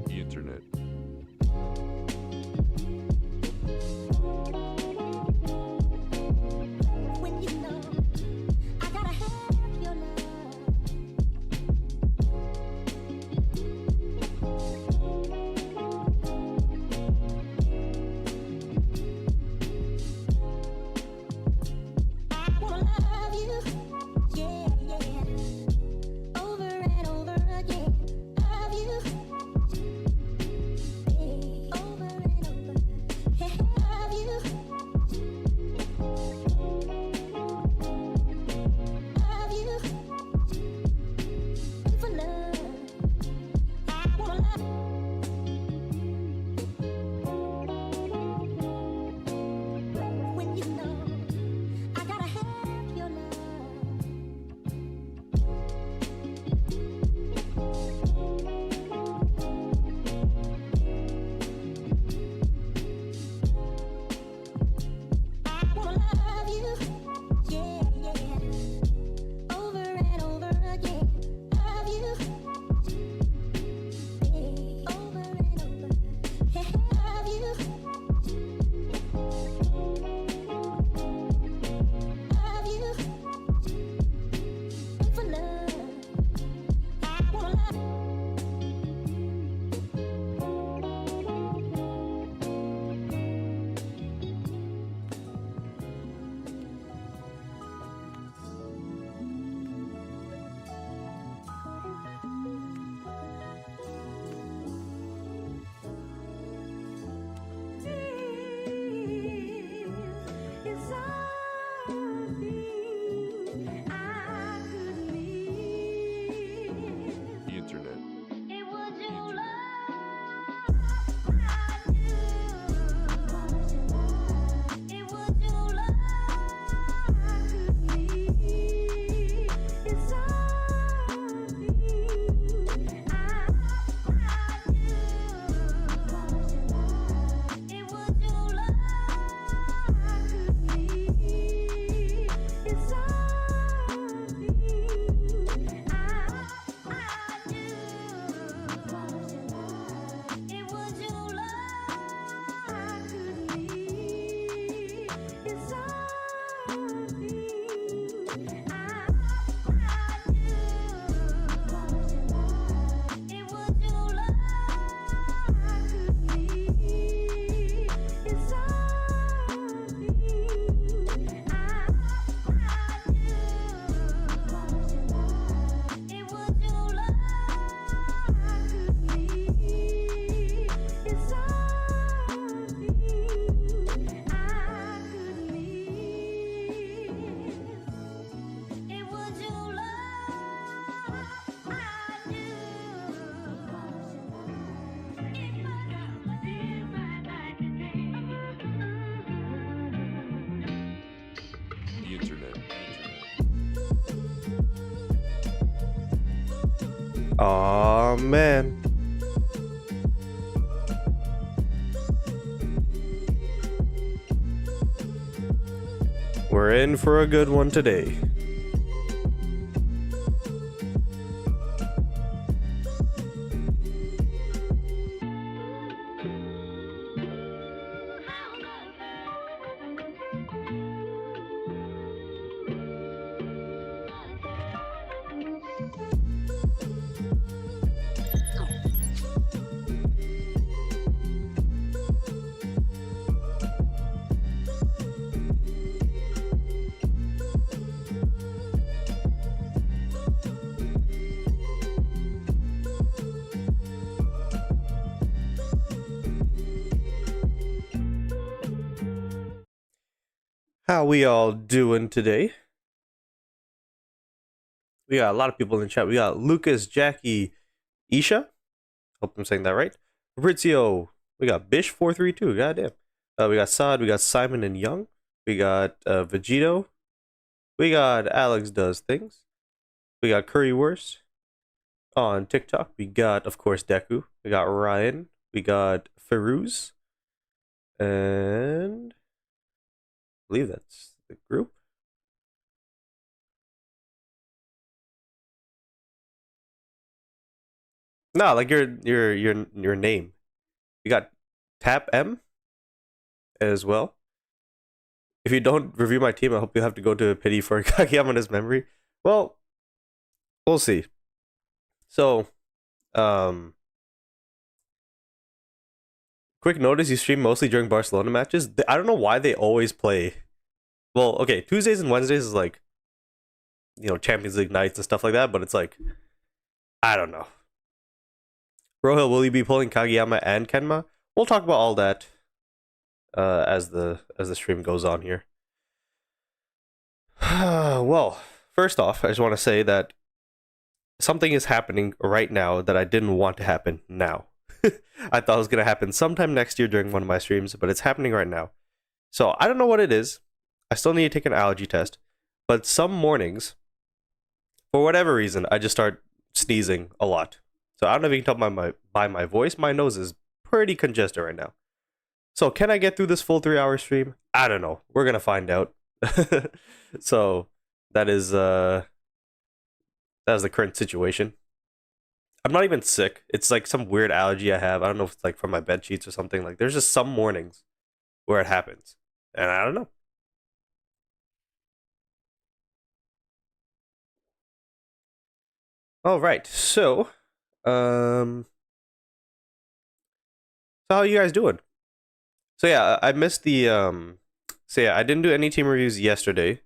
Internet. When you know I gotta have your love. I wanna love you, yeah, yeah, over and over again. Love you, yeah, over and over. Hey, love you. Love you for love. I wanna love when you know I gotta have your love. I wanna love you, yeah, yeah, over and over again. Love you, yeah, over and over. Hey, love you, love you for love. I wanna love it's something I could live. Internet. It would you love I do. It would you love I could live. It's something I do. It would you love I could live. It's something I do. It would you love I could live. It's something I do. It would you love I could live. It's something I do. It would you love I could live. It's something I could live. It would you love I do. Internet. Aw, man. We're in for a good one today. How we all doing today? We got a lot of people in the chat. We got Lucas, Jackie, Isha. Hope I'm saying that right. Fabrizio. We got Bish432. Goddamn. We got Saad. We got Simon and Young. We got Vegito. We got Alex Does Things. We got Currywurst. On TikTok, we got, of course, Deku. We got Ryan. We got Ferouz. And I believe that's the group. No, like your name. You got Tap M as well. If you don't review my team, I hope you have to go to a pity for Kageyama's memory. Well, we'll see. So, um, quick notice: you stream mostly during Barcelona matches. I don't know why they always play. Well, okay, Tuesdays and Wednesdays is like, Champions League nights and stuff like that. But it's like, I don't know. Rohil, will you be pulling Kageyama and Kenma? We'll talk about all that as the stream goes on here. Well, first off, I just want to say that something is happening right now that I didn't want to happen now. I thought it was going to happen sometime next year during one of my streams, but it's happening right now. So I don't know what it is. I still need to take an allergy test. But some mornings, for whatever reason, I just start sneezing a lot. So I don't know if you can tell by my voice, my nose is pretty congested right now. So can I get through this full 3-hour stream? I don't know. We're going to find out. So that is the current situation. I'm not even sick. It's like some weird allergy I have. I don't know if it's like from my bed sheets or something. Like there's just some mornings where it happens. And I don't know. All right. So how are you guys doing? So yeah, I missed the so yeah, I didn't do any team reviews yesterday,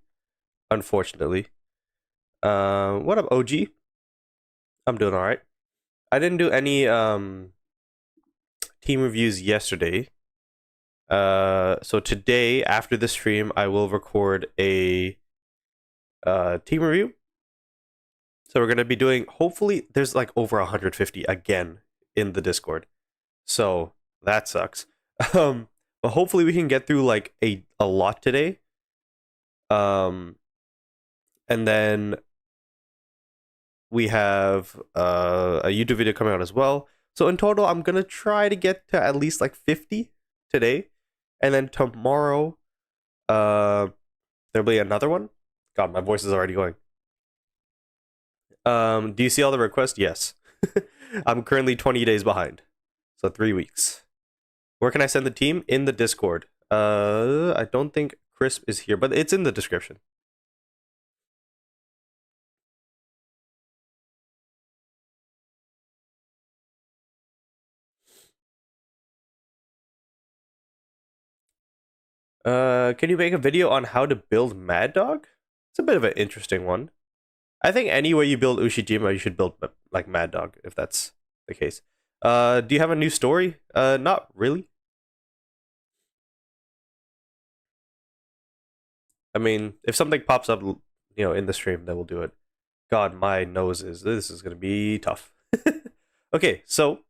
unfortunately. What up, OG? I'm doing all right. I didn't do any team reviews yesterday. So today after the stream, I will record a team review. So we're gonna be doing. Hopefully, there's like over 150 again in the Discord. So that sucks. But hopefully we can get through like a lot today. And then we have a YouTube video coming out as well. So in total, I'm gonna try to get to at least like 50 today, and then tomorrow, there'll be another one. God, my voice is already going. Do you see all the requests? Yes. I'm currently 20 days behind, so 3 weeks. Where can I send the team? In the Discord. I don't think Crisp is here, but it's in the description. Can you make a video on how to build Mad Dog? It's a bit of an interesting one. I think any way you build Ushijima, you should build like Mad Dog, if that's the case. Do you have a new story? Not really. I mean, if something pops up, in the stream, then we'll do it. God, my nose this is gonna be tough. Okay, so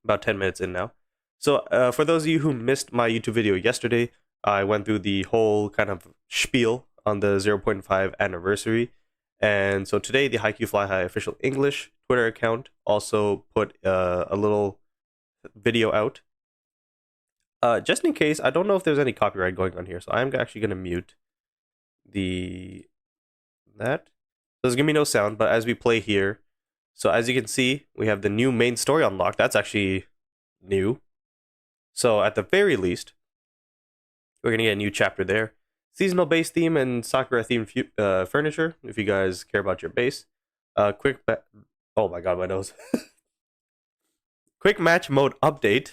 about 10 minutes in now. So for those of you who missed my YouTube video yesterday, I went through the whole kind of spiel on the 0.5 anniversary. And so today, the Haikyu Fly High official English Twitter account also put a little video out. Just in case, I don't know if there's any copyright going on here, so I'm actually going to mute that. There's going to be no sound, but as we play here, so as you can see, we have the new main story unlocked. That's actually new. So at the very least, we're going to get a new chapter there. Seasonal base theme and Sakura themed furniture, if you guys care about your base. Oh my god, my nose. Quick match mode update.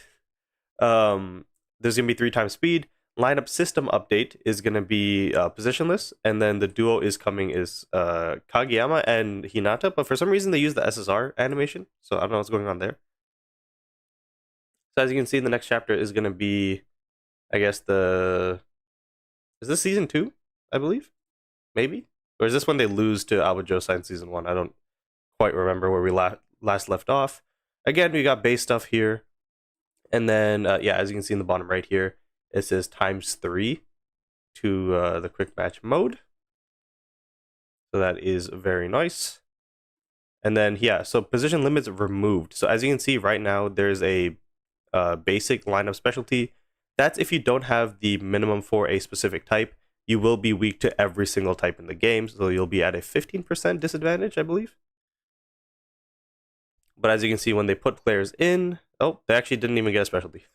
There's going to be 3 times speed. Lineup system update is going to be positionless. And then the duo is coming is Kageyama and Hinata. But for some reason, they use the SSR animation. So I don't know what's going on there. So as you can see, the next chapter is going to be, I guess, is this season 2, I believe? Maybe? Or is this when they lose to Aoba Josai in season 1? I don't quite remember where we last left off. Again, we got base stuff here. And then, yeah, as you can see in the bottom right here, it says ×3 to the quick match mode. So that is very nice. And then, yeah, so position limits removed. So as you can see right now, there's a basic lineup specialty. That's if you don't have the minimum for a specific type. You will be weak to every single type in the game, so you'll be at a 15% disadvantage, I believe. But as you can see, when they put players in, oh, they actually didn't even get a specialty.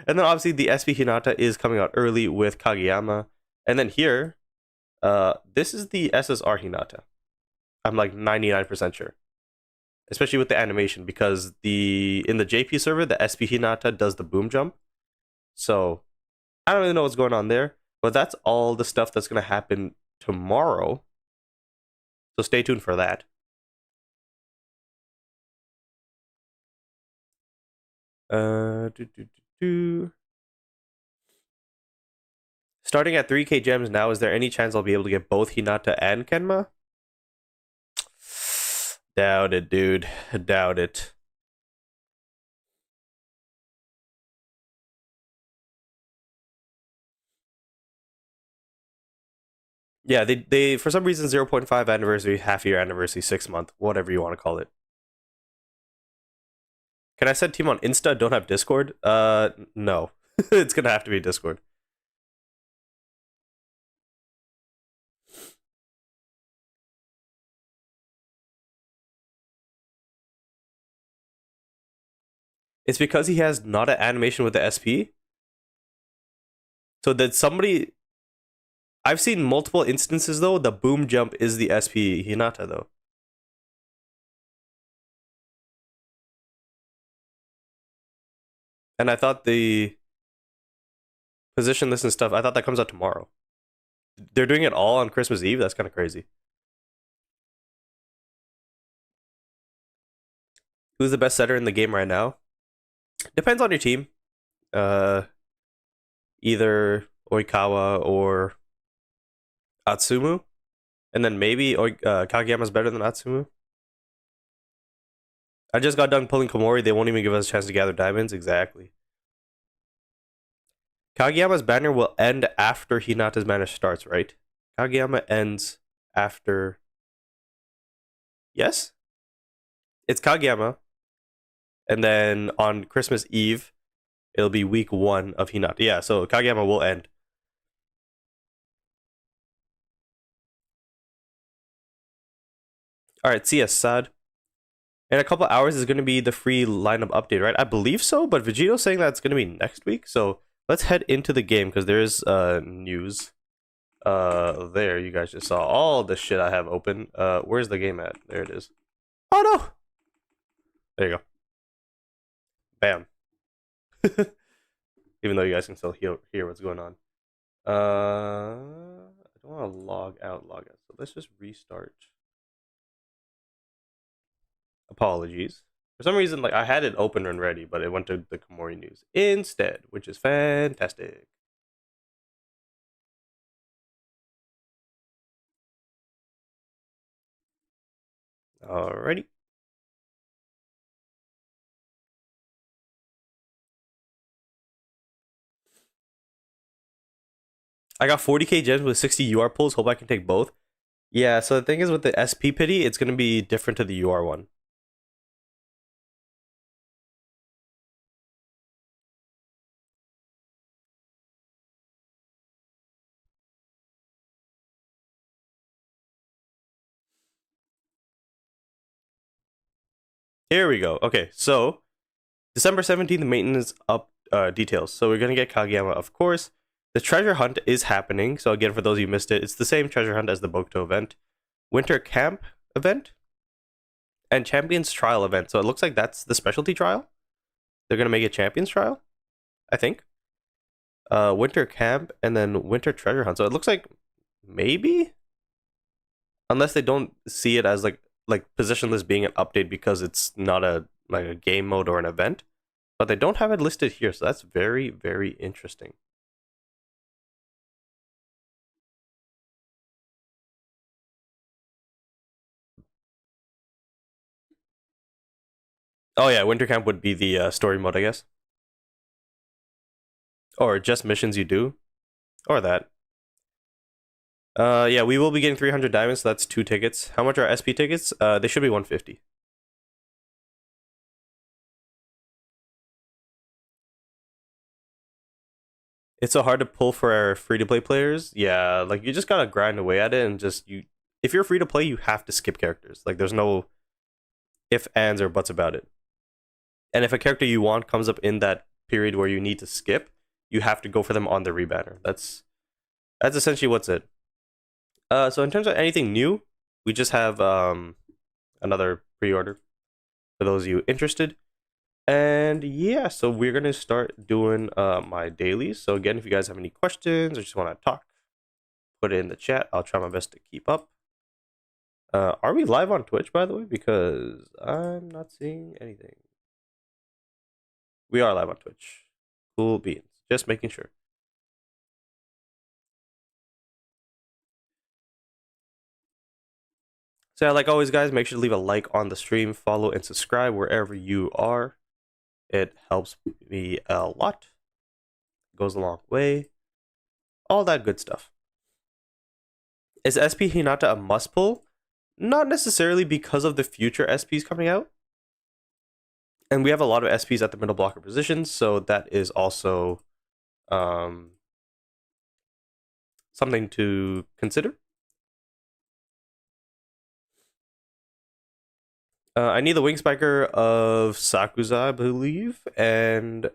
And then obviously the SP Hinata is coming out early with Kageyama. And then here, this is the SSR Hinata. I'm like 99% sure. Especially with the animation, because in the JP server, the SP Hinata does the boom jump. So I don't really know what's going on there, but that's all the stuff that's going to happen tomorrow. So stay tuned for that. Starting at 3k gems now, is there any chance I'll be able to get both Hinata and Kenma? Doubt it, dude. Doubt it. Yeah, they for some reason 0.5 anniversary, half year anniversary, 6 month, whatever you want to call it. Can I send team on Insta? Don't have Discord? No. It's gonna have to be Discord. It's because he has not an animation with the SP. So that somebody, I've seen multiple instances though. The boom jump is the SP Hinata though. And I thought the position list and stuff, I thought that comes out tomorrow. They're doing it all on Christmas Eve? That's kind of crazy. Who's the best setter in the game right now? Depends on your team. Either Oikawa or Atsumu. And then maybe Kageyama's better than Atsumu. I just got done pulling Komori. They won't even give us a chance to gather diamonds. Exactly. Kageyama's banner will end after Hinata's banner starts, right? Kageyama ends after... Yes? It's Kageyama. And then on Christmas Eve, it'll be week 1 of Hinata. Yeah, so Kageyama will end. Alright, see ya, Sad. In a couple hours is going to be the free lineup update, right? I believe so, but Vegeto's saying that it's going to be next week. So let's head into the game because there's news. There, you guys just saw all the shit I have open. Where's the game at? There it is. Oh no! There you go. Bam. Even though you guys can still hear what's going on. I don't want to log out. So let's just restart. Apologies. For some reason, like I had it open and ready, but it went to the Komori news instead, which is fantastic. Alrighty. I got 40k gems with 60 UR pulls. Hope I can take both. Yeah, so the thing is with the SP pity, it's going to be different to the UR one. Here we go. Okay, so December 17th, maintenance up details. So we're going to get Kageyama, of course. The treasure hunt is happening. So again, for those of you who missed it, it's the same treasure hunt as the Bokuto event. Winter camp event. And champions trial event. So it looks like that's the specialty trial. They're going to make a champions trial, I think. Winter camp and then winter treasure hunt. So it looks like maybe, unless they don't see it as like positionless being an update because it's not a game mode or an event, but they don't have it listed here. So that's very, very interesting. Oh yeah, winter camp would be the story mode, I guess. Or just missions you do. Or that. Yeah, we will be getting 300 diamonds, so that's 2 tickets. How much are SP tickets? They should be 150. It's so hard to pull for our free-to-play players. Yeah, like you just gotta grind away at it and just if you're free to play, you have to skip characters. Like there's no, if, ands, or buts about it. And if a character you want comes up in that period where you need to skip, you have to go for them on the rebanner. That's essentially what's it. So in terms of anything new, we just have another pre-order for those of you interested. And yeah, so we're gonna start doing my dailies. So again, if you guys have any questions or just want to talk, put it in the chat. I'll try my best to keep up. Are we live on Twitch, by the way? Because I'm not seeing anything. We are live on Twitch. Cool beans. Just making sure. So yeah, like always, guys, make sure to leave a like on the stream, follow, and subscribe wherever you are. It helps me a lot. Goes a long way. All that good stuff. Is SP Hinata a must pull? Not necessarily because of the future SPs coming out. And we have a lot of SPs at the middle blocker positions, so that is also something to consider. I need the wing spiker of Sakuza, I believe, and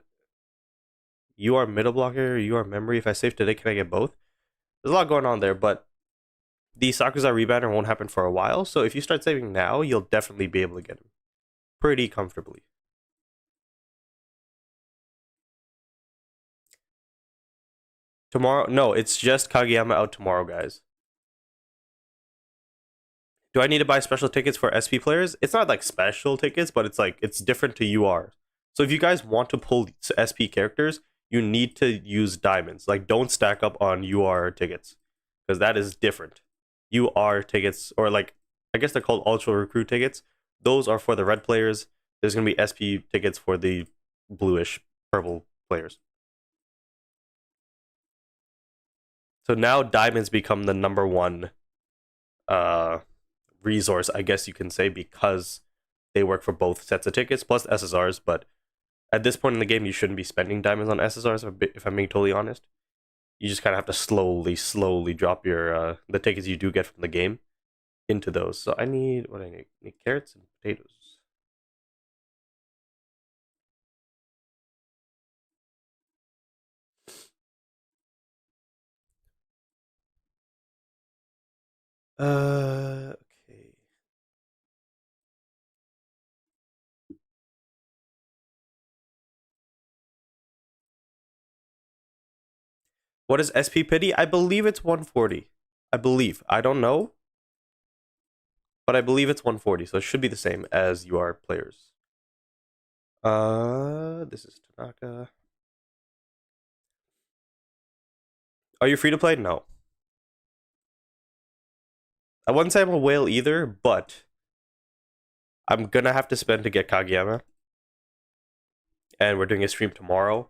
you are middle blocker, you are memory. If I save today, can I get both? There's a lot going on there, but the Sakuza rebanner won't happen for a while, so if you start saving now, you'll definitely be able to get him pretty comfortably. Tomorrow? No, it's just Kageyama out tomorrow, guys. Do I need to buy special tickets for SP players? It's not like special tickets, but it's like it's different to UR. So if you guys want to pull SP characters, you need to use diamonds. Like, don't stack up on UR tickets because that is different. UR tickets, or like I guess they're called Ultra Recruit tickets. Those are for the red players. There's gonna be SP tickets for the bluish purple players. So now diamonds become the number one resource, I guess you can say, because they work for both sets of tickets plus SSRs. But at this point in the game, you shouldn't be spending diamonds on SSRs. If I'm being totally honest, you just kind of have to slowly drop your the tickets you do get from the game into those. So I need what I need carrots and potatoes. Okay. What is SP pity? I believe it's 140. I believe. I don't know. But I believe it's 140, so it should be the same as UR players. This is Tanaka. Are you free to play? No. I wouldn't say I'm a whale either, but I'm gonna have to spend to get Kageyama. And we're doing a stream tomorrow.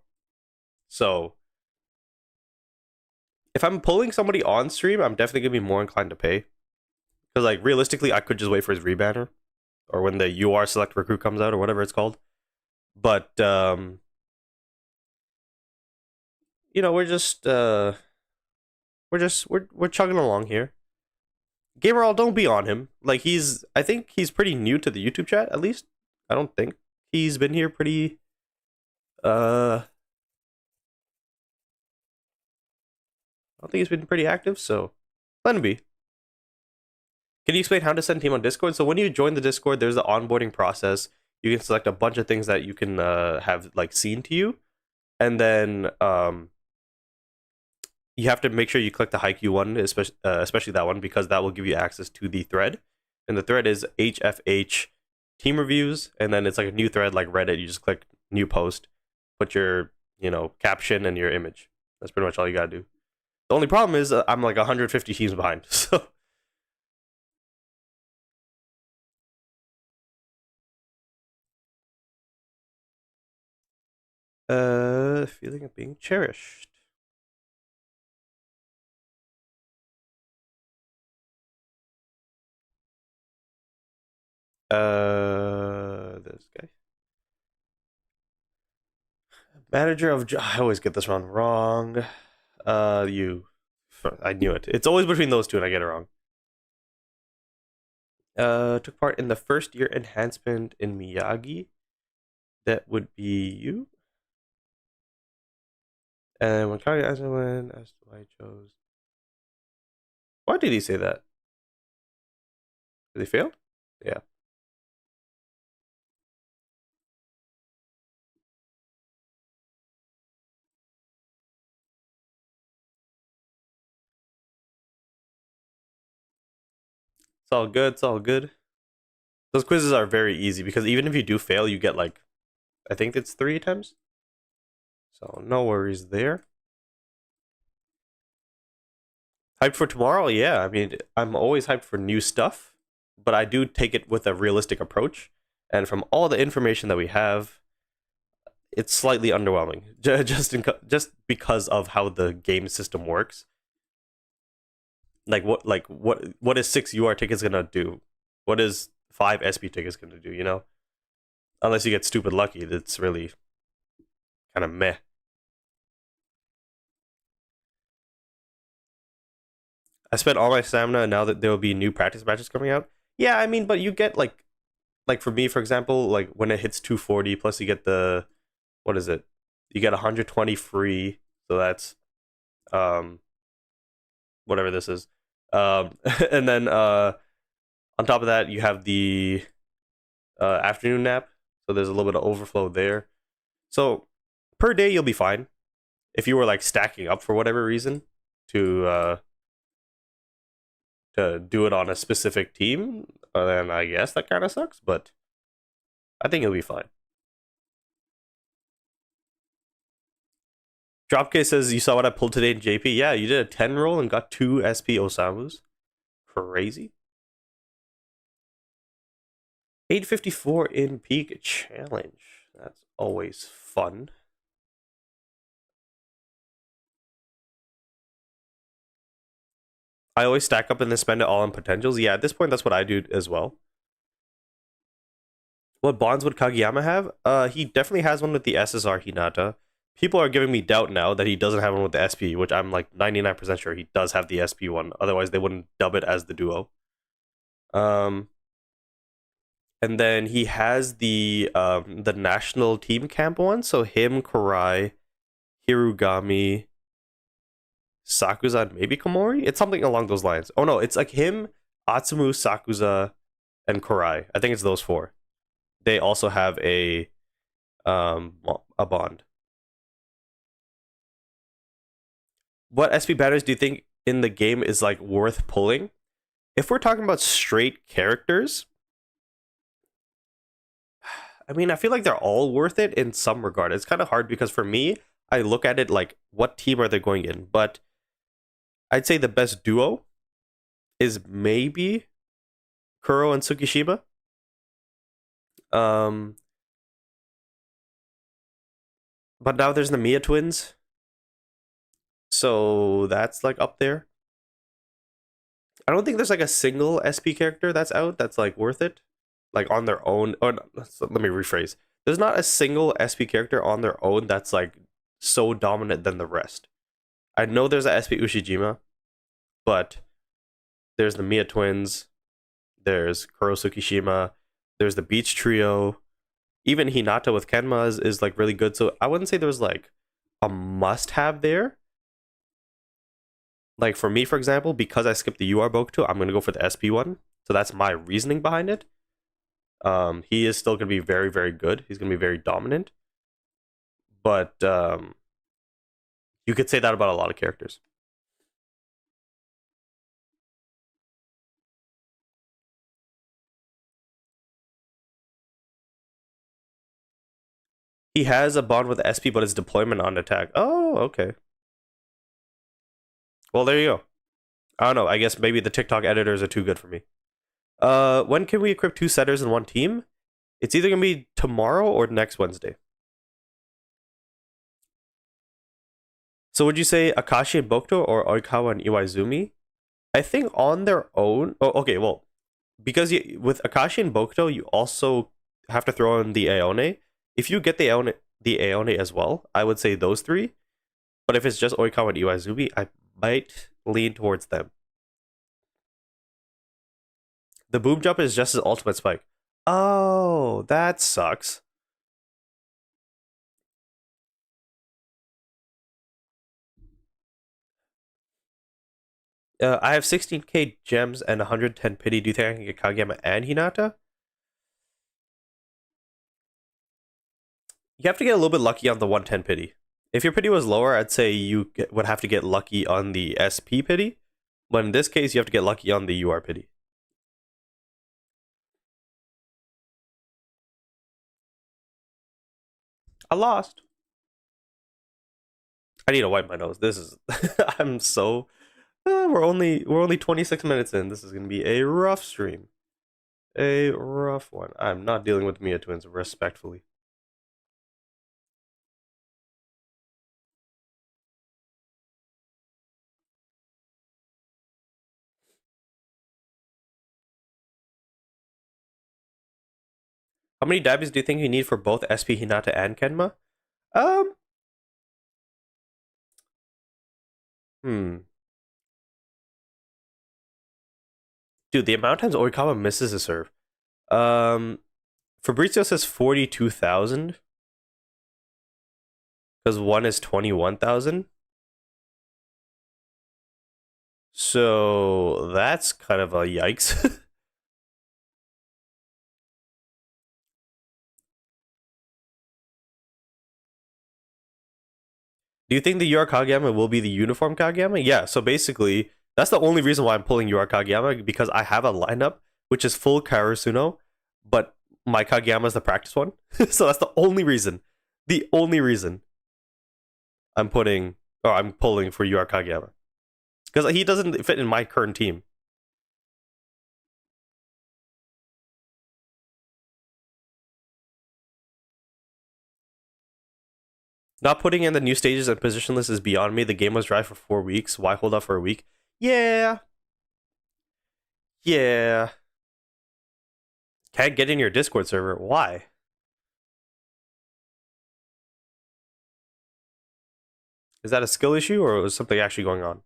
So if I'm pulling somebody on stream, I'm definitely gonna be more inclined to pay. Because like realistically, I could just wait for his rebanner. Or when the UR select recruit comes out or whatever it's called. But you know, we're chugging along here. Gamerall, don't be on him. Like I think he's pretty new to the YouTube chat, at least. I don't think he's been here pretty I don't think he's been pretty active, so let him be. Can you explain how to send team on Discord? So when you join the Discord, there's the onboarding process. You can select a bunch of things that you can have like seen to you, and then you have to make sure you click the Haikyu one, especially that one, because that will give you access to the thread. And the thread is HFH team reviews, and then it's like a new thread like Reddit. You just click new post, put your caption and your image. That's pretty much all you gotta do. The only problem is I'm like 150 teams behind, so. Feeling of being cherished. This guy. Manager of. I always get this one wrong. You. I knew it. It's always between those two, and I get it wrong. Took part in the first year enhancement in Miyagi. That would be you. And when Kage asked when as to why I chose. Why did he say that? Did he fail? Yeah. It's all good. It's all good. Those quizzes are very easy because even if you do fail, you get like, I think it's 3 attempts. So no worries there. Hyped for tomorrow? Yeah, I mean, I'm always hyped for new stuff, but I do take it with a realistic approach. And from all the information that we have, it's slightly underwhelming, just because of how the game system works. What is 6 UR tickets gonna do? What is 5 SP tickets gonna do? You know, unless you get stupid lucky, that's really kind of meh. I spent all my stamina, and now that there will be new practice matches coming out. Yeah, I mean, but you get like for me, for example, like when it hits 240, plus you get the what is it? You get 120 free, so that's um whatever this is. And then on top of that, you have the afternoon nap, so there's a little bit of overflow there. So per day, you'll be fine. If you were like stacking up for whatever reason to do it on a specific team, then I guess that kind of sucks. But I think you'll be fine. Dropcase says you saw what I pulled today in JP. Yeah, you did a 10 roll and got 2 SP Osamus. Crazy. 854 in peak challenge. That's always fun. I always stack up and then spend it all on potentials. Yeah, at this point, that's what I do as well. What bonds would Kageyama have? He definitely has one with the SSR Hinata. People are giving me doubt now that he doesn't have one with the SP, which I'm like 99% sure he does have the SP one. Otherwise, they wouldn't dub it as the duo. And then he has the national team camp one. So him, Karai, Hirugami, Sakuza, and maybe Komori. It's something along those lines. Oh no, it's like him, Atsumu, Sakuza, and Karai. I think it's those 4. They also have a bond. What SP banners do you think in the game is like worth pulling? If we're talking about straight characters, I mean, I feel like they're all worth it in some regard. It's kind of hard because for me, I look at it like what team are they going in? But I'd say the best duo is maybe Kuro and Tsukishima. But now there's the Mia twins. So that's like up there. I don't think there's like a single SP character that's out that's like worth it. Like on their own. Or let me rephrase. There's not a single SP character on their own that's like so dominant than the rest. I know there's a SP Ushijima, but there's the Mia twins, there's Kuro Tsukishima, there's the Beach Trio. Even Hinata with Kenma is like really good. So I wouldn't say there's like a must have there. Like for me, for example, because I skipped the UR Bokuto, I'm gonna go for the SP one. So that's my reasoning behind it. He is still gonna be very, very good. He's gonna be very dominant. But you could say that about a lot of characters. He has a bond with SP, but it's deployment on attack. Oh, okay. Well, there you go. I don't know. I guess maybe the TikTok editors are too good for me. When can we equip 2 setters in one team? It's either gonna be tomorrow or next Wednesday. So would you say Akashi and Bokuto or Oikawa and Iwaizumi? I think on their own. Oh, okay. Well, because with Akashi and Bokuto, you also have to throw in the Aone. If you get the Aone as well, I would say those 3. But if it's just Oikawa and Iwaizumi, I might lean towards them. The boom jump is just his ultimate spike. Oh, that sucks. I have 16k gems and 110 pity. Do you think I can get Kageyama and Hinata? You have to get a little bit lucky on the 110 pity. If your pity was lower, I'd say you would have to get lucky on the SP pity. But in this case, you have to get lucky on the UR pity. I lost. I need to wipe my nose. This is I'm so we're only 26 minutes in. This is gonna be a rough stream. A rough one. I'm not dealing with Mia twins respectfully. How many dabbies do you think you need for both SP Hinata and Kenma? Um hmm. Dude, the amount of times Oikawa misses a serve. Fabrizio says 42,000. Because one is 21,000. So that's kind of a yikes. Do you think the UR Kageyama will be the uniform Kageyama? Yeah, so basically, that's the only reason why I'm pulling UR Kageyama, because I have a lineup which is full Karasuno, but my Kageyama is the practice one. So that's the only reason. The only reason I'm pulling for UR Kageyama. Because he doesn't fit in my current team. Not putting in the new stages and position list is beyond me. The game was dry for 4 weeks. Why hold up for a week? Yeah. Yeah. Can't get in your Discord server. Why? Is that a skill issue or is something actually going on?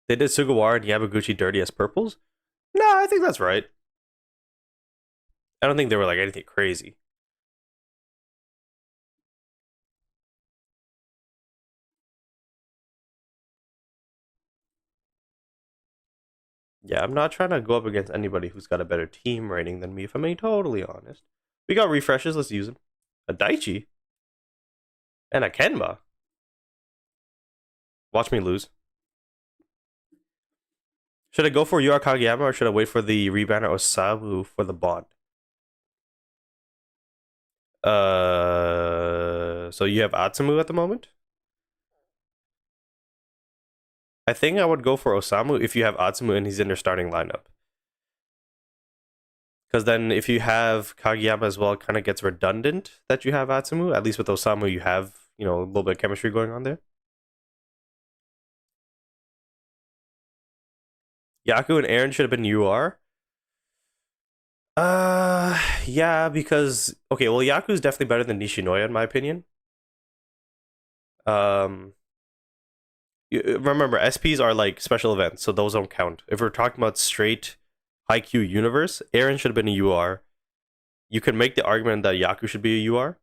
They did Sugawara and Yamaguchi dirty as purples? No, I think that's right. I don't think they were like anything crazy. Yeah, I'm not trying to go up against anybody who's got a better team rating than me, if I'm being totally honest. We got refreshes, let's use them. A Daichi. And a Kenma. Watch me lose. Should I go for Yura Kageyama or should I wait for the rebanner Osamu for the bond? So you have Atsumu at the moment? I think I would go for Osamu if you have Atsumu and he's in your starting lineup. Because then if you have Kageyama as well, it kind of gets redundant that you have Atsumu. At least with Osamu, you have, a little bit of chemistry going on there. Yaku and Aaron should have been UR. Yeah, because okay, well, Yaku's definitely better than Nishinoya in my opinion. Um, remember SPs are like special events, so those don't count. If we're talking about straight Haikyu universe, Aaron should have been a UR. You could make the argument that Yaku should be a UR.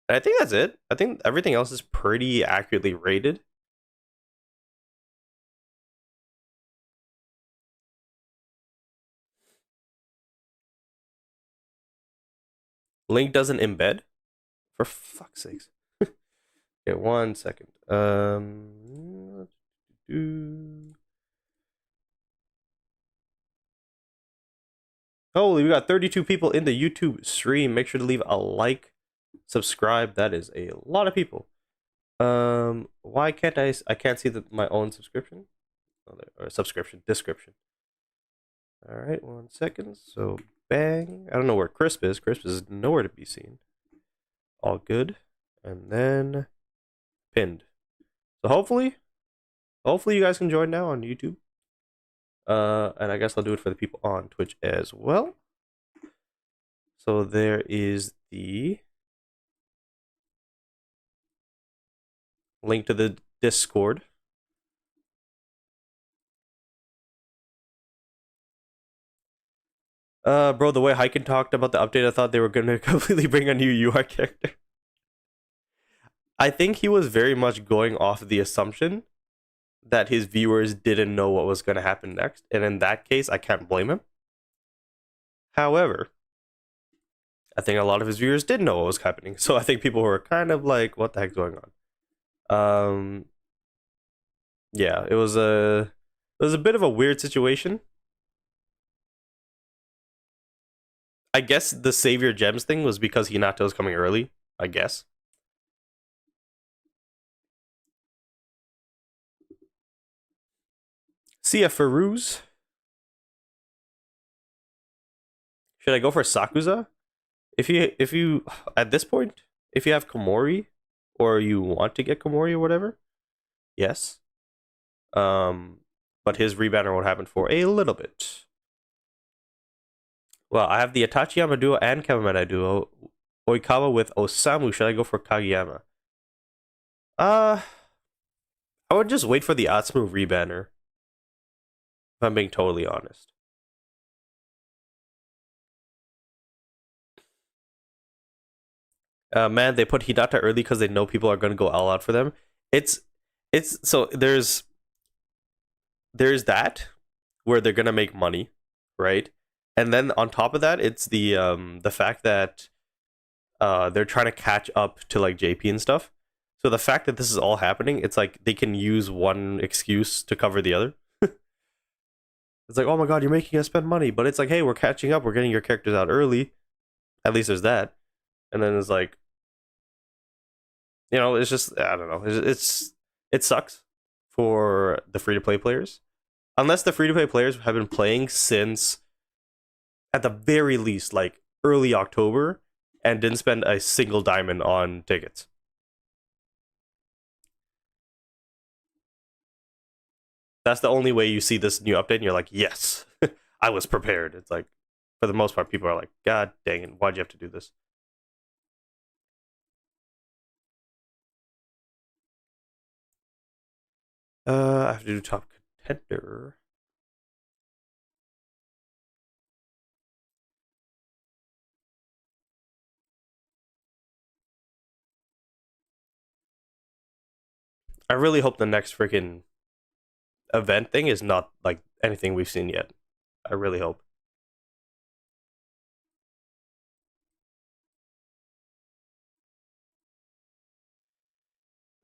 And I think that's it. I think everything else is pretty accurately rated. Link doesn't embed? For fuck's sakes. Okay, 1 second. Holy, we got 32 people in the YouTube stream. Make sure to leave a like, subscribe. That is a lot of people. Why can't I can't see my own subscription? Or subscription, description. All right, 1 second. So bang. I don't know where Crisp is. Crisp is nowhere to be seen. All good. And then pinned. So hopefully you guys can join now on YouTube. And I guess I'll do it for the people on Twitch as well. So there is the Link to the Discord. Bro, the way Hyken talked about the update, I thought they were gonna completely bring a new UI character. I think he was very much going off the assumption that his viewers didn't know what was gonna happen next, and in that case, I can't blame him. However, I think a lot of his viewers did know what was happening, so I think people were kind of like, "What the heck's going on?" Yeah, it was a bit of a weird situation. I guess the Savior Gems thing was because Hinata was coming early, I guess. See ya, Feruz. Should I go for Sakuza? If you at this point, if you have Komori or you want to get Komori or whatever, yes. But his rebanner won't happen for a little bit. Well, I have the Atachiyama duo and Kawamena duo. Oikawa with Osamu. Should I go for Kageyama? I would just wait for the Atsumu rebanner. If I'm being totally honest. Man, they put Hinata early because they know people are gonna go all out for them. It's so there's that where they're gonna make money, right? And then on top of that, it's the fact that they're trying to catch up to like JP and stuff. So the fact that this is all happening, it's like they can use one excuse to cover the other. It's like, oh my god, you're making us spend money, but it's like, hey, we're catching up, we're getting your characters out early. At least there's that. And then it's like, it's just I don't know. It sucks for the free to play players, unless the free to play players have been playing since, at the very least, like early October, and didn't spend a single diamond on tickets. That's the only way you see this new update, and you're like, yes, I was prepared. It's like, for the most part, people are like, God dang it, why'd you have to do this? I have to do top contender. I really hope the next freaking event thing is not like anything we've seen yet. I really hope.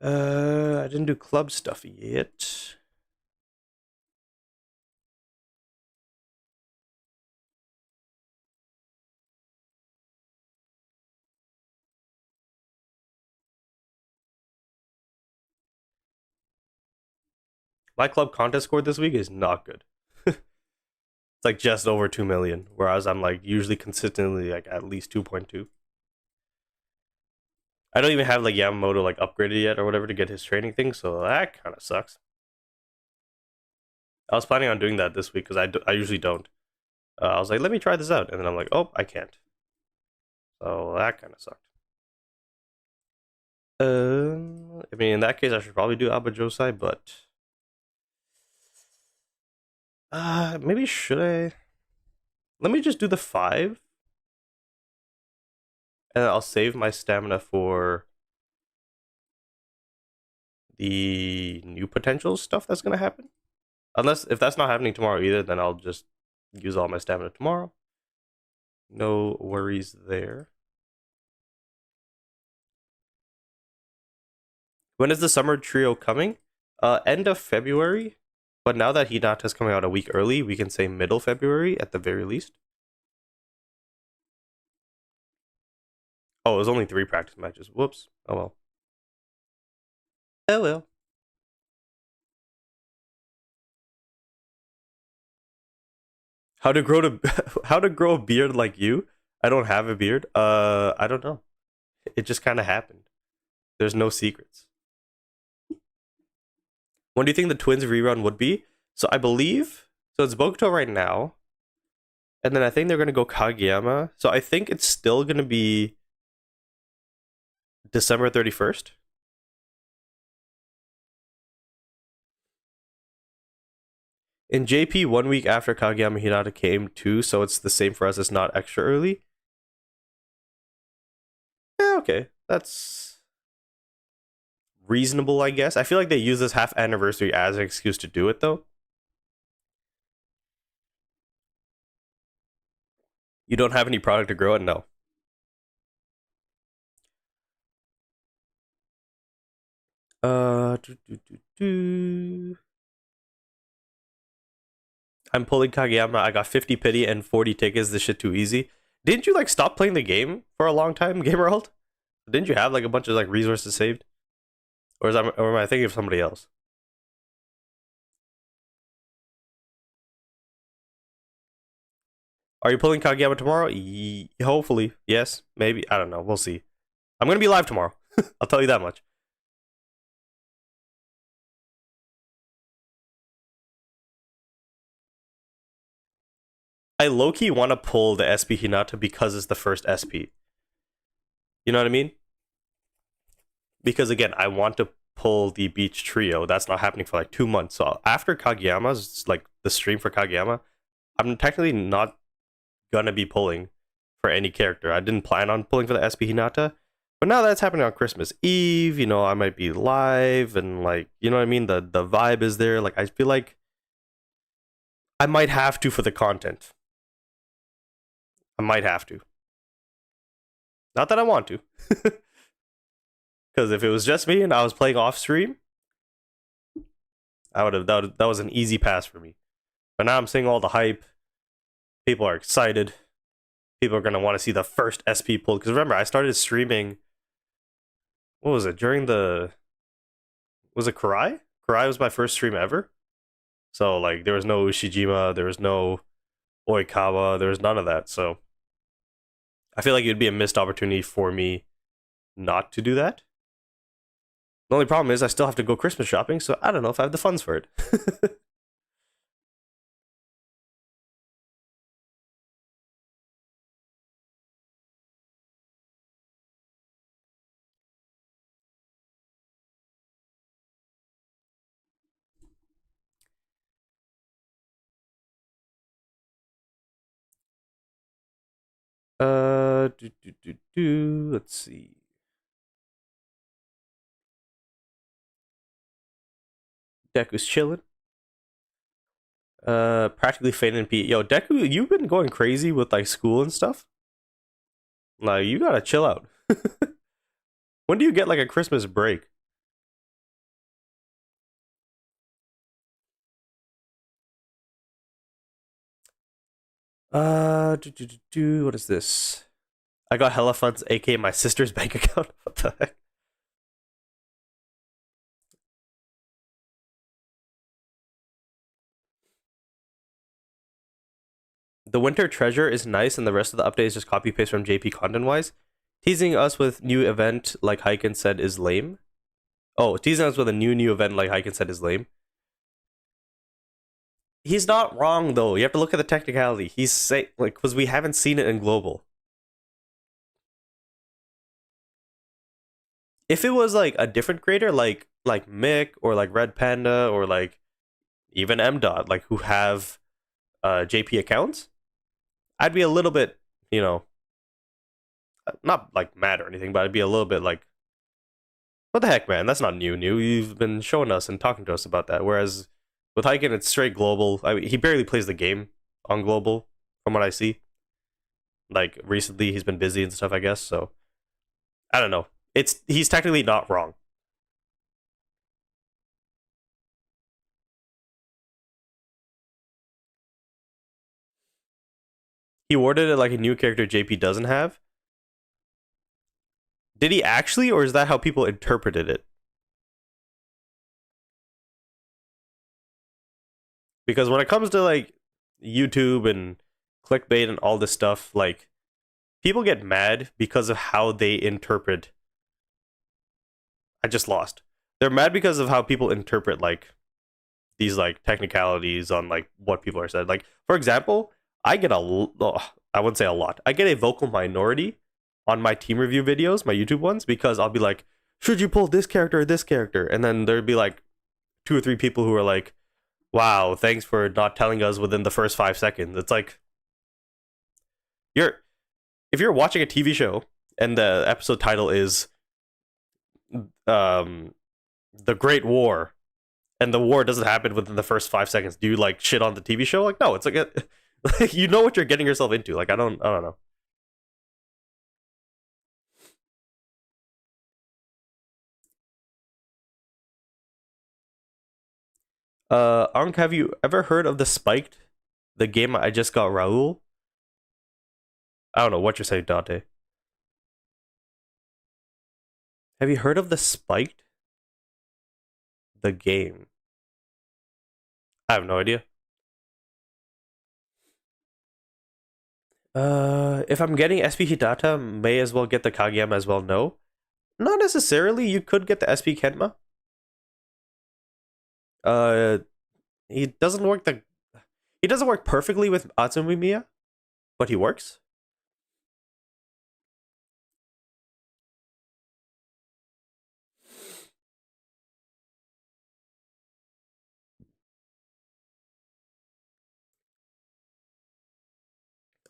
I didn't do club stuff yet. My club contest score this week is not good. It's like just over 2 million, whereas I'm like usually consistently like at least 2.2. I don't even have like Yamamoto like upgraded yet or whatever to get his training thing, so that kind of sucks. I was planning on doing that this week because I usually don't. I was like, let me try this out, and then I'm like, oh, I can't. So that kind of sucked. I mean, in that case, I should probably do Abajosai, but maybe should I? Let me just do the 5, and I'll save my stamina for the new potential stuff that's gonna happen. Unless if that's not happening tomorrow either, then I'll just use all my stamina tomorrow. No worries there. When is the summer trio coming? End of February. But now that Hinata's coming out a week early, we can say middle February at the very least. Oh, it was only 3 practice matches. Whoops. Oh well. Oh well. How to grow how to grow a beard like you? I don't have a beard. I don't know. It just kind of happened. There's no secrets. When do you think the Twins rerun would be? So I believe so. It's Bokuto right now, and then I think they're gonna go Kageyama. So I think it's still gonna be December 31st. In JP, 1 week after Kageyama Hinata came too, so it's the same for us. It's not extra early. Yeah, okay. That's reasonable, I guess. I feel like they use this half anniversary as an excuse to do it, though. You don't have any product to grow it? No. Do, do, do, do. I'm pulling Kageyama. I got 50 pity and 40 tickets. This shit too easy. Didn't you like stop playing the game for a long time, Gamerald? Didn't you have like a bunch of like resources saved? Or am I thinking of somebody else? Are you pulling Kageyama tomorrow? Hopefully. Yes. Maybe. I don't know. We'll see. I'm going to be live tomorrow. I'll tell you that much. I low-key want to pull the SP Hinata because it's the first SP. You know what I mean? Because again, I want to pull the Beach Trio. That's not happening for like 2 months. So after Kageyama's, like the stream for Kageyama, I'm technically not gonna be pulling for any character. I didn't plan on pulling for the SP Hinata. But now that's happening on Christmas Eve, you know, I might be live and like, you know what I mean? The vibe is there. Like I feel like I might have to for the content. I might have to. Not that I want to. Because if it was just me and I was playing off stream, I would have that was an easy pass for me. But now I'm seeing all the hype. People are excited. People are gonna want to see the first SP pull. Because remember, I started streaming. What was it? Was it Kurai? Kurai was my first stream ever. So like there was no Ushijima, there was no Oikawa, there was none of that. So I feel like it'd be a missed opportunity for me not to do that. The only problem is I still have to go Christmas shopping, so I don't know if I have the funds for it. Let's see. Deku's chilling. Practically fading and Pete. Yo, Deku, you've been going crazy with like school and stuff. Like, you gotta chill out. When do you get like a Christmas break? What is this? I got hella funds, aka my sister's bank account. What the heck? The Winter Treasure is nice, and the rest of the update is just copy paste from JP content wise. Teasing us with new event like Hyken said is lame. Oh, teasing us with a new event like Hyken said is lame. He's not wrong though. You have to look at the technicality. He's saying like because we haven't seen it in global. If it was like a different creator, like Mick or like Red Panda or like even M Dot, like who have JP accounts, I'd be a little bit, you know, not like mad or anything, but I'd be a little bit like, what the heck, man? That's not new. You've been showing us and talking to us about that. Whereas with Hyken, it's straight global. I mean, he barely plays the game on global, from what I see. Like recently, he's been busy and stuff, I guess. So I don't know. He's technically not wrong. He worded it like a new character JP doesn't have. Did he actually, or is that how people interpreted it? Because when it comes to like YouTube and clickbait and all this stuff, like people get mad because of how they interpret. I just lost. They're mad because of how people interpret like these like technicalities on like what people are said. Like for example, I get I wouldn't say a lot. I get a vocal minority on my team review videos, my YouTube ones, because I'll be like, should you pull this character or this character? And then there'd be like 2 or 3 people who are like, Wow, thanks for not telling us within the first 5 seconds. It's like you're if you're watching a TV show and the episode title is um the Great War and the war doesn't happen within the first 5 seconds, do you like shit on the TV show? Like no, it's like like you know what you're getting yourself into. Like I don't know. Ankh, have you ever heard of the Spiked? The game I just got Raul? I don't know what you're saying, Dante. Have you heard of the Spiked? The game. I have no idea. If I'm getting SP Hidata, may as well get the Kageyama as well. No, not necessarily. You could get the SP Kenma. Uh, he doesn't work he doesn't work perfectly with Atsumi Miya, but he works.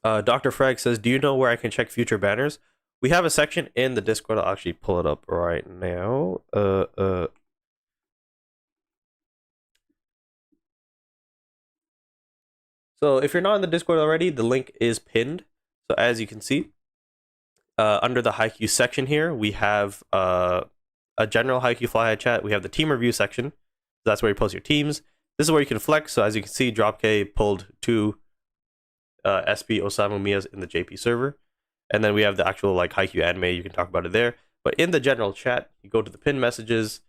Dr. Frag says, "Do you know where I can check future banners?" We have a section in the Discord. I'll actually pull it up right now. So if you're not in the Discord already, the link is pinned. So as you can see, under the Haikyu section here, we have a general Haikyu Flyhigh chat. We have the team review section. That's where you post your teams. This is where you can flex. So as you can see, Drop K pulled 2 SP Osamu Miyas in the JP server. And then we have the actual like Haikyu anime. You can talk about it there. But in the general chat, you go to the pinned messages,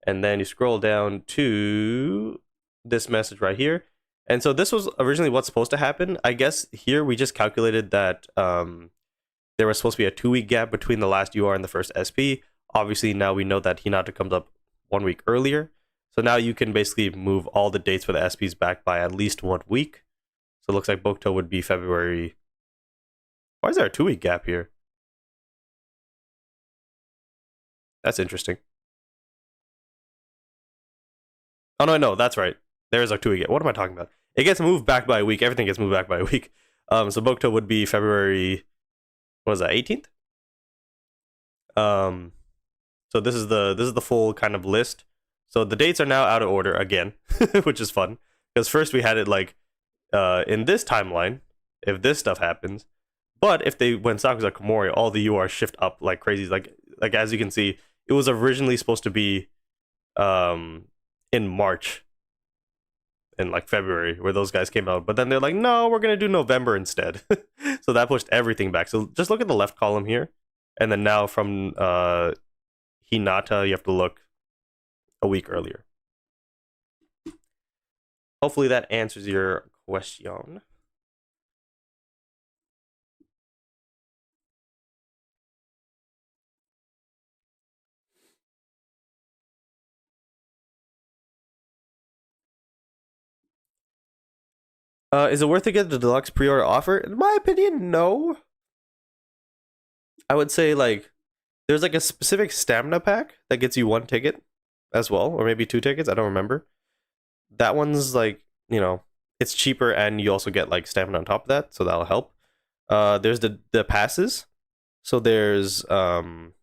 and then you scroll down to this message right here. And so this was originally what's supposed to happen. I guess here we just calculated that there was supposed to be a 2-week gap between the last UR and the first SP. Obviously, now we know that Hinata comes up 1 week earlier. So now you can basically move all the dates for the SPs back by at least 1 week. So it looks like Bokuto would be February. Why is there a 2-week gap here? That's interesting. Oh, no, that's right. There is a 2-week gap. What am I talking about? It gets moved back by a week. Everything gets moved back by a week. So Bokuto would be February, what was that, 18th? So this is the full kind of list. So the dates are now out of order again, which is fun. Because first we had it like in this timeline, if this stuff happens. But if they when Sakusa Komori, all the UR shift up like crazy. Like as you can see, it was originally supposed to be in March, in like February, where those guys came out. But then they're like, no, we're gonna do November instead. So that pushed everything back. So just look at the left column here, and then now from Hinata, you have to look a week earlier. Hopefully that answers your question. Is it worth to get the deluxe pre-order offer? In my opinion, no. I would say like there's like a specific stamina pack that gets you 1 ticket as well, or maybe 2 tickets. I don't remember. That one's like, it's cheaper, and you also get like stamina on top of that, so that'll help. There's the passes. So there's the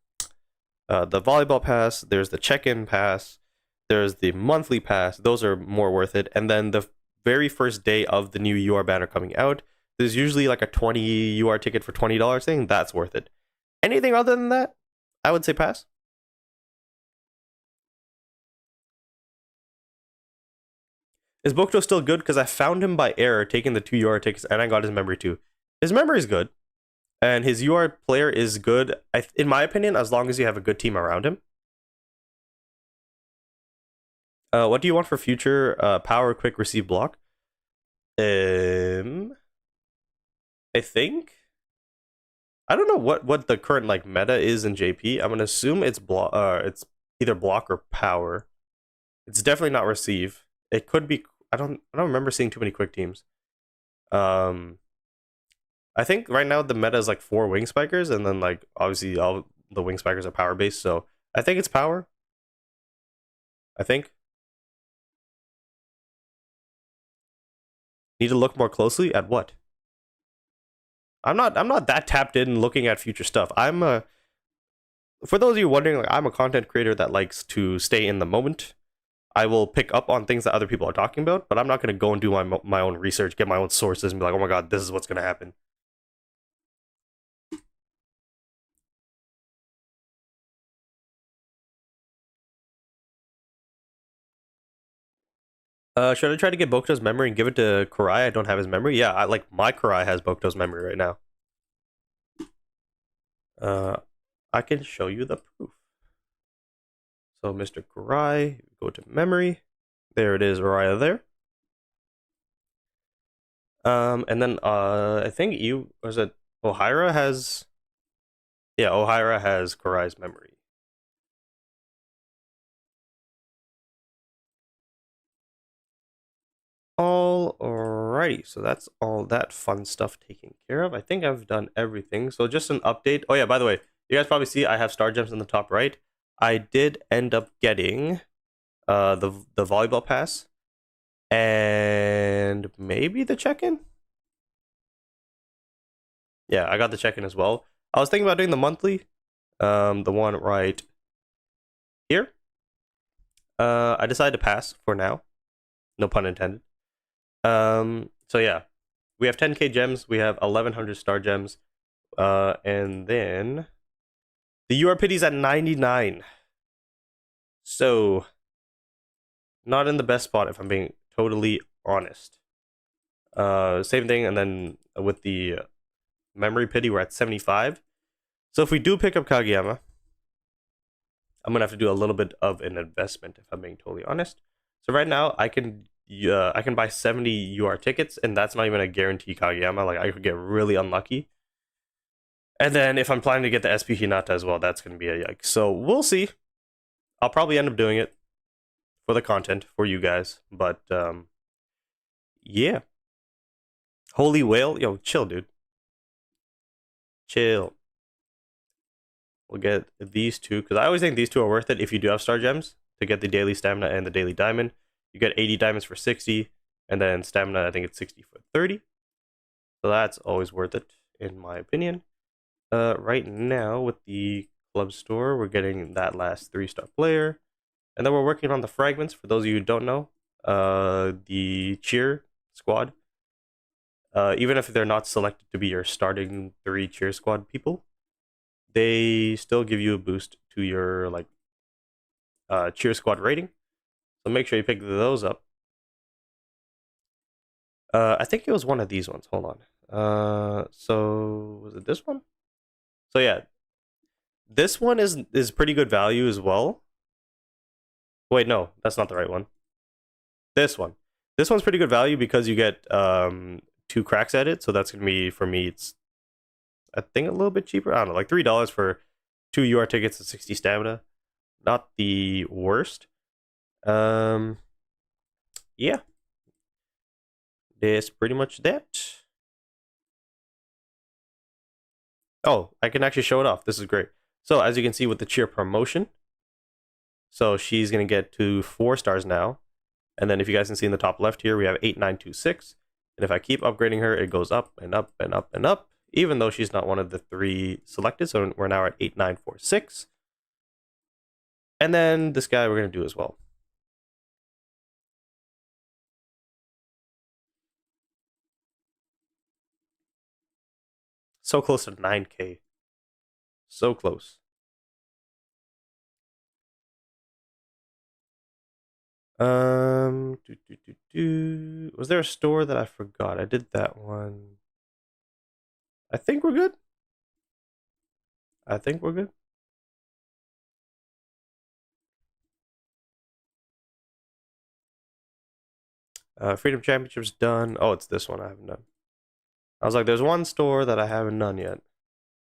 volleyball pass. There's the check-in pass. There's the monthly pass. Those are more worth it. And then the very first day of the new UR banner coming out, there's usually like a 20 UR ticket for $20 thing. That's worth it. Anything other than that, I would say pass. Is Bokuto still good? Because I found him by error taking the 2 UR tickets, and I got his memory too. His memory is good, and his UR player is good, in my opinion, as long as you have a good team around him. What do you want for future power quick receive block? I think I don't know what the current like meta is in JP. I'm gonna assume it's it's either block or power. It's definitely not receive. It could be. I don't remember seeing too many quick teams. I think right now the meta is like 4 wing spikers, and then like obviously all the wing spikers are power based. So I think it's power. I think. Need to look more closely at what? I'm not that tapped in looking at future stuff. For those of you wondering, like, I'm a content creator that likes to stay in the moment. I will pick up on things that other people are talking about, but I'm not going to go and do my own research, get my own sources, and be like, oh my god, this is what's going to happen. Should I try to get Bokuto's memory and give it to Kurai? I don't have his memory. Yeah, my Kurai has Bokuto's memory right now. I can show you the proof. So Mr. Kurai, go to memory. There it is, right there. And then I think Ohira has, yeah, Ohira has Kurai's memory. Alrighty, so that's all that fun stuff taken care of. I think I've done everything. So just an update. Oh yeah, by the way, you guys probably see I have star gems in the top right. I did end up getting the volleyball pass and maybe the check-in. Yeah, I got the check-in as well. I was thinking about doing the monthly, the one right here. I decided to pass for now. No pun intended. So yeah, we have 10k gems, we have 1100 star gems, and then the UR pity's at 99. So not in the best spot if I'm being totally honest. Same thing, and then with the memory pity, we're at 75. So if we do pick up Kageyama, I'm gonna have to do a little bit of an investment if I'm being totally honest. So right now I can buy 70 UR tickets, and that's not even a guarantee Kageyama. Like, I could get really unlucky. And then if I'm planning to get the SP Hinata as well, that's going to be a yikes. So we'll see. I'll probably end up doing it for the content for you guys. But yeah. Holy Whale, yo, chill, dude. Chill. We'll get these two, because I always think these two are worth it if you do have star gems to get the daily stamina and the daily diamond. You get 80 diamonds for 60, and then stamina, I think it's 60 for 30. So that's always worth it, in my opinion. Right now, with the club store, we're getting that last 3-star player. And then we're working on the fragments, for those of you who don't know. The cheer squad. Even if they're not selected to be your starting 3 cheer squad people, they still give you a boost to your cheer squad rating. So make sure you pick those up. I think it was one of these ones. Hold on. So was it this one? So yeah, this one is pretty good value as well. Wait, no, that's not the right one. This one. This one's pretty good value because you get 2 cracks at it. So that's gonna be, for me, it's I think a little bit cheaper. I don't know, like $3 for 2 UR tickets and 60 stamina. Not the worst. Yeah. That's pretty much that. Oh, I can actually show it off. This is great. So as you can see with the cheer promotion, so she's going to get to 4 stars now. And then if you guys can see in the top left here, we have 8926. And if I keep upgrading her, it goes up and up and up and up, even though she's not one of the 3 selected. So we're now at 8946. And then this guy we're going to do as well. So close to 9k. So close. Was there a store that I forgot? I did that one. I think we're good. I think we're good. Freedom Championship's done. Oh, it's this one I haven't done. I was like, there's one store that I haven't done yet.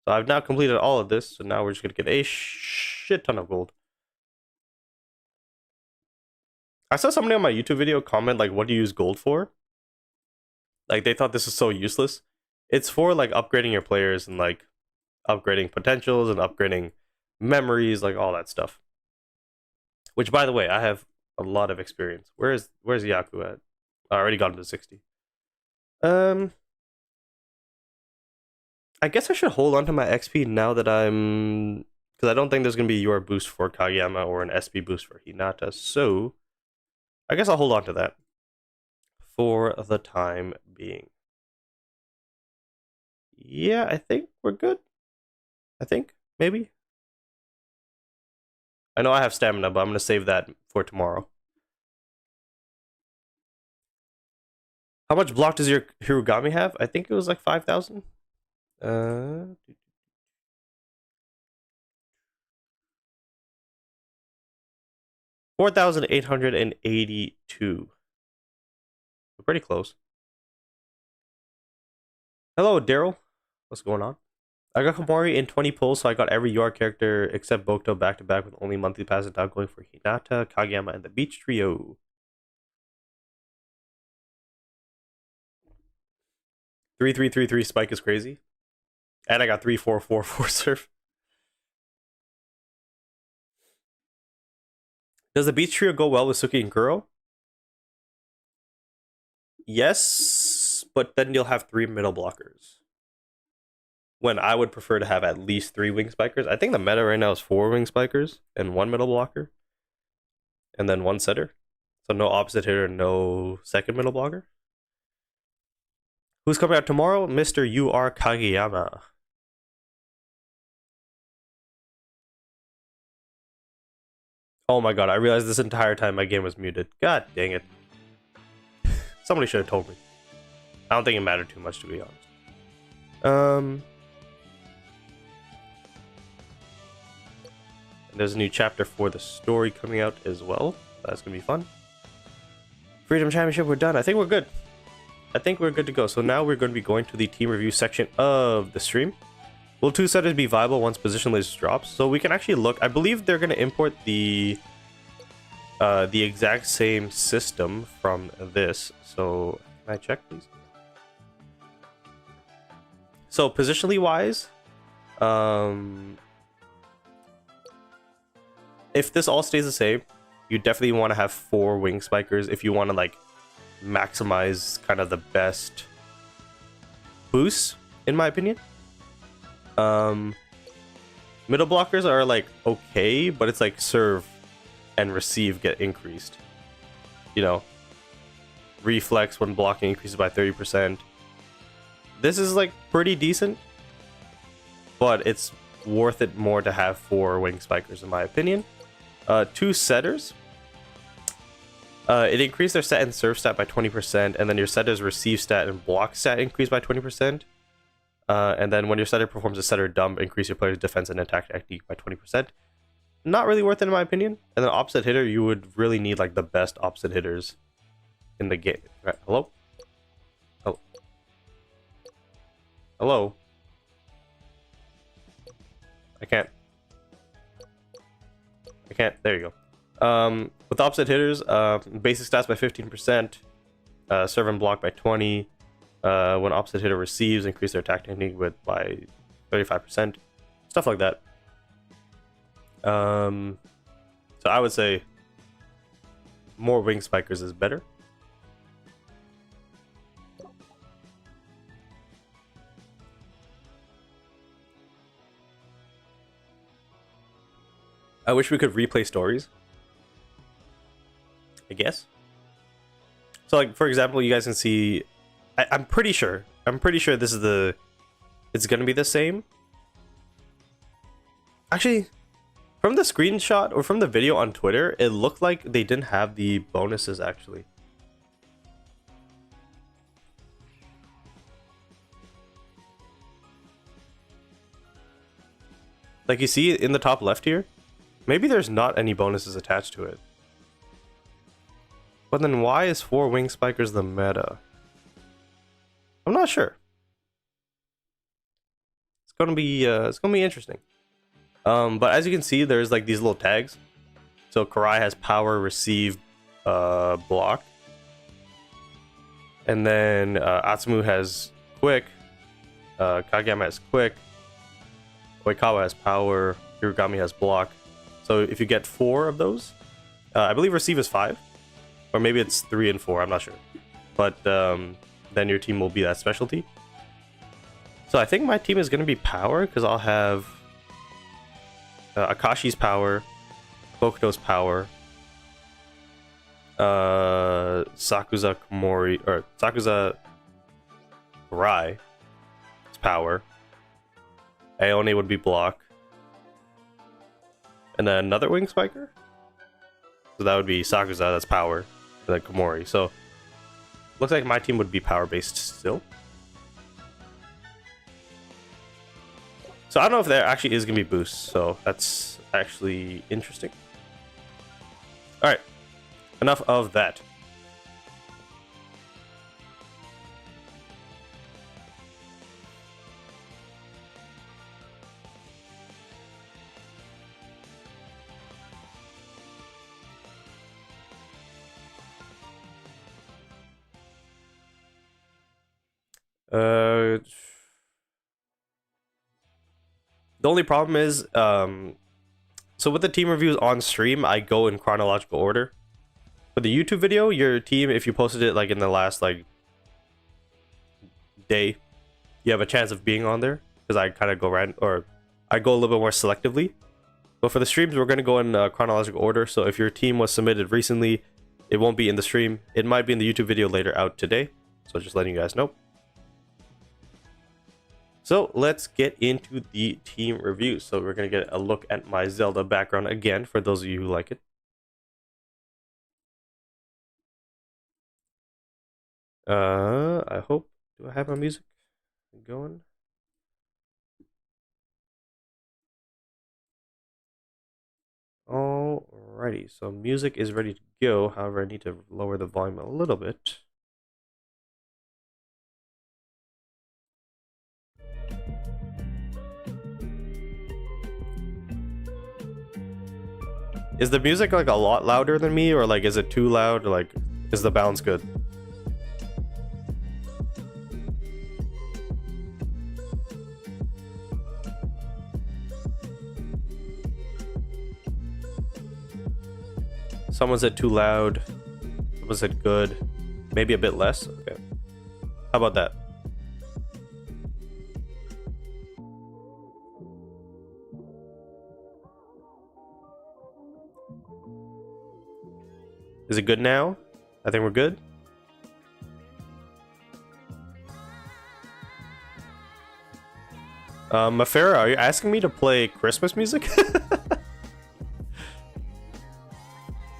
So I've now completed all of this, so now we're just gonna get a shit ton of gold. I saw somebody on my YouTube video comment, like, what do you use gold for? Like, they thought this was so useless. It's for, like, upgrading your players and, like, upgrading potentials and upgrading memories, like, all that stuff. Which, by the way, I have a lot of experience. Where's Yaku at? I already got him to 60. I guess I should hold on to my XP now that I'm, because I don't think there's gonna be your boost for Kageyama or an SP boost for Hinata. So I guess I'll hold on to that for the time being. Yeah, I think we're good. I think maybe. I know I have stamina, but I'm gonna save that for tomorrow. How much block does your Hirugami have? I think it was like 5,000. 4,882. Pretty close. Hello, Daryl. What's going on? I got Komori in 20 pulls, so I got every UR character except Bokuto back to back with only monthly passes now going for Hinata, Kageyama, and the Beach Trio. 3-3-3-3 spike is crazy. And I got 3-4-4-4 surf. Does the Beach Trio go well with Suki and Kuro? Yes, but then you'll have 3 middle blockers. When I would prefer to have at least 3 wing spikers. I think the meta right now is 4 wing spikers and 1 middle blocker. And then 1 setter. So no opposite hitter, no second middle blocker. Who's coming out tomorrow? Mr. UR Kageyama. Oh my god, I realized this entire time my game was muted. God dang it. Somebody should have told me. I don't think it mattered too much, to be honest. There's a new chapter for the story coming out as well. That's gonna be fun. Freedom Championship, we're done. I think we're good. I think we're good to go. So now we're going to be going to the team review section of the stream. Will 2 setters be viable once position list drops? So we can actually look. I believe they're going to import the exact same system from this. So can I check, please? So positionally wise, if this all stays the same, you definitely want to have 4 wing spikers if you want to like maximize kind of the best boosts, in my opinion. Middle blockers are like okay, but it's like serve and receive get increased. You know, reflex when blocking increases by 30%. This is like pretty decent, but it's worth it more to have 4 wing spikers, in my opinion. 2 setters. It increased their set and serve stat by 20%, and then your setter's receive stat and block stat increased by 20%. And then when your setter performs a setter dump, increase your player's defense and attack technique by 20%. Not really worth it, in my opinion. And then opposite hitter, you would really need like the best opposite hitters in the game. Right. Hello? Oh. Hello? I can't. There you go. With opposite hitters, basic stats by 15%, serve and block by 20. When opposite hitter receives, increase their attack technique by 35%. Stuff like that. So I would say more wing spikers is better. I wish we could replay stories, I guess. So like, for example, you guys can see, I'm pretty sure this is it's gonna be the same. Actually, from the screenshot or from the video on Twitter, it looked like they didn't have the bonuses actually. Like you see in the top left here, maybe there's not any bonuses attached to it. But then why is 4 wing spikers the meta? I'm not sure. It's gonna be interesting. But as you can see, there's like these little tags. So Karai has power, receive, block, and then Atsumu has quick, Kageyama has quick, Oikawa has power, Hirugami has block. So if you get 4 of those, I believe receive is 5, or maybe it's 3 and 4. I'm not sure, but then your team will be that specialty. So I think my team is going to be power, because I'll have Akashi's power, Bokuto's power, Sakuza Komori, or Sakuza Rai power. Aone would be block. And then another wing spiker. So that would be Sakuza, that's power. And then Komori. So looks like my team would be power based still. So I don't know if there actually is gonna be boosts, so that's actually interesting. Alright. Enough of that. The only problem is, so with the team reviews on stream, I go in chronological order. For the YouTube video, your team, if you posted it like in the last like day, you have a chance of being on there, because I kind of go around, or I go a little bit more selectively. But for the streams, we're going to go in chronological order. So if your team was submitted recently, it won't be in the stream. It might be in the YouTube video later out today. So just letting you guys know. So let's get into the team review. So we're going to get a look at my Zelda background again, for those of you who like it. I hope, do I have my music going? Alrighty, so music is ready to go. However, I need to lower the volume a little bit. Is the music like a lot louder than me, or like is it too loud? Or like, is the balance good? Someone said too loud. Someone said good. Maybe a bit less. Okay. How about that? Is it good now? I think we're good. Mafera, are you asking me to play Christmas music?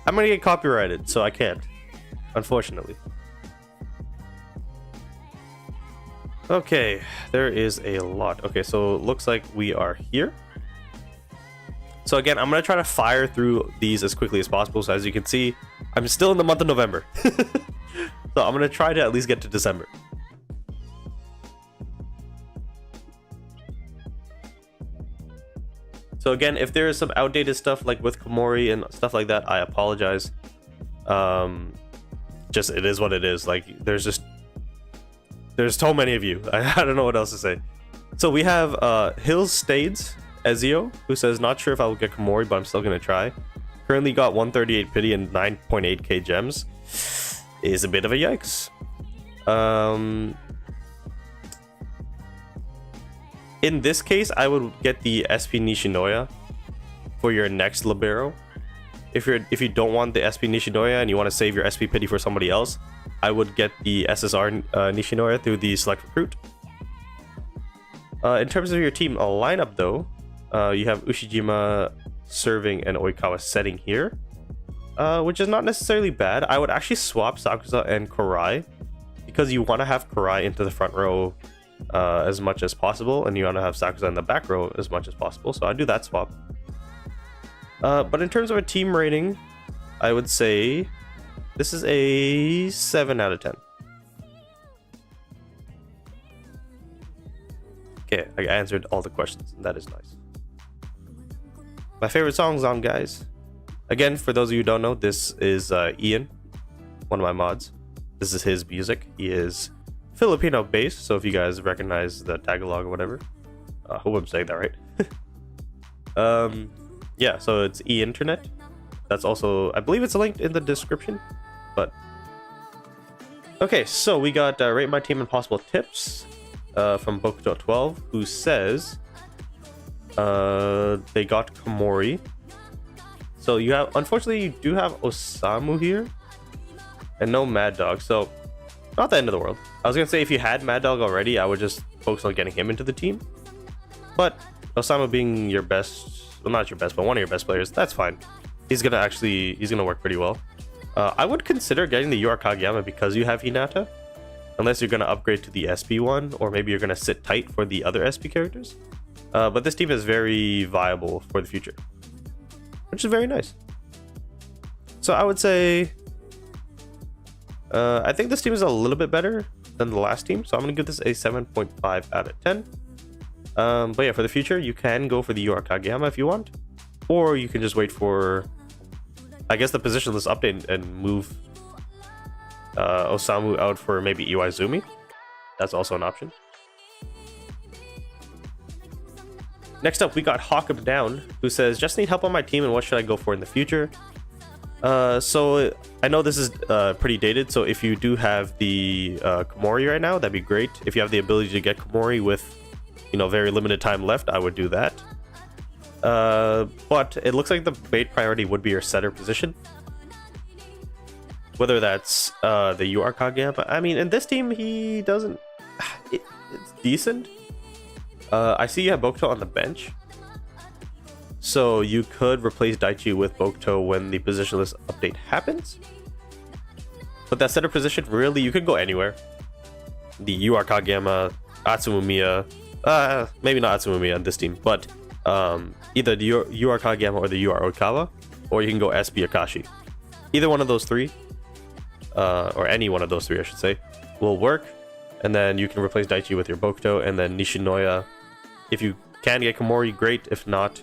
I'm gonna get copyrighted, so I can't, unfortunately. Okay, there is a lot. Okay, so it looks like we are here. So again, I'm gonna try to fire through these as quickly as possible. So as you can see, I'm still in the month of November. So I'm gonna try to at least get to December. So again, if there is some outdated stuff like with Komori and stuff like that, I apologize. Just, it is what it is. Like, there's so many of you. I don't know what else to say. So we have Hills Stades Ezio, who says, not sure if I will get Komori, but I'm still gonna try. Currently got 138 pity and 9.8k gems. Is a bit of a yikes. In this case, I would get the SP Nishinoya for your next libero. If you don't want the SP Nishinoya and you want to save your SP pity for somebody else, I would get the SSR Nishinoya through the select recruit. In terms of your team lineup though, you have Ushijima serving and Oikawa setting here, which is not necessarily bad. I would actually swap Sakuza and Korai, because you want to have Korai into the front row as much as possible, and you want to have Sakuza in the back row as much as possible, so I do that swap. But in terms of a team rating, I would say this is a 7 out of 10. Okay, I answered all the questions, and that is nice. My favorite song's on, guys. Again, for those of you who don't know, this is Ian, one of my mods. This is his music. He is Filipino based, so if you guys recognize the Tagalog or whatever, I hope I'm saying that right. Yeah, so it's E-Internet. That's also, I believe it's linked in the description, but Okay, so we got Rate My Team and Possible Tips from Bokuto12, who says they got Komori. So you have, unfortunately, you do have Osamu here and no Mad Dog, so not the end of the world. I was gonna say if you had Mad Dog already, I would just focus on getting him into the team. But Osamu being your best, well, not your best, but one of your best players, that's fine. He's gonna work pretty well. I would consider getting the UR Kageyama because you have Hinata, unless you're gonna upgrade to the SP one, or maybe you're gonna sit tight for the other SP characters. But this team is very viable for the future, which is very nice. So I would say, I think this team is a little bit better than the last team, so I'm gonna give this a 7.5 out of 10. But yeah, for the future, you can go for the UR Kageyama if you want, or you can just wait for, I guess, the positionless update and move Osamu out for maybe Iwaizumi. That's also an option. Next up, we got Hawk Him Down, who says, just need help on my team and what should I go for in the future? So I know this is pretty dated, so if you do have the Komori right now, that'd be great. If you have the ability to get Komori with, you know, very limited time left, I would do that. But it looks like the bait priority would be your setter position. Whether that's the UR Kageyama, I mean, in this team, he doesn't... it's decent. I see you have Bokuto on the bench. So you could replace Daichi with Bokuto when the positionless update happens. But that setter position, really, you could go anywhere. The UR Kageyama, Atsumumiya, maybe not Atsumumiya on this team, but either the UR Kageyama or the UR Oikawa, or you can go SP Akashi. Either one of those three, or any one of those three, I should say, will work. And then you can replace Daichi with your Bokuto, and then Nishinoya. If you can get Komori, great. If not,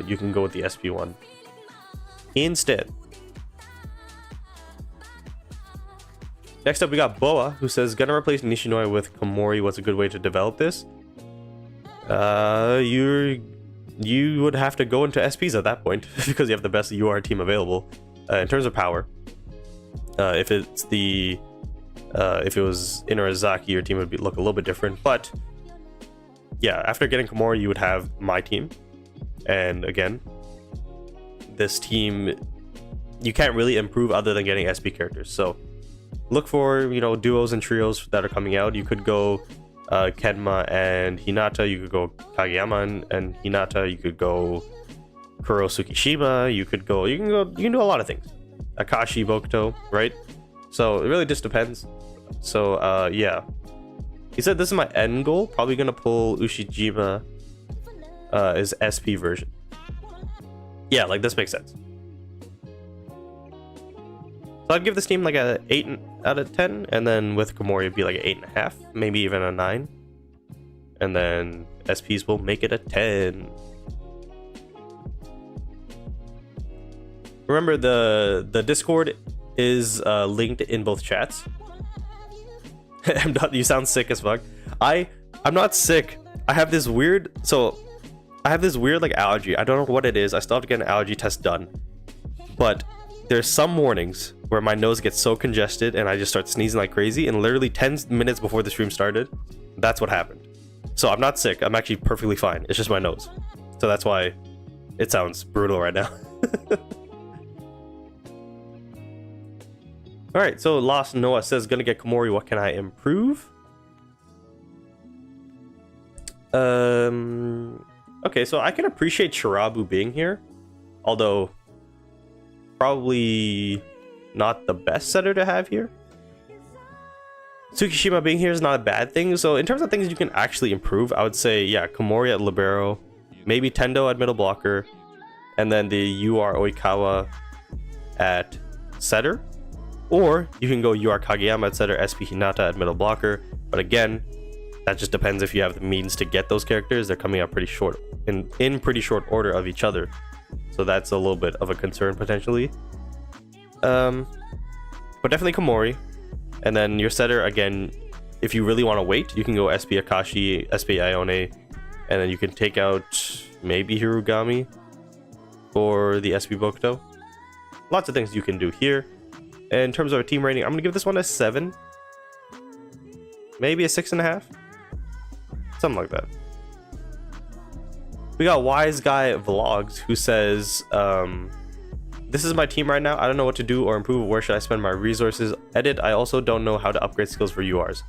you can go with the SP one instead. Next up, we got Boa, who says, gonna replace Nishinoya with Komori. What's a good way to develop this? You would have to go into SPs at that point because you have the best UR team available in terms of power. If it's the if it was Inurazaki, your team would look a little bit different. But yeah, after getting Komori, you would have my team. And again, this team, you can't really improve other than getting SP characters. So look for, you know, duos and trios that are coming out. You could go Kenma and Hinata. You could go Kageyama and Hinata. You could go Kuro Tsukishima. You can do a lot of things. Akashi, Bokuto, right? So it really just depends. So yeah, he said this is my end goal. Probably gonna pull Ushijima his SP version. Yeah, like this makes sense. So I'd give this team like a 8 out of 10, and then with Komori it'd be like an 8.5, maybe even a 9, and then SPs will make it a 10. Remember, the Discord is linked in both chats. You sound sick as fuck. I'm not sick. I have this weird like allergy. I don't know what it is. I still have to get an allergy test done. But there's some mornings where my nose gets so congested and I just start sneezing like crazy, and literally 10 minutes before the stream started, that's what happened. So I'm not sick. I'm actually perfectly fine. It's just my nose. So that's why it sounds brutal right now. Alright, so Lost Noah says, gonna get Komori, what can I improve? Okay, so I can appreciate Shirabu being here, although probably not the best setter to have here. Tsukishima being here is not a bad thing, so in terms of things you can actually improve, I would say, yeah, Komori at Libero, maybe Tendo at middle blocker, and then the UR Oikawa at setter. Or you can go UR Kageyama at setter, SP Hinata at middle blocker. But again, that just depends if you have the means to get those characters. They're coming out pretty short, in pretty short order of each other. So that's a little bit of a concern potentially. But definitely Komori. And then your setter, again, if you really want to wait, you can go SP Akashi, SP Ione, and then you can take out maybe Hirugami for the SP Bokuto. Lots of things you can do here. And in terms of our team rating, I'm gonna give this one a 7. Maybe a 6.5. Something like that. We got Wise Guy Vlogs who says, this is my team right now. I don't know what to do or improve. Where should I spend my resources? Edit. I also don't know how to upgrade skills for URs.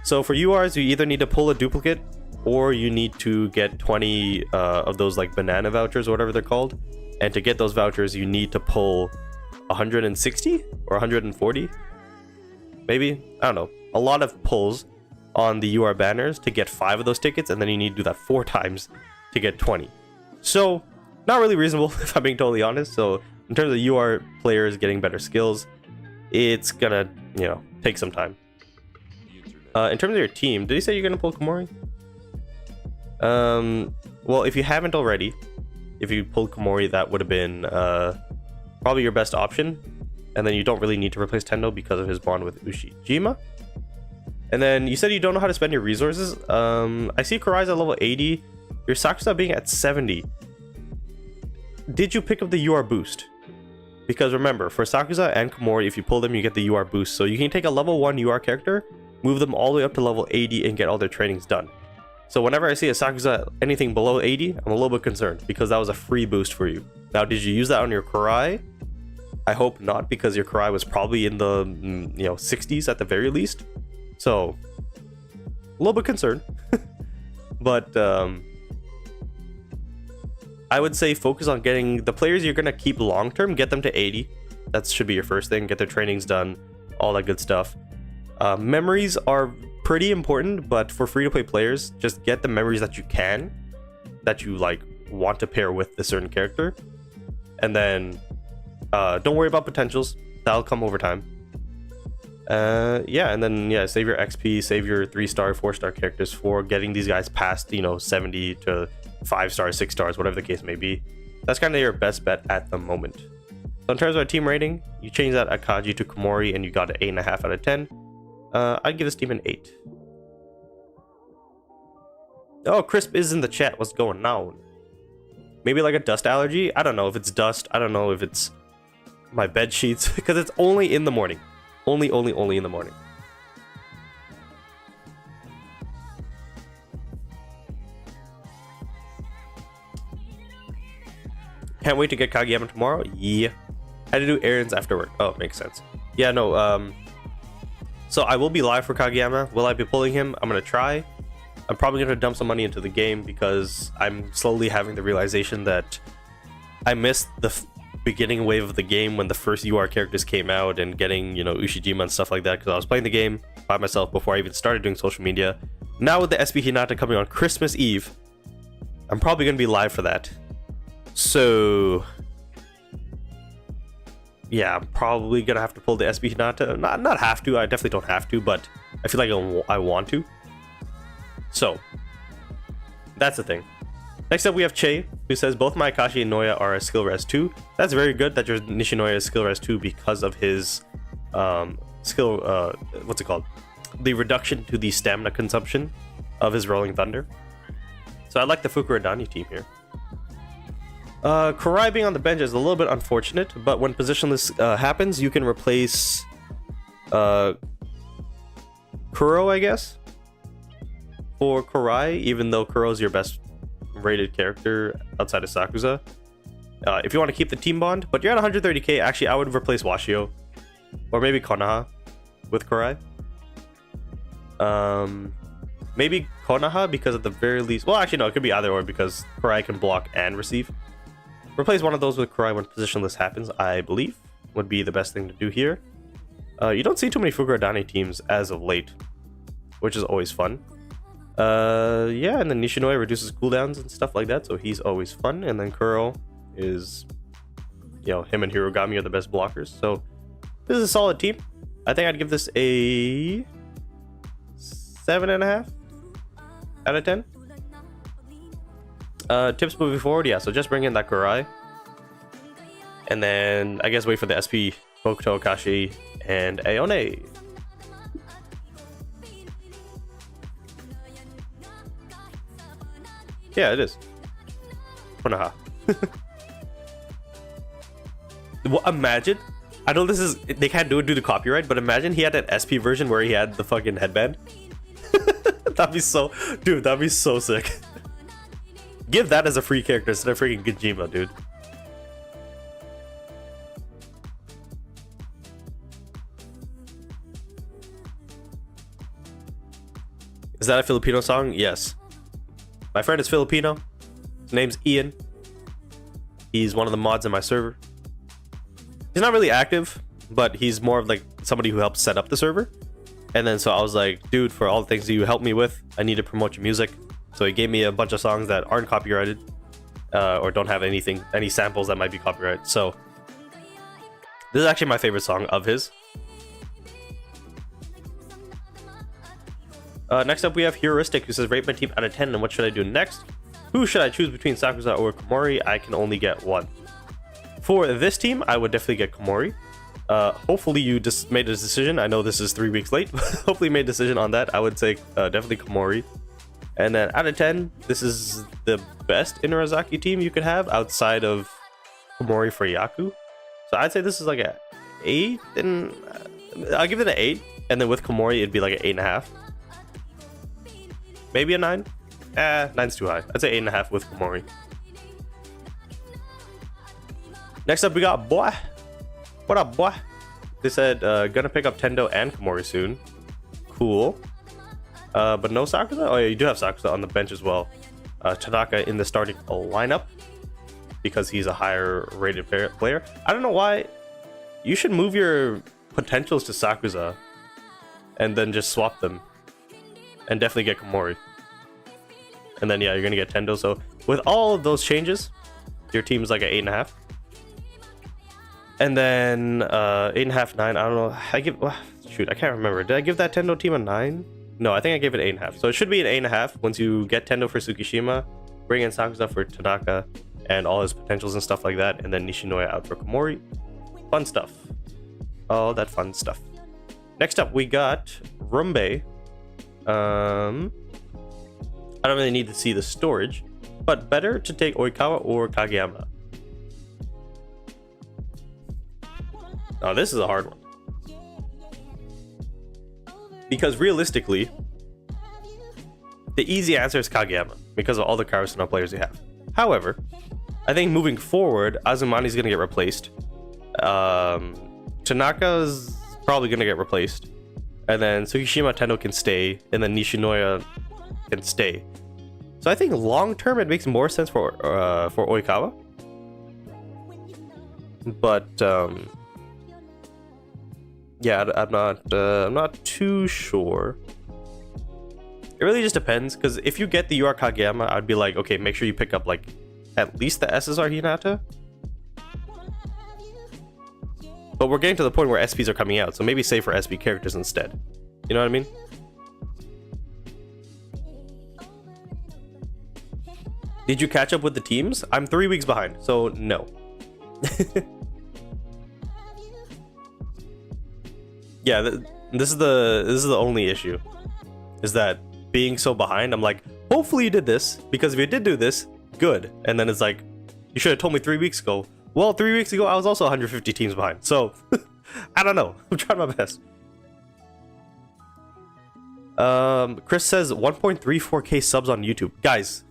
So for URs, you either need to pull a duplicate or you need to get 20 of those like banana vouchers or whatever they're called. And to get those vouchers, you need to pull 160 or 140. Maybe. I don't know. A lot of pulls on the UR banners to get 5 of those tickets. And then you need to do that 4 times to get 20. So not really reasonable if I'm being totally honest. So in terms of UR players getting better skills, it's gonna, you know, take some time. In terms of your team, did you say you're gonna pull Komori? Well, if you haven't already, if you pulled Komori, that would have been probably your best option. And then you don't really need to replace Tendo because of his bond with Ushijima. And then you said you don't know how to spend your resources. I see Kurai's at level 80. Your Sakusa being at 70. Did you pick up the UR boost? Because remember, for Sakusa and Komori, if you pull them, you get the UR boost. So you can take a level 1 UR character, move them all the way up to level 80 and get all their trainings done. So whenever I see a Sakusa anything below 80, I'm a little bit concerned because that was a free boost for you. Now, did you use that on your Kurai? I hope not, because your Kurai was probably in the 60s at the very least. So a little bit concerned. But I would say focus on getting the players you're going to keep long term, get them to 80. That should be your first thing. Get their trainings done, all that good stuff. Memories are pretty important, but for free-to-play players, just get the memories that you can, that you like want to pair with a certain character. And then don't worry about potentials. That'll come over time. Yeah, and then save your XP, save your 3-star, 4-star characters for getting these guys past 70 to 5 stars, 6 stars, whatever the case may be. That's kind of your best bet at the moment. So in terms of our team rating, you change that Akaji to Komori and you got an 8.5 out of 10. I'd give this team an 8. Oh, Crisp is in the chat. What's going on? Maybe like a dust allergy? I don't know if it's dust. I don't know if it's my bed sheets because it's only in the morning. Only in the morning. Can't wait to get Kageyama tomorrow. Yeah. Had to do errands after work. Oh, makes sense. Yeah, no. So I will be live for Kageyama. Will I be pulling him? I'm gonna try. I'm probably gonna dump some money into the game because I'm slowly having the realization that I missed the beginning wave of the game when the first UR characters came out and getting, Ushijima and stuff like that, because I was playing the game by myself before I even started doing social media. Now with the SB Hinata coming on Christmas Eve, I'm probably gonna be live for that. So yeah, I'm probably gonna have to pull the SB Hinata. Not have to, I definitely don't have to, but I feel like I want to. So that's the thing. Next up we have Che, who says both my Akashi and Noya are a skill res 2. That's very good that your Nishinoya is skill res 2 because of his skill, what's it called? The reduction to the stamina consumption of his Rolling Thunder. So I like the Fukurodani team here. Kurai being on the bench is a little bit unfortunate, but when positionless happens, you can replace Kuro, I guess, for Kurai, even though Kuro's your best rated character outside of Sakusa. If you want to keep the team bond, but you're at 130k, actually I would replace Washio or maybe Konoha with Kurai. Maybe Konoha because at the very least, well actually no, it could be either or because Kurai can block and receive. Replace one of those with Kurai when positionless happens, I believe would be the best thing to do here. You don't see too many Fukurodani teams as of late, which is always fun. Yeah, and then Nishinoya reduces cooldowns and stuff like that, so he's always fun. And then Kuro is, him and Hirogami are the best blockers. So this is a solid team. I think I'd give this a 7.5 out of 10. Tips moving forward, yeah, so just bring in that Kurai. And then I guess wait for the SP, Hokuto, Akashi, and Aone. Yeah, it is. Konoha. Well, imagine I know this is they can't do it due to copyright, but imagine he had an SP version where he had the fucking headband. That'd be so, dude. That'd be so sick. Give that as a free character instead of freaking Gojima, dude. Is that a Filipino song? Yes. My friend is Filipino. His name's Ian. He's one of the mods in my server. He's not really active, but he's more of like somebody who helps set up the server. And then so I was like, dude, for all the things that you helped me with, I need to promote your music. So he gave me a bunch of songs that aren't copyrighted or don't have any samples that might be copyrighted. So this is actually my favorite song of his. Next up, we have Heuristic, who says, rate my team out of 10, and what should I do next? Who should I choose between Sakusa or Komori? I can only get one. For this team, I would definitely get Komori. Hopefully you just made a decision. I know this is 3 weeks late. Hopefully you made a decision on that. I would say definitely Komori. And then out of 10, this is the best Inurazaki team you could have outside of Komori for Yaku. So I'd say this is like a 8, and I'll give it an 8. And then with Komori, it'd be like an 8.5. Maybe a 9. 9's too high. I'd say 8.5 with Komori. Next up, we got Boy. What up, boy? They said gonna pick up Tendo and Komori soon. Cool. But no Sakusa? Oh yeah, you do have Sakusa on the bench as well. Tanaka in the starting lineup because he's a higher rated player. I don't know why. You should move your potentials to Sakusa and then just swap them. And definitely get Komori. And then yeah, you're gonna get Tendo. So with all of those changes, your team's like an 8.5. And then 8.5, 9. I don't know. Shoot, I can't remember. Did I give that Tendo team a 9? No, I think I gave it 8.5. So it should be an 8.5 once you get Tendo for Tsukishima, bring in Sakusa for Tanaka, and all his potentials and stuff like that, and then Nishinoya out for Komori. Fun stuff. All that fun stuff. Next up, we got Rumbe. I don't really need to see the storage, but better to take Oikawa or Kageyama. Oh, this is a hard one. Because realistically, the easy answer is Kageyama because of all the Karasuno players you have. However, I think moving forward, Azumani's going to get replaced. Tanaka's probably going to get replaced. And then Tsukishima Tendo can stay. And then Nishinoya can stay. So I think long term it makes more sense for Oikawa. But yeah, I'm not too sure. It really just depends, because if you get the UR Kageyama, I'd be like, okay, make sure you pick up like at least the SSR Hinata. But we're getting to the point where SPs are coming out, so maybe save for SP characters instead. You know what I mean? Did you catch up with the teams? I'm 3 weeks behind, so no. Yeah, this is the only issue, is that being so behind. I'm like, hopefully you did this, because if you did do this, good. And then it's like, you should have told me 3 weeks ago. Well, 3 weeks ago I was also 150 teams behind, so I don't know. I'm trying my best. Chris says 1.34k subs on YouTube. Guys,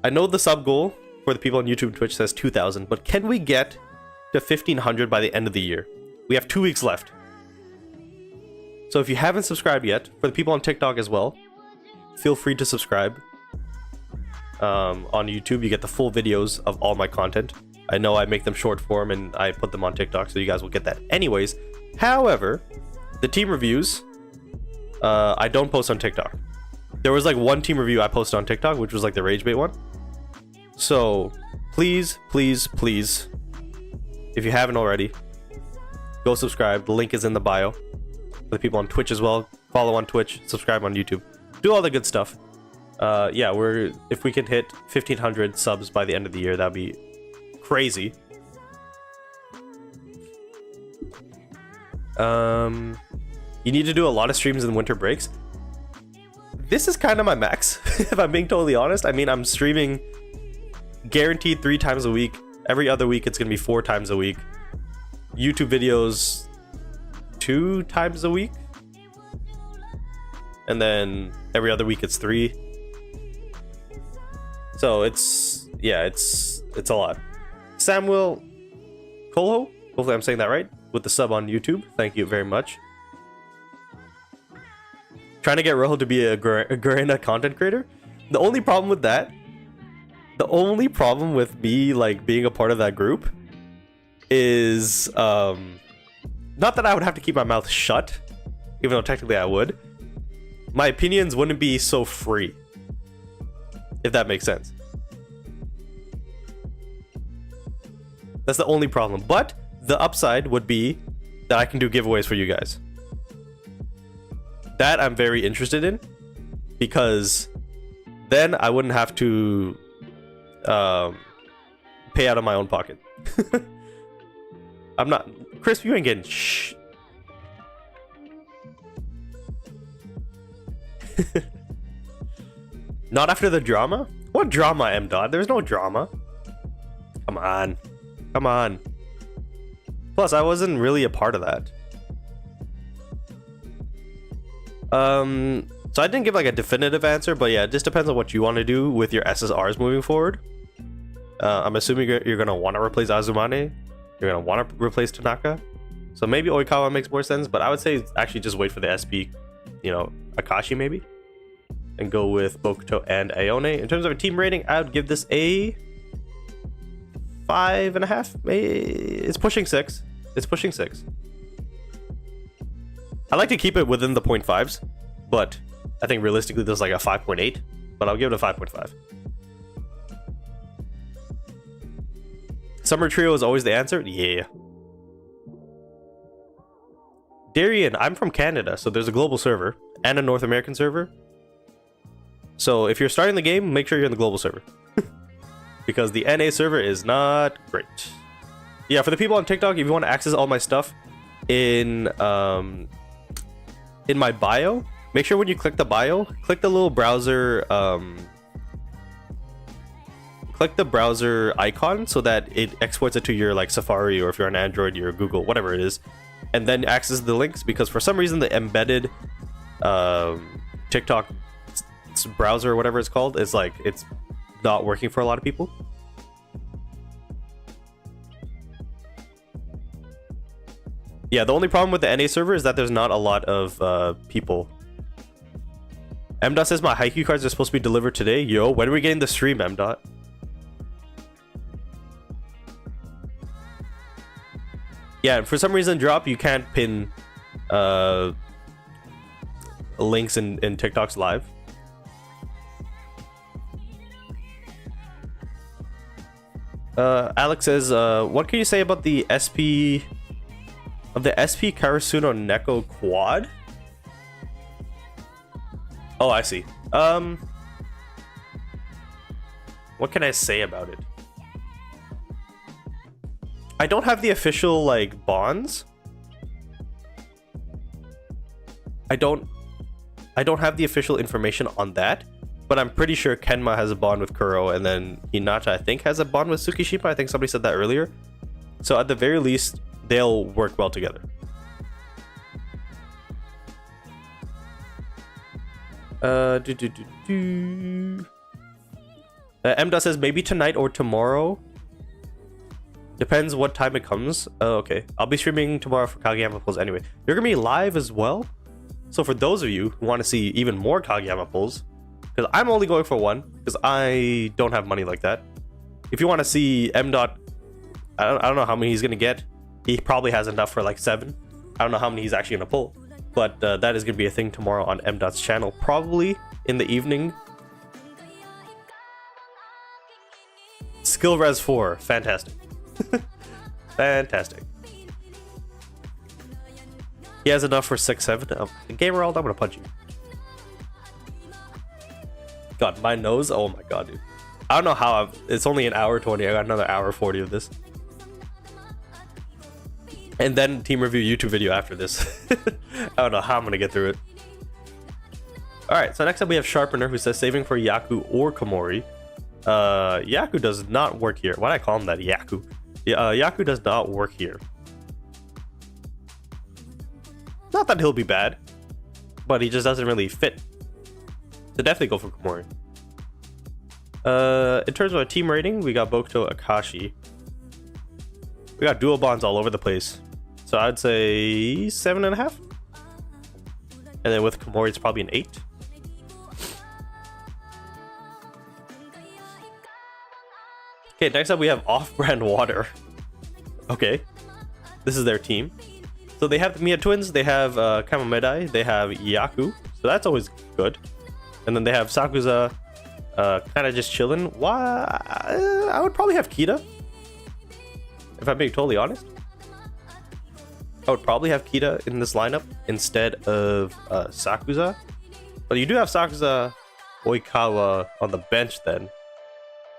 I know the sub goal for the people on YouTube and Twitch says 2,000, but can we get to 1,500 by the end of the year? We have 2 weeks left. So if you haven't subscribed yet, for the people on TikTok as well, feel free to subscribe. On YouTube, you get the full videos of all my content. I know I make them short form and I put them on TikTok, so you guys will get that anyways. However, the team reviews, I don't post on TikTok. There was like one team review I posted on TikTok, which was like the Rage Bait one. So please, please, please, if you haven't already, go subscribe. The link is in the bio. For the people on Twitch as well, follow on Twitch, subscribe on YouTube, do all the good stuff. Yeah, if we can hit 1,500 subs by the end of the year, that'd be crazy. You need to do a lot of streams in winter breaks. This is kind of my max, if I'm being totally honest. I mean, I'm streaming guaranteed 3 times a week. Every other week, it's gonna be 4 times a week. YouTube videos 2 times a week, and then every other week it's 3. So it's a lot. Samuel Kolho, hopefully I'm saying that right, with the sub on YouTube. Thank you very much. Trying to get Rojo to be a Garena content creator. The only problem with that, the only problem with me like being a part of that group is not that I would have to keep my mouth shut, even though technically I would. My opinions wouldn't be so free, if that makes sense. That's the only problem. But the upside would be that I can do giveaways for you guys. That I'm very interested in, because then I wouldn't have to pay out of my own pocket. I'm not... Chris, you ain't getting shh. Not after the drama? What drama, M. Dot? There's no drama. Come on. Come on. Plus, I wasn't really a part of that. So I didn't give like a definitive answer, but yeah, it just depends on what you want to do with your SSRs moving forward. I'm assuming you're going to want to replace Azumane. You're going to want to replace Tanaka. So maybe Oikawa makes more sense, but I would say actually just wait for the SP, you know, Akashi maybe. And go with Bokuto and Aone. In terms of a team rating, I would give this a 5.5. It's pushing 6. It's pushing 6. I like to keep it within the 0.5s, but I think realistically this is like a 5.8, but I'll give it a 5.5. Summer Trio is always the answer? Yeah. Darian, I'm from Canada, so there's a global server and a North American server. So if you're starting the game, make sure you're in the global server. Because the NA server is not great. Yeah, for the people on TikTok, if you want to access all my stuff in my bio, make sure when you click the bio, click the little browser click the browser icon so that it exports it to your like Safari, or if you're on Android, your Google, whatever it is, and then access the links, because for some reason the embedded TikTok browser or whatever it's called is like it's not working for a lot of people. Yeah, the only problem with the NA server is that there's not a lot of people. M. says my Haikyu cards are supposed to be delivered today. Yo, when are we getting the stream, M. Yeah, for some reason, Drop, you can't pin links in TikTok's live. Alex says, what can you say about the SP of the SP Karasuno Neko quad? Oh, I see. What can I say about it? I don't have the official like bonds. I don't have the official information on that, but I'm pretty sure Kenma has a bond with Kuro, and then Hinata I think has a bond with Tsukishima. I think somebody said that earlier. So at the very least, they'll work well together. M. says maybe tonight or tomorrow. Depends what time it comes. Okay, I'll be streaming tomorrow for Kageyama pulls anyway. You're gonna be live as well. So for those of you who want to see even more Kageyama pulls, because I'm only going for one, because I don't have money like that. If you want to see M. I don't know how many he's gonna get. He probably has enough for like 7. I don't know how many he's actually gonna pull, but that is gonna be a thing tomorrow on M.'s channel, probably in the evening. Skill Res 4, fantastic. Fantastic. He has enough for 6, 7. Gamer World, I'm gonna punch you. God, my nose. Oh my god, dude. I don't know how it's only an hour 20. I got another hour 40 of this. And then team review YouTube video after this. I don't know how I'm gonna get through it. Alright, so next up we have Sharpener, who says saving for Yaku or Komori. Yaku does not work here. Why did I call him that? Yaku. Yaku does not work here. Not that he'll be bad, but he just doesn't really fit. So definitely go for Komori. In terms of our team rating, we got Bokuto, Akashi. We got dual bonds all over the place. So I'd say 7.5. And then with Komori, it's probably an 8. Okay, next up we have Off-Brand Water. Okay, this is their team. So they have the Mia twins, they have Kamamedai, they have Yaku, so that's always good. And then they have Sakuza, kind of just chilling. Why? I would probably have Kita, if I'm being totally honest. I would probably have Kita in this lineup instead of Sakuza. But you do have Sakuza, Oikawa on the bench then.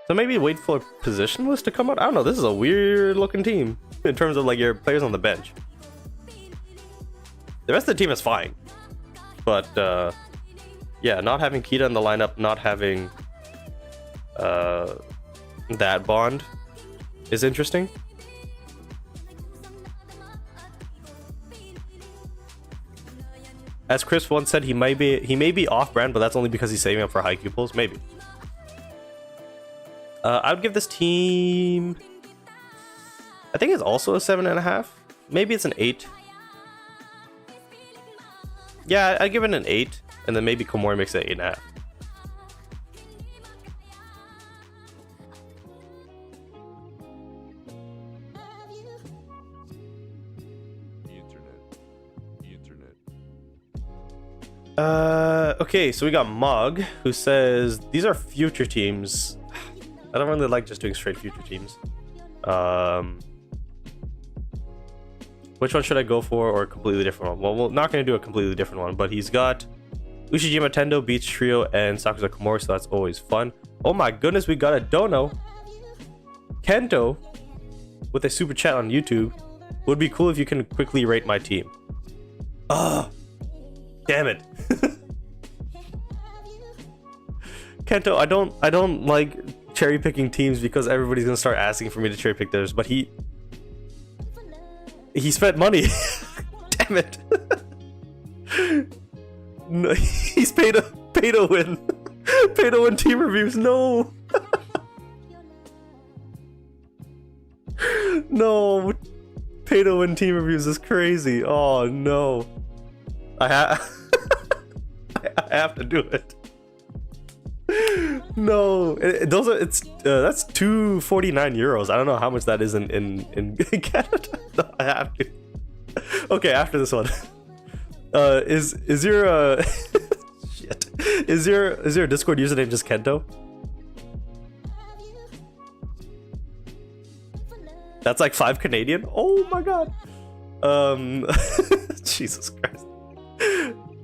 So maybe wait for a position list to come out. I don't know. This is a weird looking team in terms of like your players on the bench. The rest of the team is fine. But yeah, not having Kita in the lineup, not having that bond is interesting. As Chris once said, he may be off-brand, but that's only because he's saving up for Haikyu pulls. Maybe. I would give this team, I think it's also a 7.5. Maybe it's an 8. Yeah, I'd give it an 8, and then maybe Komori makes it 8.5. Okay, so we got Mog, who says these are future teams. I don't really like just doing straight future teams. Which one should I go for, or a completely different one? Well, we're not going to do a completely different one, but he's got Ushijima Tendo, Beach Trio, and Sakuza Komori, so that's always fun. Oh my goodness, we got a Dono. Kento, with a super chat on YouTube. Would be cool if you can quickly rate my team. Ah, damn it. Kento, I don't like cherry picking teams because everybody's gonna start asking for me to cherry pick theirs, but he spent money. Damn it. No, he's paid to win. Pay to win team reviews. No. No. Pay to win team reviews is crazy. Oh no. I have to do it. No, those are that's 249 euros. I don't know how much that is in Canada. No, I have to. Okay, after this one, is your shit? Is your Discord username just Kento? That's like 5 Canadian. Oh my god. Jesus Christ.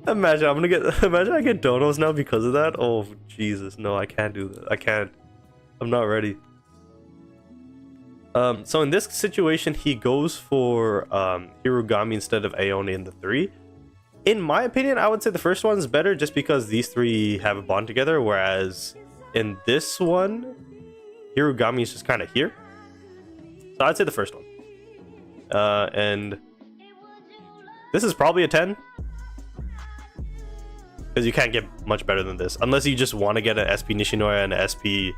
Imagine I get donos now because of that. Oh Jesus, no, I can't do that. I can't. I'm not ready. So in this situation, he goes for Hirugami instead of Aone in the 3. In my opinion, I would say the first one is better just because these 3 have a bond together, whereas in this one, Hirugami is just kind of here. So I'd say the first one. And this is probably a 10. Because you can't get much better than this. Unless you just want to get an SP Nishinoya and an SP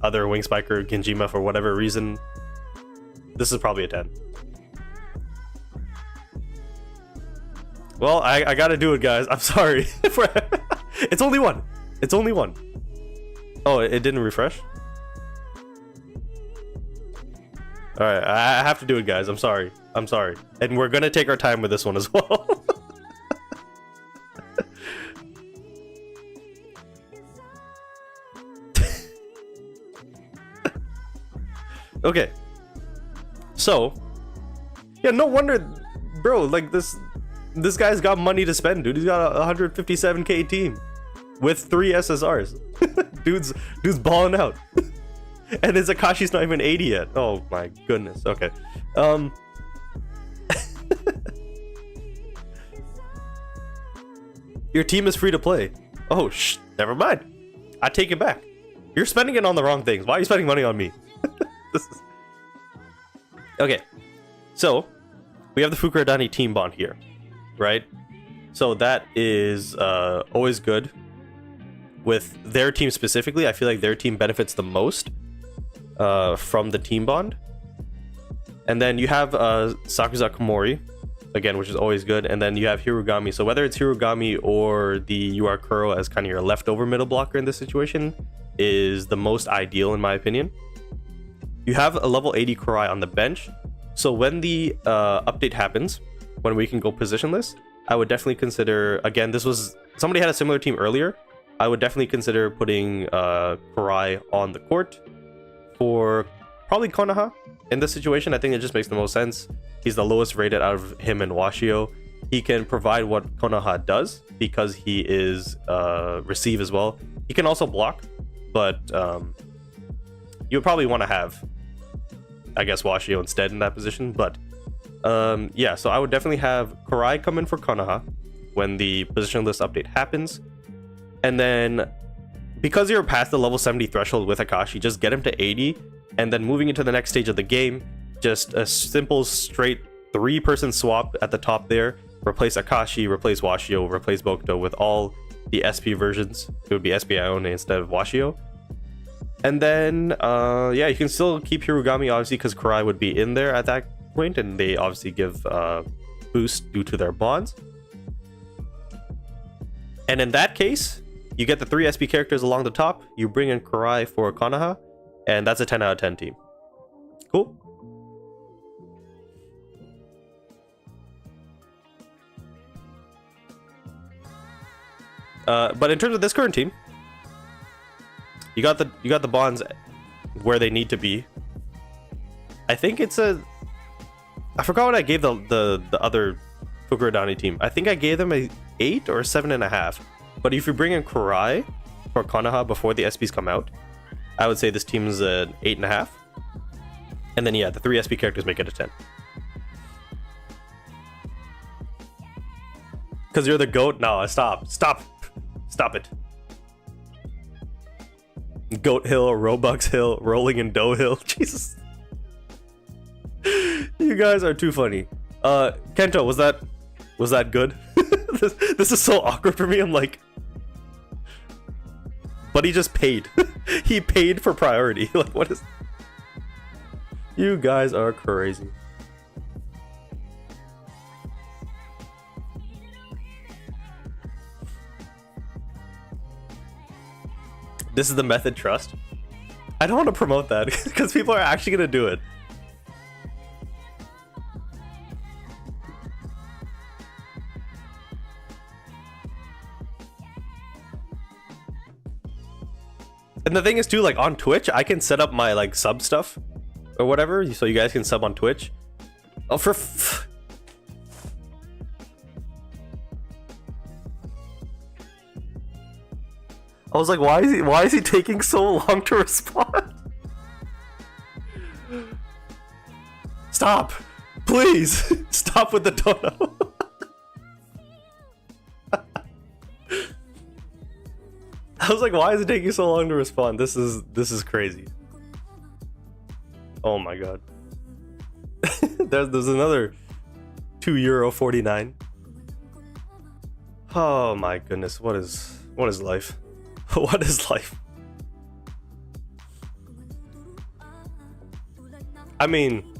other Wing Spiker Genjima for whatever reason. This is probably a 10. Well, I gotta do it, guys. I'm sorry. It's only one. It's only one. Oh, it didn't refresh? Alright, I have to do it, guys. I'm sorry. I'm sorry. And we're gonna take our time with this one as well. Okay, so yeah, no wonder, bro. Like this guy's got money to spend, dude. He's got a 157k team with 3 SSRs. dude's balling out, and his Akashi's not even 80 yet. Oh my goodness. Okay, your team is free to play. Oh never mind. I take it back. You're spending it on the wrong things. Why are you spending money on me? Okay, so we have the Fukurodani team bond here, right? So that is always good. With their team specifically, I feel like their team benefits the most from the team bond. And then you have Sakuza Komori, again, which is always good. And then you have Hirugami. So whether it's Hirugami or the UR Kuro as kind of your leftover middle blocker in this situation is the most ideal in my opinion. You have a level 80 Kurai on the bench. So when the update happens, when we can go positionless, I would definitely consider, again, this was, somebody had a similar team earlier. I would definitely consider putting Kurai on the court for probably Konoha in this situation. I think it just makes the most sense. He's the lowest rated out of him and Washio. He can provide what Konoha does because he is receive as well. He can also block, but you would probably want to have, I guess, Washio instead in that position. But yeah, so I would definitely have Kurai come in for Konoha when the position list update happens. And then because you're past the level 70 threshold with Akashi, just get him to 80. And then moving into the next stage of the game, just a simple straight 3-person swap at the top there. Replace Akashi, replace Washio, replace Bokuto with all the SP versions. It would be SP Ione instead of Washio. And then, yeah, you can still keep Hirugami, obviously, because Kurai would be in there at that point, and they obviously give boost due to their bonds. And in that case, you get the 3 SP characters along the top, you bring in Kurai for Konoha, and that's a 10 out of 10 team. Cool. But in terms of this current team, you got the bonds where they need to be. I think it's a, I forgot what I gave the other Fukurodani team. I think I gave them a 8 or 7.5. But if you bring in Kurai for Konoha before the SPs come out, I would say this team is an 8.5. And then yeah, the 3 SP characters make it a 10. Because you're the GOAT? No, stop it. Goat Hill, Robux Hill, Rolling in Dough Hill. Jesus. You guys are too funny. Kento, was that good? This is so awkward for me. I'm like, but he just paid. He paid for priority. Like, what is? You guys are crazy. This is the method trust. I don't want to promote that because people are actually gonna do it. And the thing is too, like on Twitch, I can set up my like sub stuff or whatever, so you guys can sub on Twitch. Oh, I was like, why is he taking so long to respond? Stop, please stop with the dono. I was like, why is it taking so long to respond? This is crazy. Oh my god. there's another €2.49. Oh my goodness, what is life? What is life? I mean,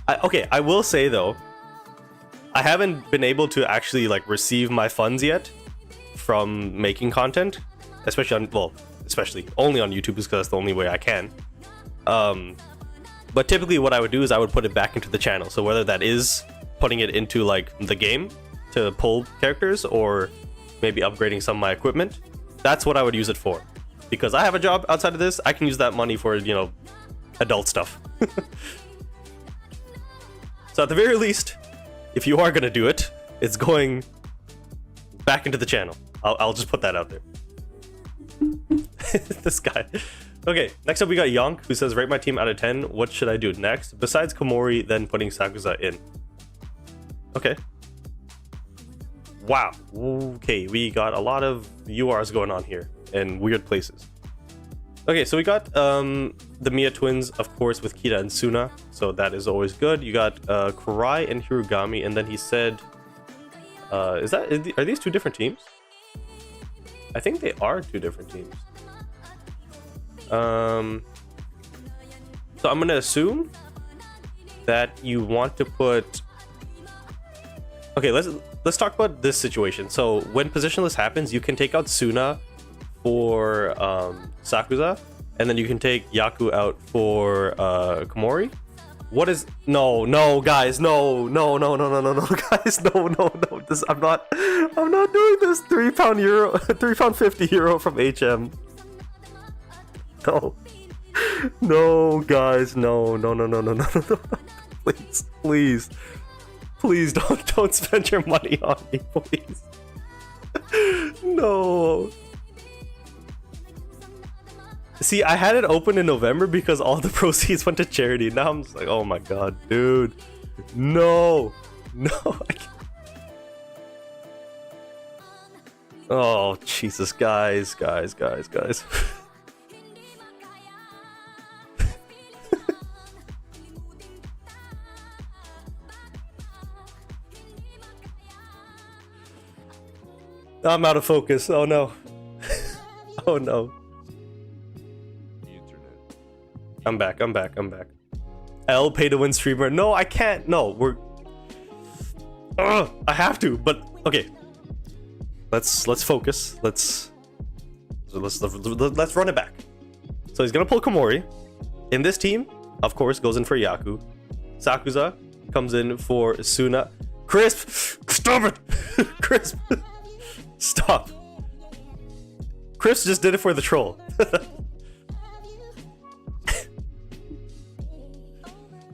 okay, I will say though, I haven't been able to actually like receive my funds yet from making content, especially only on YouTube because that's the only way I can. But typically what I would do is I would put it back into the channel. So whether that is putting it into like the game to pull characters or maybe upgrading some of my equipment, that's what I would use it for. Because I have a job outside of this, I can use that money for, you know, adult stuff. So at the very least, if you are gonna do it, it's going back into the channel. I'll just put that out there. This guy. Okay, next up we got Yonk, who says, rate my team out of 10. What should I do next? Besides Komori, then putting Sakuza in. Okay. Wow. Okay, we got a lot of URs going on here in weird places. Okay, so we got the Mia twins, of course, with Kita and Suna, so that is always good. You got Kurai and Hirugami, and then he said, are these two different teams? I think they are two different teams. So I'm gonna assume that you want to put. Okay, let's talk about this situation. So when positionless happens, you can take out Suna for Sakuza, and then you can take Yaku out for Komori. What is no guys, no guys, no this I'm not doing this. £3.50 from HM. No guys, no please don't spend your money on me, please. No. See, I had it open in November because all the proceeds went to charity. Now I'm just like, oh my god, dude. No. I can't. Oh, Jesus, guys. I'm out of focus. Oh no. Oh no. I'm back. L pay to win streamer. No, I can't. No, I have to. But okay. Let's focus. Let's run it back. So he's gonna pull Komori. In this team, of course, goes in for Yaku. Sakuza comes in for Suna. Crisp, stop it. Crisp, stop. Crisp just did it for the troll.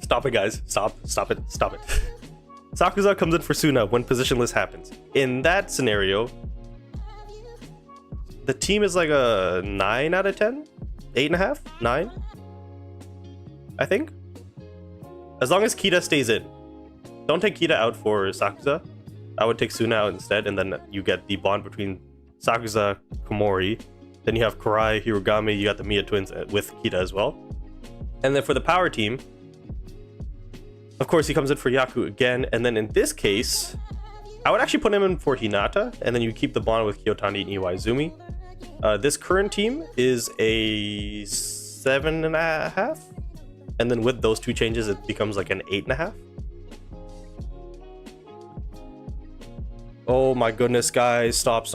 Stop it, guys. Stop it. Sakuza comes in for Suna when positionless happens. In that scenario, the team is like a 9 out of 10? 8.5? 9? I think? As long as Kita stays in. Don't take Kita out for Sakuza. I would take Suna out instead, and then you get the bond between Sakuza, Komori. Then you have Kurai, Hirugami, you got the Mia twins with Kita as well. And then for the power team, of course, he comes in for Yaku again, and then in this case, I would actually put him in for Hinata, and then you keep the bond with Kyotani and Iwaizumi. This current team is a 7.5, and then with those two changes, it becomes like an 8.5. Oh my goodness, guys! Stop!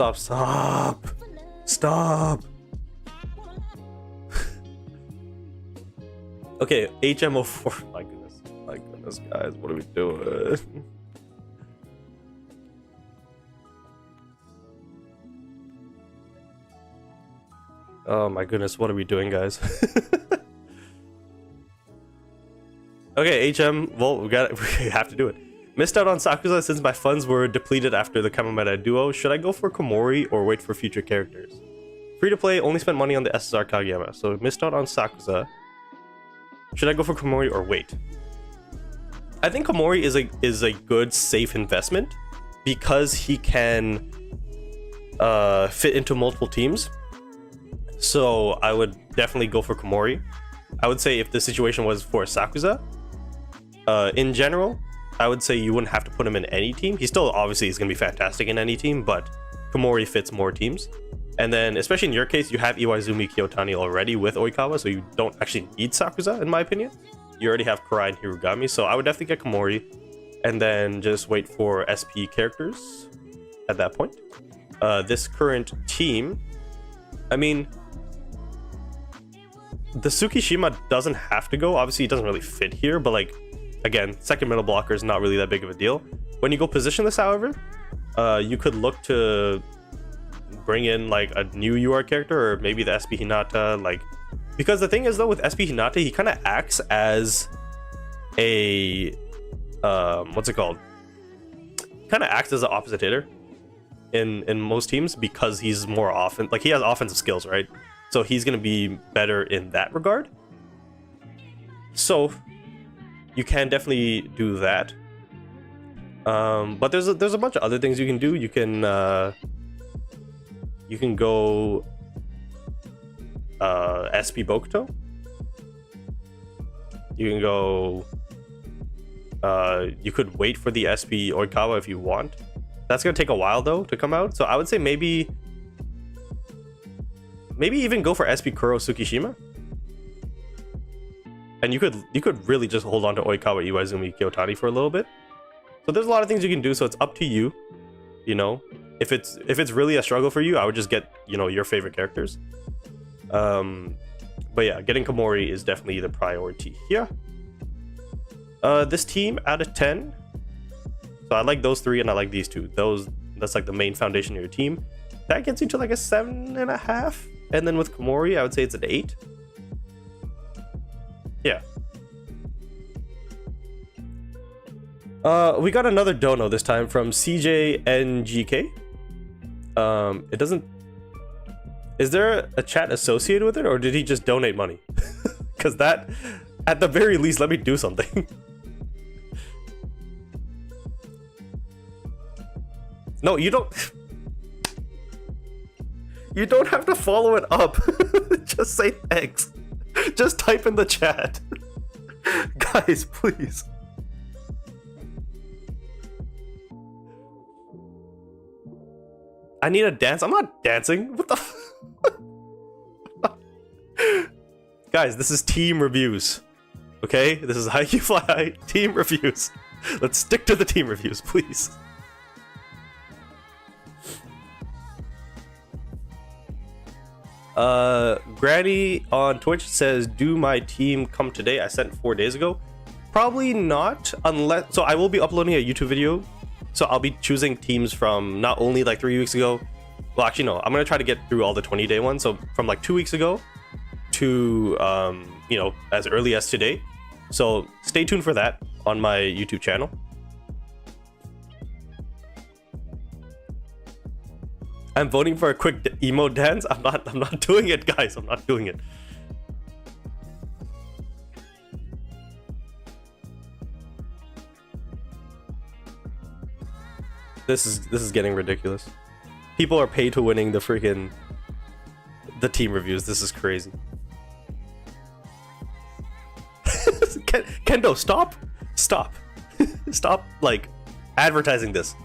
Okay, HM04. My goodness, guys, what are we doing? Oh my goodness, what are we doing, guys? Okay, HM, well, we have to do it. Missed out on Sakuza since my funds were depleted after the Kamameda duo. Should I go for Komori or wait for future characters? Free to play, only spent money on the SSR Kageyama, so missed out on Sakuza. Should I go for Komori or wait? I think Komori is a good, safe investment because he can fit into multiple teams. So I would definitely go for Komori. I would say if the situation was for Sakuza, in general, I would say you wouldn't have to put him in any team. He still obviously is going to be fantastic in any team, but Komori fits more teams. And then, especially in your case, you have Iwaizumi Kyotani already with Oikawa, so you don't actually need Sakuza, in my opinion. You already have Kurai and Hirugami, so I would definitely get Komori, and then just wait for SP characters at that point. This current team, I mean, the Tsukishima doesn't have to go. Obviously, it doesn't really fit here, but like, again, second middle blocker is not really that big of a deal. When you go positionless, however, you could look to bring in like a new UR character or maybe the SP Hinata, like, because the thing is though with SP Hinata, he kind of acts as a what's it called? Kind of acts as an opposite hitter in most teams because he's more often like he has offensive skills, right? So he's gonna be better in that regard. So you can definitely do that. But there's a bunch of other things you can do. You can go SP Bokuto. You can go. You could wait for the SP Oikawa if you want. That's gonna take a while though to come out. So I would say maybe even go for SP Kuro Tsukishima. And you could really just hold on to Oikawa, Iwaizumi, Kiyotani for a little bit. So there's a lot of things you can do. So it's up to you. You know, if it's really a struggle for you, I would just get, you know, your favorite characters. But yeah, getting Komori is definitely the priority here. This team out of 10. So I like those three and I like these two. That's like the main foundation of your team. That gets you to like a 7.5. And then with Komori, I would say it's an 8. Yeah. We got another dono this time from CJNGK. It doesn't. Is there a chat associated with it, or did he just donate money? Because that, at the very least, let me do something. No, you don't. You don't have to follow it up. Just say thanks. Just type in the chat. Guys, please. I need a dance. I'm not dancing. What the? Guys, this is team reviews. Okay? This is Haikyu Fly High team reviews. Let's stick to the team reviews, please. Granny on Twitch says, do my team come today? I sent 4 days ago. Probably not, unless, so I will be uploading a YouTube video, so I'll be choosing teams from not only like 3 weeks ago. Well, actually no, I'm gonna try to get through all the 20-day ones, so from like 2 weeks ago to you know, as early as today. So stay tuned for that on my YouTube channel. I'm voting for a quick emo dance. I'm not doing it, guys. I'm not doing it. This is getting ridiculous. People are paid to winning the team reviews. This is crazy. Kendo, stop stop like advertising this.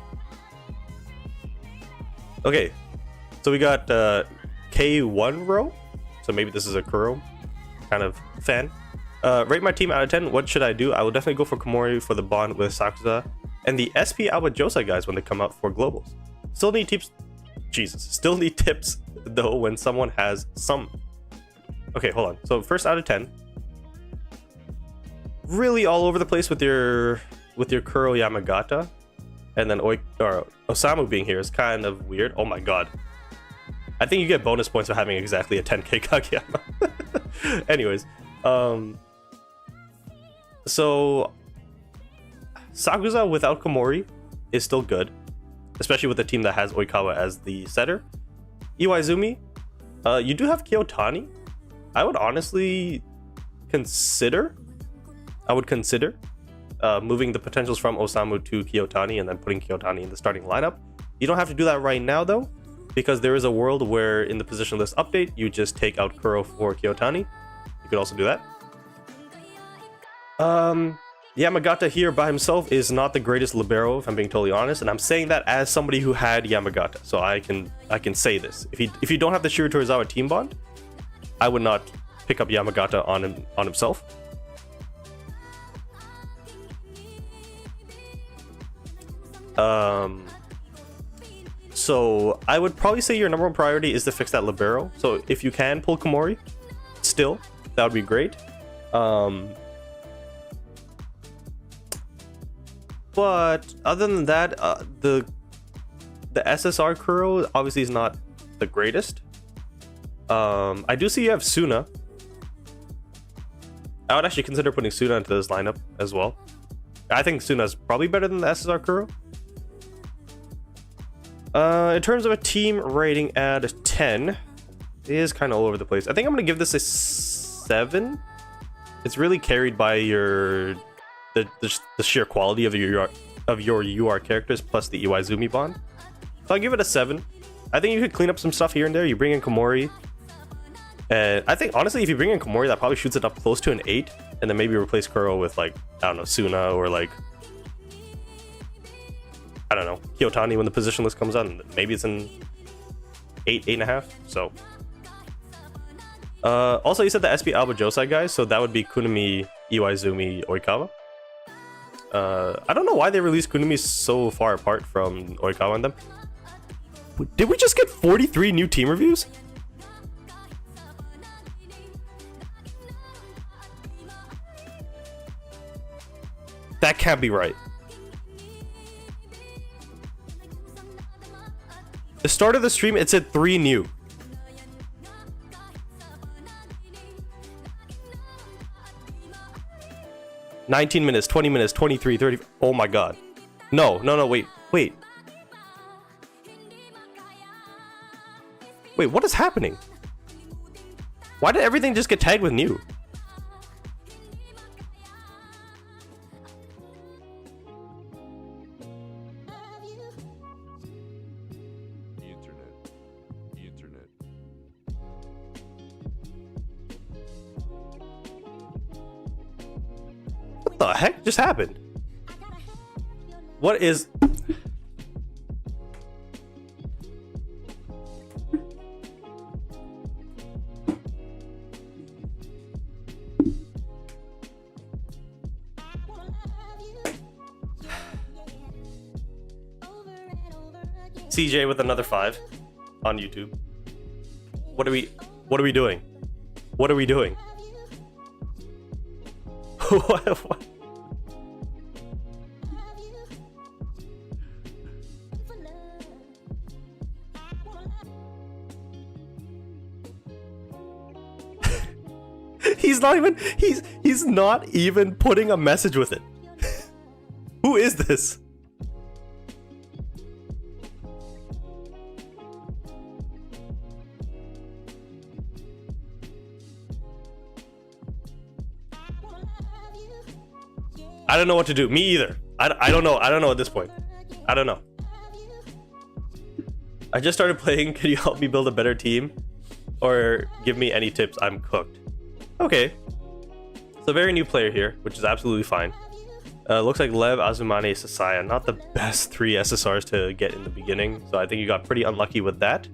Okay, so we got K1 row, so maybe this is a Kuro kind of fan. Rate my team out of 10. What should I do? I will definitely go for Komori for the bond with Sakusa and the SP Awa Josai guys when they come out for globals. Still need tips. Jesus, still need tips though when someone has some. Okay, hold on. So first out of 10. Really all over the place with your Kuro Yamagata, and then Osamu being here is kind of weird. Oh my god. I think you get bonus points for having exactly a 10k Kageyama. Anyways, so Sakusa without Komori is still good, especially with a team that has Oikawa as the setter. Iwaizumi, you do have Kiyotani. I would honestly consider moving the potentials from Osamu to Kiyotani and then putting Kiyotani in the starting lineup. You don't have to do that right now though, because there is a world where in the position list update you just take out Kuro for Kiyotani. You could also do that. Yamagata here by himself is not the greatest libero, if I'm being totally honest, and I'm saying that as somebody who had Yamagata, so I can say this. If you don't have the Shiro Torizawa team bond, I would not pick up Yamagata on himself. So I would probably say your number one priority is to fix that libero. So if you can pull Komori, still, that would be great. But other than that, the SSR Kuro obviously is not the greatest. I do see you have Suna. I would actually consider putting Suna into this lineup as well. I think Suna is probably better than the SSR Kuro. In terms of a team rating out of 10, it is kind of all over the place. I think I'm gonna give this a 7. It's really carried by the sheer quality of your UR characters plus the Iwaizumi bond. So I'll give it a 7. I think you could clean up some stuff here and there. You bring in Komori, And I think honestly, if you bring in Komori, that probably shoots it up close to an 8, and then maybe replace Kuro with like, I don't know, Suna or like, I don't know, Kyotani when the position list comes out, and maybe it's an 8, 8.5. So also you said the SB Alba Josai guys, so that would be Kunami, Iwaizumi, Oikawa. I don't know why they released Kunami so far apart from Oikawa and them. Did we just get 43 new team reviews? That can't be right. The start of the stream, it said 3 new. "19 minutes, 20 minutes, 23, 30. Oh my god. No, wait. Wait, what is happening? Why did everything just get tagged with new? Internet. What the heck just happened? What is... CJ with another 5 on YouTube. What are we doing? What are we doing? What? He's not even putting a message with it. Who is this? I don't know what to do. Me either. I don't know. I don't know at this point. I don't know. I just started playing. Can you help me build a better team? Or give me any tips? I'm cooked. Okay. So very new player here, which is absolutely fine. Looks like Lev, Azumane, Sasaya. Not the best 3 SSRs to get in the beginning. So I think you got pretty unlucky with that.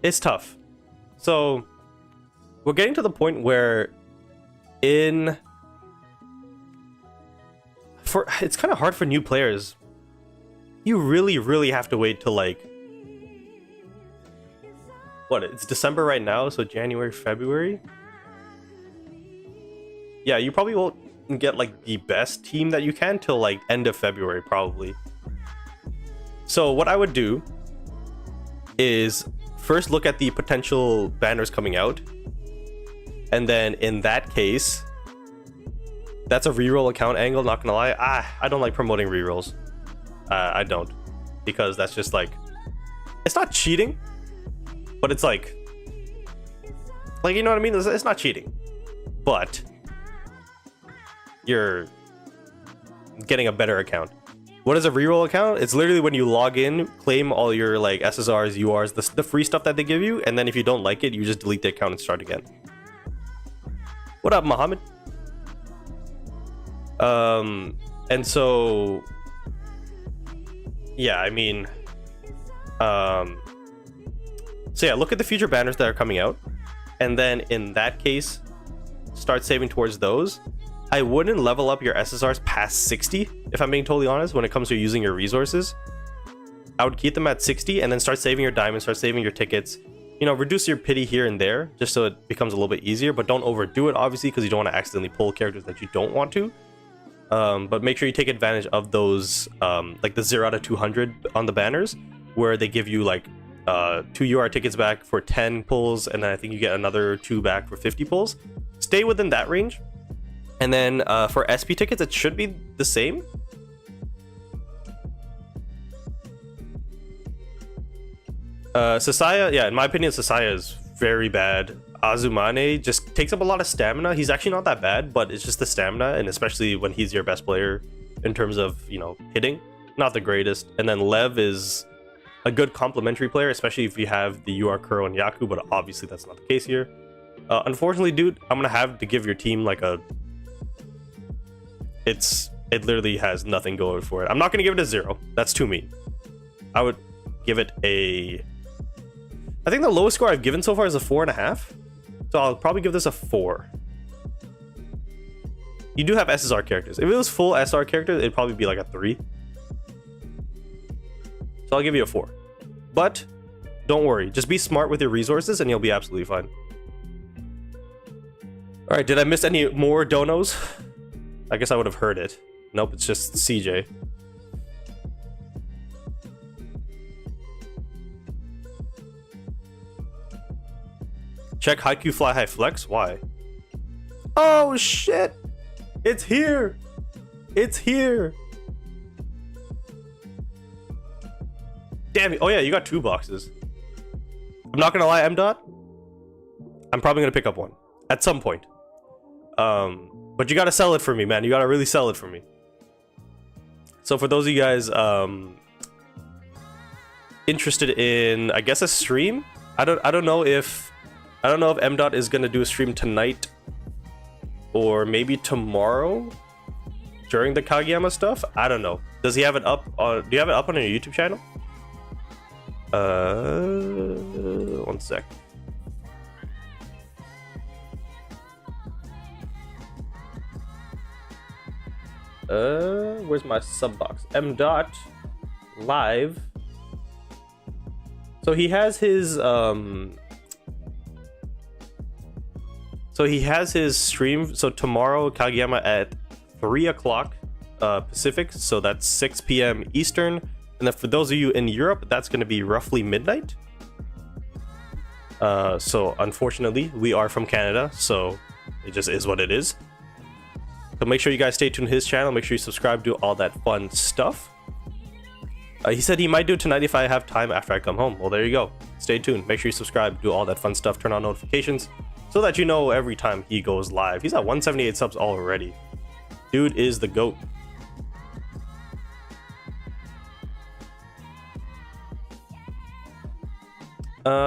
It's tough. So we're getting to the point where it's kind of hard for new players. You really have to wait till like, what, it's December right now, so January, February. Yeah, you probably won't get like the best team that you can till like end of February probably. So what I would do is first look at the potential banners coming out, and then in that case, that's a reroll account angle, not gonna lie. I don't like promoting rerolls. I don't, because that's just like, it's not cheating, but it's like you know what I mean? It's not cheating, but you're getting a better account. What is a reroll account? It's literally when you log in, claim all your like SSRs, URs, the free stuff that they give you, and then if you don't like it, you just delete the account and start again. What up, Mohammed? And so yeah, I mean, so yeah, look at the future banners that are coming out, and then in that case, start saving towards those. I wouldn't level up your SSRs past 60, if I'm being totally honest, when it comes to using your resources. I would keep them at 60 and then start saving your diamonds, start saving your tickets. You know, reduce your pity here and there, just so it becomes a little bit easier, but don't overdo it, obviously, because you don't want to accidentally pull characters that you don't want to. But make sure you take advantage of those, like the 0 out of 200 on the banners, where they give you like 2 UR tickets back for 10 pulls, and then I think you get another 2 back for 50 pulls. Stay within that range. And then for SP tickets, it should be the same. Sasaya, yeah, in my opinion, Sasaya is very bad. Azumane just takes up a lot of stamina. He's actually not that bad, but it's just the stamina, and especially when he's your best player in terms of, you know, hitting. not the greatest. And then Lev is a good complementary player, especially if you have the UR Kuro and Yaku, but obviously that's not the case here. Unfortunately, dude, I'm gonna have to give your team like a... It literally has nothing going for it. I'm not gonna give it a 0. That's too mean. I would give it a... I think the lowest score I've given so far is a 4.5. So I'll probably give this a 4. You do have SSR characters. If it was full SR characters, it'd probably be like a 3. So I'll give you a 4. But don't worry, just be smart with your resources and you'll be absolutely fine. All right, did I miss any more donos? I guess I would have heard it. Nope, it's just CJ. Check Haikyu Fly High Flex. Why? Oh shit! It's here! It's here! Damn it. Oh yeah, you got 2 boxes. I'm not gonna lie, M. Dot. I'm probably gonna pick up one at some point. But you gotta sell it for me, man. You gotta really sell it for me. So for those of you guys interested in, I guess, a stream, I don't know if M. Dot is gonna do a stream tonight or maybe tomorrow during the Kageyama stuff. I don't know. Does he have it up on? Do you have it up on your YouTube channel? 1 sec. Where's my sub box? M. Dot live. So he has his stream. So tomorrow, Kageyama at 3 o'clock Pacific. So that's 6 p.m. Eastern. And then for those of you in Europe, that's going to be roughly midnight. So unfortunately, we are from Canada, so it just is what it is. So make sure you guys stay tuned to his channel. Make sure you subscribe, do all that fun stuff. He said he might do it tonight if I have time after I come home. Well, there you go. Stay tuned. Make sure you subscribe, do all that fun stuff, turn on notifications so that you know every time he goes live. He's at 178 subs already. Dude is the GOAT.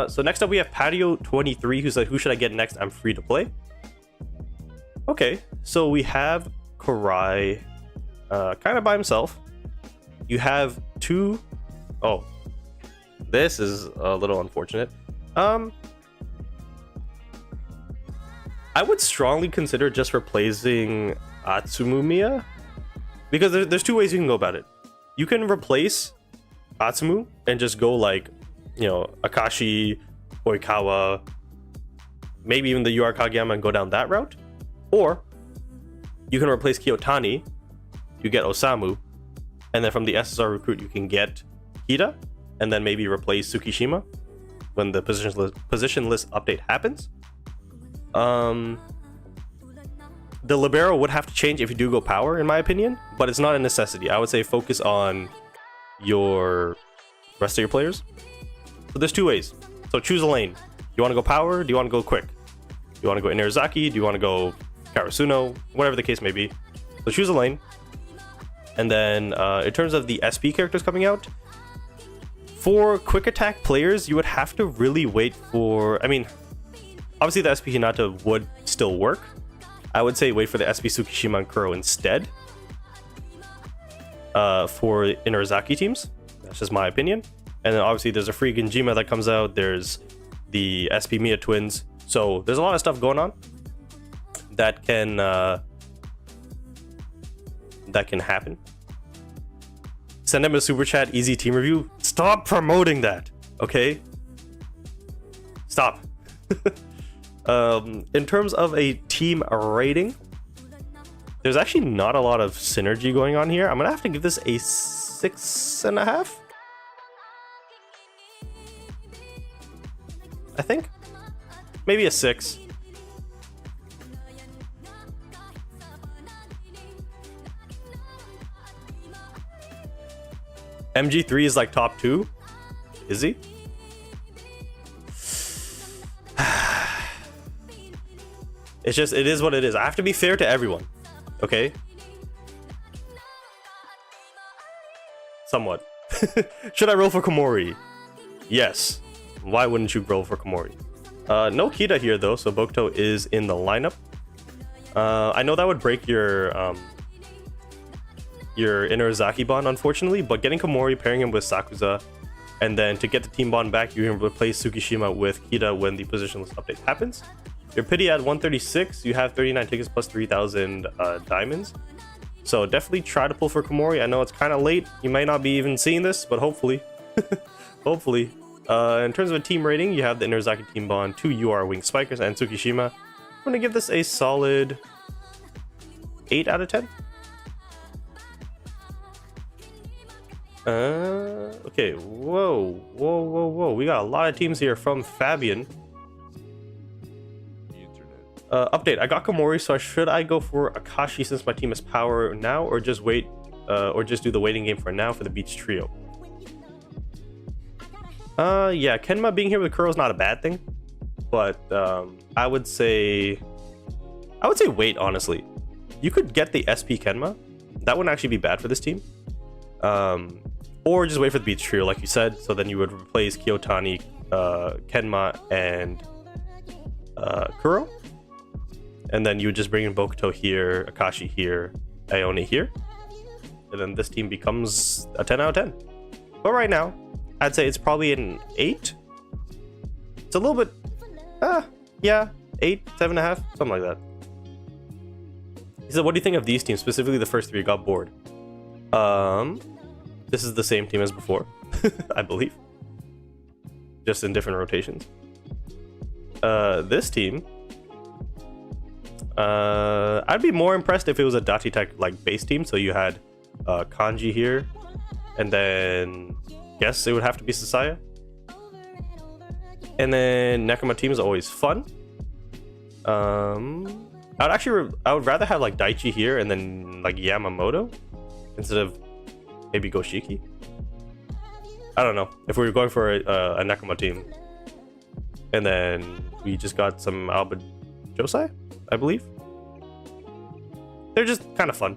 So next up we have Patio23, who said, who should I get next? I'm free to play. Okay, so we have Karai kind of by himself. You have 2... Oh, this is a little unfortunate. I would strongly consider just replacing Atsumumiya, because there's 2 ways you can go about it. You can replace Atsumu and just go like, you know, Akashi, Oikawa, maybe even the UR Kageyama and go down that route. Or you can replace Kiyotani, you get Osamu, and then from the SSR recruit you can get Hida, and then maybe replace Tsukishima when the position list update happens. The Libero would have to change if you do go power, in my opinion, but it's not a necessity. I would say focus on your rest of your players. So there's 2 ways. So choose a lane. Do you want to go power? Do you want to go quick? Do you want to go Inarizaki? Do you want to go Karasuno? Whatever the case may be. So choose a lane. And then in terms of the SP characters coming out, for quick attack players, you would have to really wait for... I mean, obviously the SP Hinata would still work. I would say wait for the SP Tsukishima and Kuro instead. For Inarizaki teams. That's just my opinion. And then obviously there's a free Genjima that comes out. There's the SP Mia twins. So there's a lot of stuff going on that can happen. Send him a super chat, easy team review. Stop promoting that, okay? Stop. In terms of a team rating, there's actually not a lot of synergy going on here. I'm gonna have to give this a 6.5. I think maybe a 6. MG3 is like top 2. Is he? It's just, it is what it is. I have to be fair to everyone. Okay? somewhat. Should I roll for Komori? Yes. Why wouldn't you roll for Komori? No Kita here though, so Bokuto is in the lineup. I know that would break your Inazaki bond, unfortunately, but getting Komori, pairing him with Sakuza, and then to get the team bond back, you can replace Tsukishima with Kita when the positionless update happens. Your pity at 136, you have 39 tickets plus 3,000 diamonds. So definitely try to pull for Komori. I know it's kind of late. You might not be even seeing this, but hopefully. Hopefully. In terms of a team rating, you have the Inazaki team bond, 2 UR Wing Spikers, and Tsukishima. I'm going to give this a solid 8 out of 10. Okay, whoa. We got a lot of teams here from Fabian. Update, I got Komori, so should I go for Akashi since my team is power now, or just wait, or just do the waiting game for now for the Beach Trio? Yeah, Kenma being here with Kuro is not a bad thing, but I would say wait, honestly. You could get the SP Kenma. That wouldn't actually be bad for this team. Or just wait for the Beach Trio, like you said, so then you would replace Kiyotani, Kenma, and Kuro. And then you would just bring in Bokuto here, Akashi here, Ione here. And then this team becomes a 10 out of 10. But right now, I'd say it's probably an 8. It's a little bit, yeah, 8, 7.5, something like that. He said, what do you think of these teams, specifically the first 3? Got bored. This is the same team as before, I believe. Just in different rotations. This team, I'd be more impressed if it was a Datitech like base team. So you had Kanji here, and then guess it would have to be Sasaya. And then Nekoma team is always fun. I would rather have like Daichi here and then like Yamamoto instead of maybe Goshiki. I don't know if we were going for a Nekoma team. And then we just got some Alba Josai, I believe. They're just kind of fun.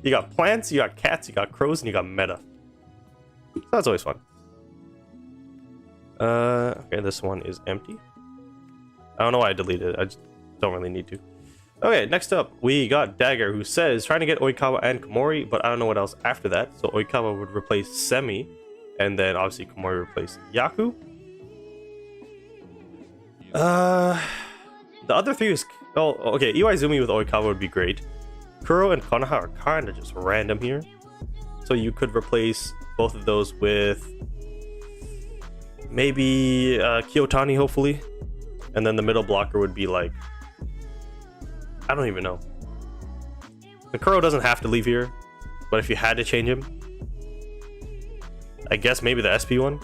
You got plants, you got cats, you got crows, and you got meta. So that's always fun. Okay, this one is empty. I don't know why I deleted it. I just don't really need to. Okay, next up, we got Dagger, who says trying to get Oikawa and Komori, but I don't know what else after that. So Oikawa would replace Semi, and then obviously Komori replace Yaku. The other 3 is... Oh, okay, Iwaizumi with Oikawa would be great. Kuro and Konoha are kind of just random here. So you could replace both of those with... maybe Kiyotani, hopefully. And then the middle blocker would be like... I don't even know. The Kuro doesn't have to leave here. But if you had to change him... I guess maybe the SP one.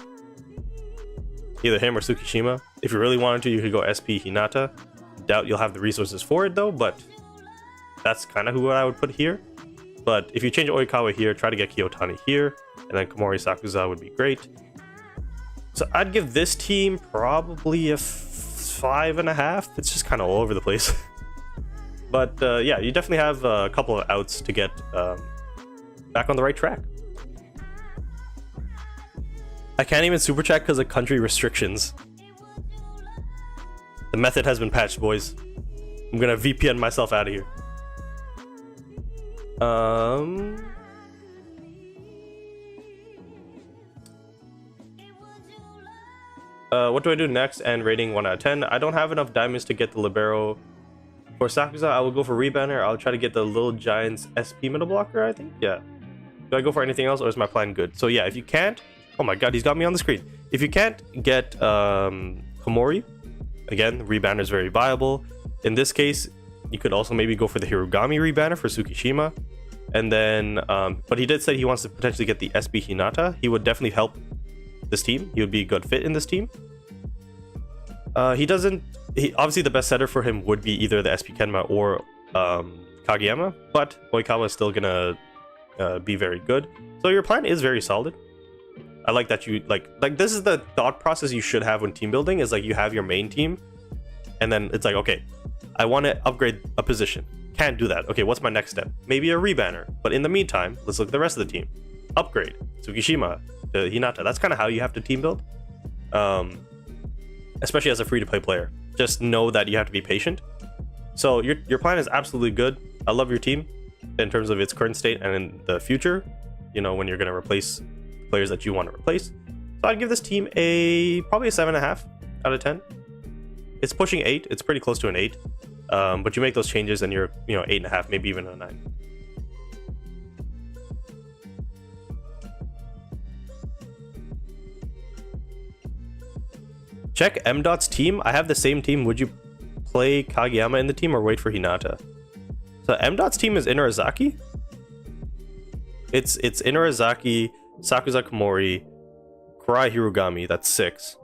Either him or Tsukishima. If you really wanted to, you could go SP Hinata. Doubt you'll have the resources for it though, but that's kind of who I would put here. But if you change Oikawa here, try to get Kiyotani here, and then Komori Sakuza would be great. So I'd give this team probably a 5.5. It's just kind of all over the place. But yeah, you definitely have a couple of outs to get back on the right track. I can't even super chat because of country restrictions. The method has been patched, boys. I'm gonna VPN myself out of here. What do I do next? And rating 1 out of 10. I don't have enough diamonds to get the Libero. For Sakuza, I will go for Rebounder. I'll try to get the Little Giants SP middle blocker, I think. Yeah. Do I go for anything else, or is my plan good? So yeah, if you can't... Oh my god, he's got me on the screen. If you can't get Komori, again, Rebanner is very viable. In this case, you could also maybe go for the Hirugami Rebanner for Tsukishima. And then, but he did say he wants to potentially get the SB Hinata. He would definitely help this team. He would be a good fit in this team. Obviously the best setter for him would be either the SP Kenma or Kageyama, but Oikawa is still gonna be very good. So your plan is very solid. I like that you like this is the thought process you should have when team building, is like you have your main team and then it's like, okay, I want to upgrade a position. Can't do that. Okay, what's my next step? Maybe a Rebanner. But in the meantime, let's look at the rest of the team. upgrade Tsukishima to Hinata. That's kind of how you have to team build, especially as a free-to-play player. Just know that you have to be patient. So your plan is absolutely good. I love your team in terms of its current state and in the future, you know, when you're going to replace players that you want to replace. So I'd give this team probably a 7.5 out of 10. It's pushing 8. It's pretty close to an 8. But you make those changes and you're, 8.5, maybe even a 9. Check M.Dot's team. I have the same team. Would you play Kageyama in the team or wait for Hinata? So M.Dot's team is Inurazaki. It's Inurazaki, Sakuza Komori, Kurai Hirugami. That's 6.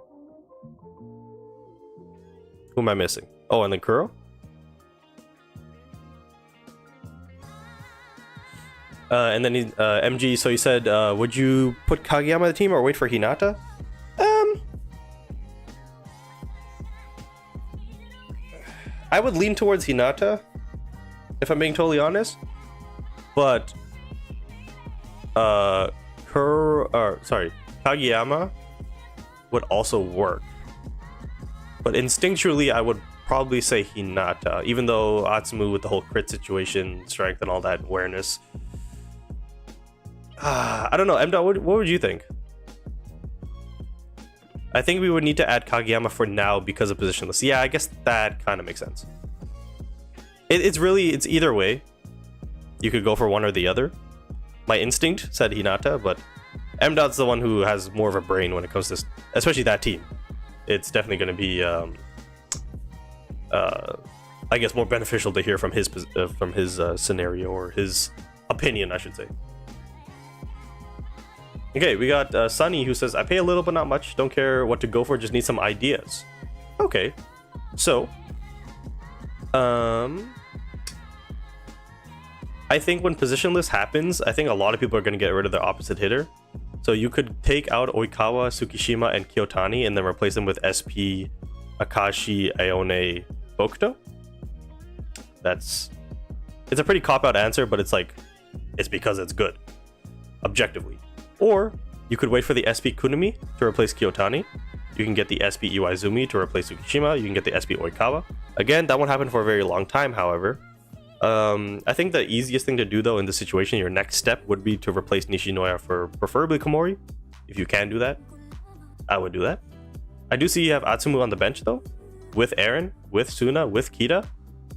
Who am I missing? Oh, and then Kuro. And then MG. So you said, would you put Kageyama in the team or wait for Hinata? I would lean towards Hinata, if I'm being totally honest. But Kageyama would also work. But instinctually, I would probably say Hinata, even though Atsumu with the whole crit situation, strength, and all that awareness. I don't know. M.Dot, what would you think? I think we would need to add Kageyama for now because of positionless. Yeah, I guess that kind of makes sense. It's either way. You could go for one or the other. My instinct said Hinata, but M.Dot's the one who has more of a brain when it comes to, especially that team. It's definitely going to be, I guess, more beneficial to hear from his scenario, or his opinion, I should say. Okay, we got Sunny, who says, I pay a little but not much. Don't care what to go for, just need some ideas. Okay, so I think when positionless happens, I think a lot of people are going to get rid of their opposite hitter. So you could take out Oikawa, Tsukishima, and Kiyotani and then replace them with SP, Akashi, Ione, Bokuto. It's a pretty cop-out answer, but it's because it's good, objectively. Or you could wait for the SP Kunimi to replace Kiyotani. You can get the SP Iwaizumi to replace Tsukishima. You can get the SP Oikawa. Again, that won't happen for a very long time, however. I think the easiest thing to do, though, in this situation, your next step would be to replace Nishinoya for preferably Komori. If you can do that, I would do that. I do see you have Atsumu on the bench, though, with Eren, with Suna, with Kita.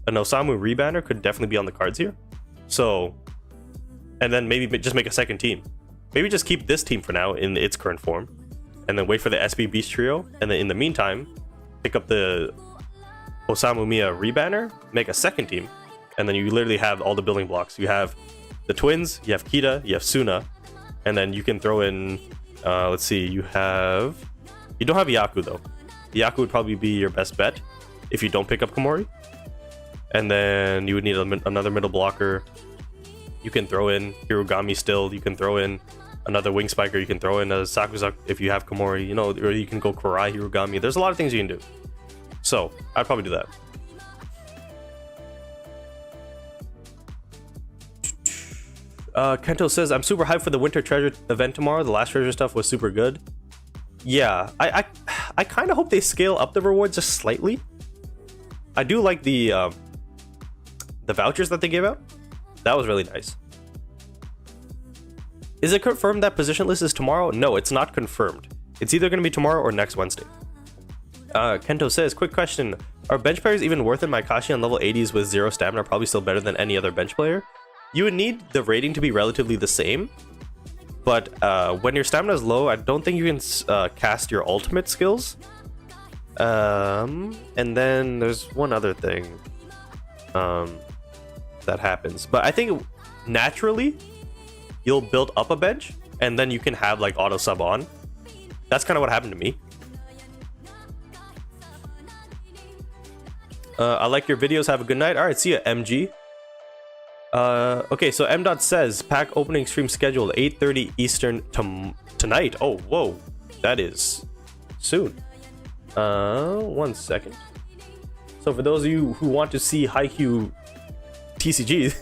An Osamu rebanner could definitely be on the cards here. So, and then maybe just make a second team. Maybe just keep this team for now in its current form, and then wait for the SB Beast Trio, and then in the meantime, pick up the Osamu Miya rebanner, make a second team, and then you literally have all the building blocks. You have the twins, you have Kita, you have Suna, and then you can throw in, let's see, you don't have Yaku though. Yaku would probably be your best bet if you don't pick up Komori. And then you would need another middle blocker. You can throw in Hirugami still, you can throw in another wing spiker, you can throw in a Sakuza if you have Komori, or you can go Kurai Hirugami. There's a lot of things you can do. So, I'd probably do that. Kento says, I'm super hyped for the Winter Treasure event tomorrow. The last treasure stuff was super good. Yeah, I kind of hope they scale up the rewards just slightly. I do like the vouchers that they gave out. That was really nice. Is it confirmed that positionless is tomorrow? No, it's not confirmed. It's either going to be tomorrow or next Wednesday. Kento says, quick question. Are bench players even worth it? My Kashi on level 80s with 0 stamina are probably still better than any other bench player. You would need the rating to be relatively the same. But when your stamina is low, I don't think you can cast your ultimate skills. And then there's one other thing that happens. But I think naturally, you'll build up a bench, and then you can have like auto sub on. That's kind of what happened to me. I like your videos. Have a good night. All right, see ya, MG. Okay, so M.Dot says pack opening stream scheduled 8:30 Eastern tonight. Oh, whoa, that is soon. 1 second. So for those of you who want to see Haikyu TCG,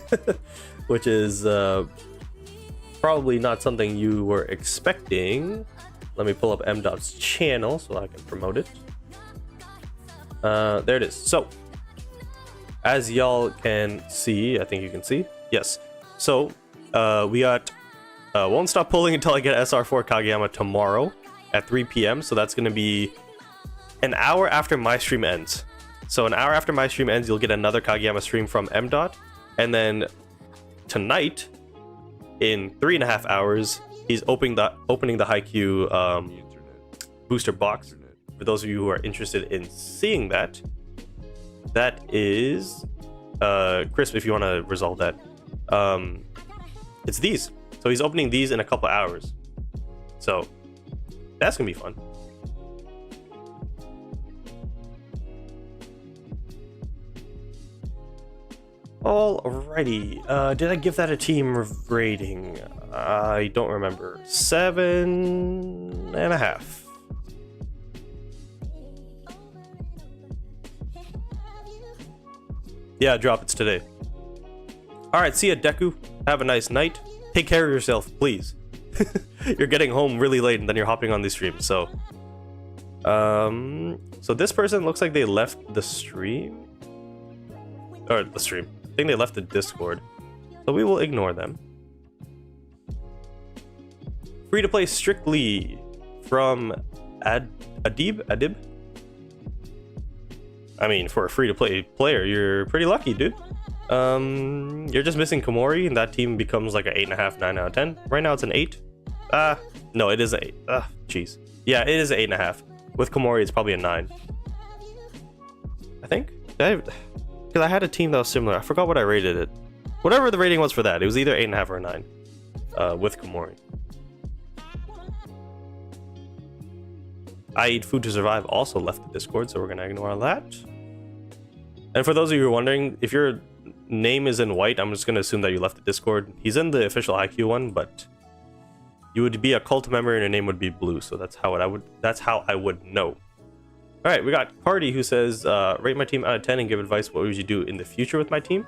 which is probably not something you were expecting. Let me pull up M.'s channel so I can promote it. There it is. So, as y'all can see, I think you can see. Yes. So, we got Won't Stop Pulling Until I Get SR4 Kageyama tomorrow at 3 p.m. So that's going to be an hour after my stream ends. So an hour after my stream ends, you'll get another Kageyama stream from M. And then tonight, in 3.5 hours, he's opening the Haikyu booster box. For those of you who are interested in seeing that, that is Crisp, if you want to resolve that. It's these. So he's opening these in a couple hours. So that's gonna be fun. Alrighty. Did I give that a team rating? I don't remember. 7.5. Yeah, drop it's today. Alright, see ya, Deku. Have a nice night. Take care of yourself, please. You're getting home really late and then you're hopping on these streams, so so this person looks like they left the stream. Or the stream. I think they left the Discord. So we will ignore them. Free to play strictly from Adib? I mean, for a free to play player, you're pretty lucky, dude. You're just missing Komori, and that team becomes like an 8.5, 9 out of 10. Right now it's an 8. No, it is an 8. Jeez. Yeah, it is an 8.5. With Komori, it's probably a 9. I think. Because I had a team that was similar. I forgot what I rated it. Whatever the rating was for that, it was either 8.5 or a 9. With Komori. I Eat Food to Survive also left the Discord, so we're gonna ignore that. And for those of you who are wondering, if your name is in white, I'm just gonna assume that you left the Discord. He's in the official IQ one, but you would be a cult member and your name would be blue, so that's how I would know. All right, we got Party who says, rate my team out of 10 and give advice. What would you do in the future with my team?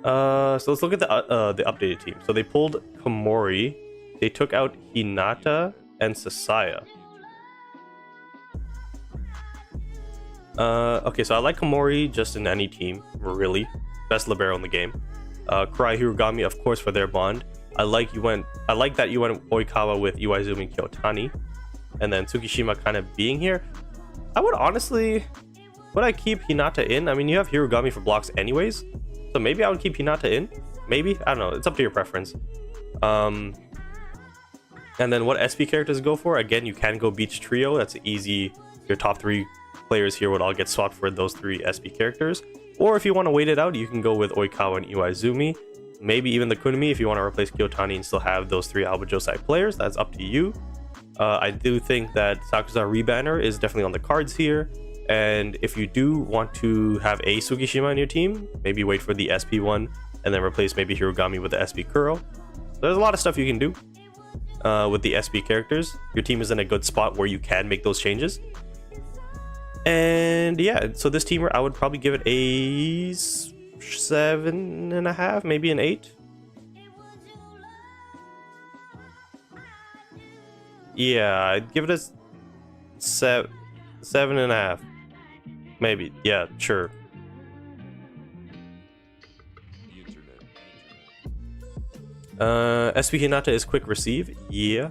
So let's look at the updated team. So they pulled Komori, they took out Hinata and Sasaya. Okay, so I like Komori just in any team, really. Best libero in the game. Kurai Hirugami, of course, for their bond. I like that you went Oikawa with Iwaizumi and Kyotani, and then Tsukishima kind of being here. I would honestly, would I keep Hinata in? I mean, you have Hirugami for blocks anyways, so maybe I would keep Hinata in. Maybe, I don't know. It's up to your preference. And then what SP characters go for? Again, you can go Beach Trio. That's easy. Your top 3 players here would all get swapped for those 3 SP characters. Or if you want to wait it out, you can go with Oikawa and Iwaizumi. Maybe even the Kunimi if you want to replace Kyotani and still have those 3 Alba Josai players. That's up to you. I do think that Sakusa Rebanner is definitely on the cards here. And if you do want to have a Tsukishima on your team, maybe wait for the SP one and then replace maybe Hirugami with the SP Kuro. There's a lot of stuff you can do with the SP characters. Your team is in a good spot where you can make those changes. And yeah, so this team, I would probably give it a 7.5, maybe an 8. Yeah, I'd give it a 7.5. Maybe. Yeah, sure. SP Hinata is quick receive. Yeah.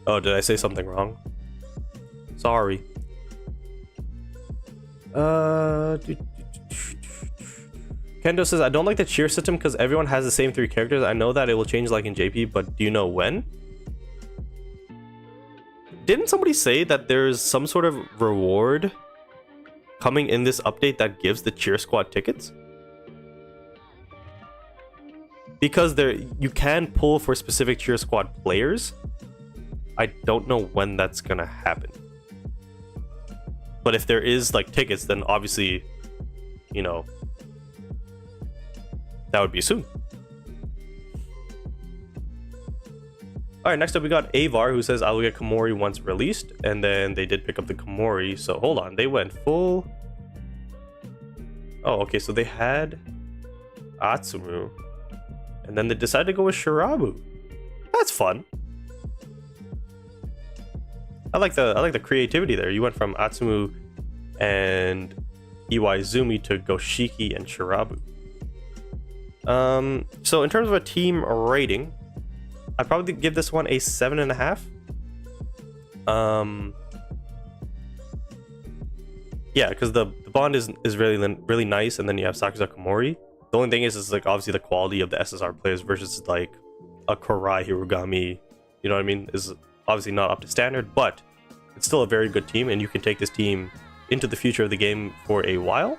Oh, did I say something wrong? Sorry. Kendo says, I don't like the cheer system because everyone has the same 3 characters. I know that it will change like in JP, but do you know when? Didn't somebody say that there's some sort of reward coming in this update that gives the cheer squad tickets? Because you can pull for specific cheer squad players. I don't know when that's gonna happen. But if there is like tickets, then obviously, you know, that would be soon. Alright, next up we got Avar who says I will get Komori once released. And then they did pick up the Komori. So hold on, they went full. Oh, okay, so they had Atsumu. And then they decided to go with Shirabu. That's fun. I like the creativity there. You went from Atsumu and Iwaizumi to Goshiki and Shirabu. So in terms of a team rating, I'd probably give this one a 7.5. Yeah, because the bond is really nice, and then you have Sakusa Komori. The only thing is like obviously the quality of the SSR players versus like a Korai Hirugami, you know what I mean, is obviously not up to standard, but it's still a very good team, and you can take this team into the future of the game for a while.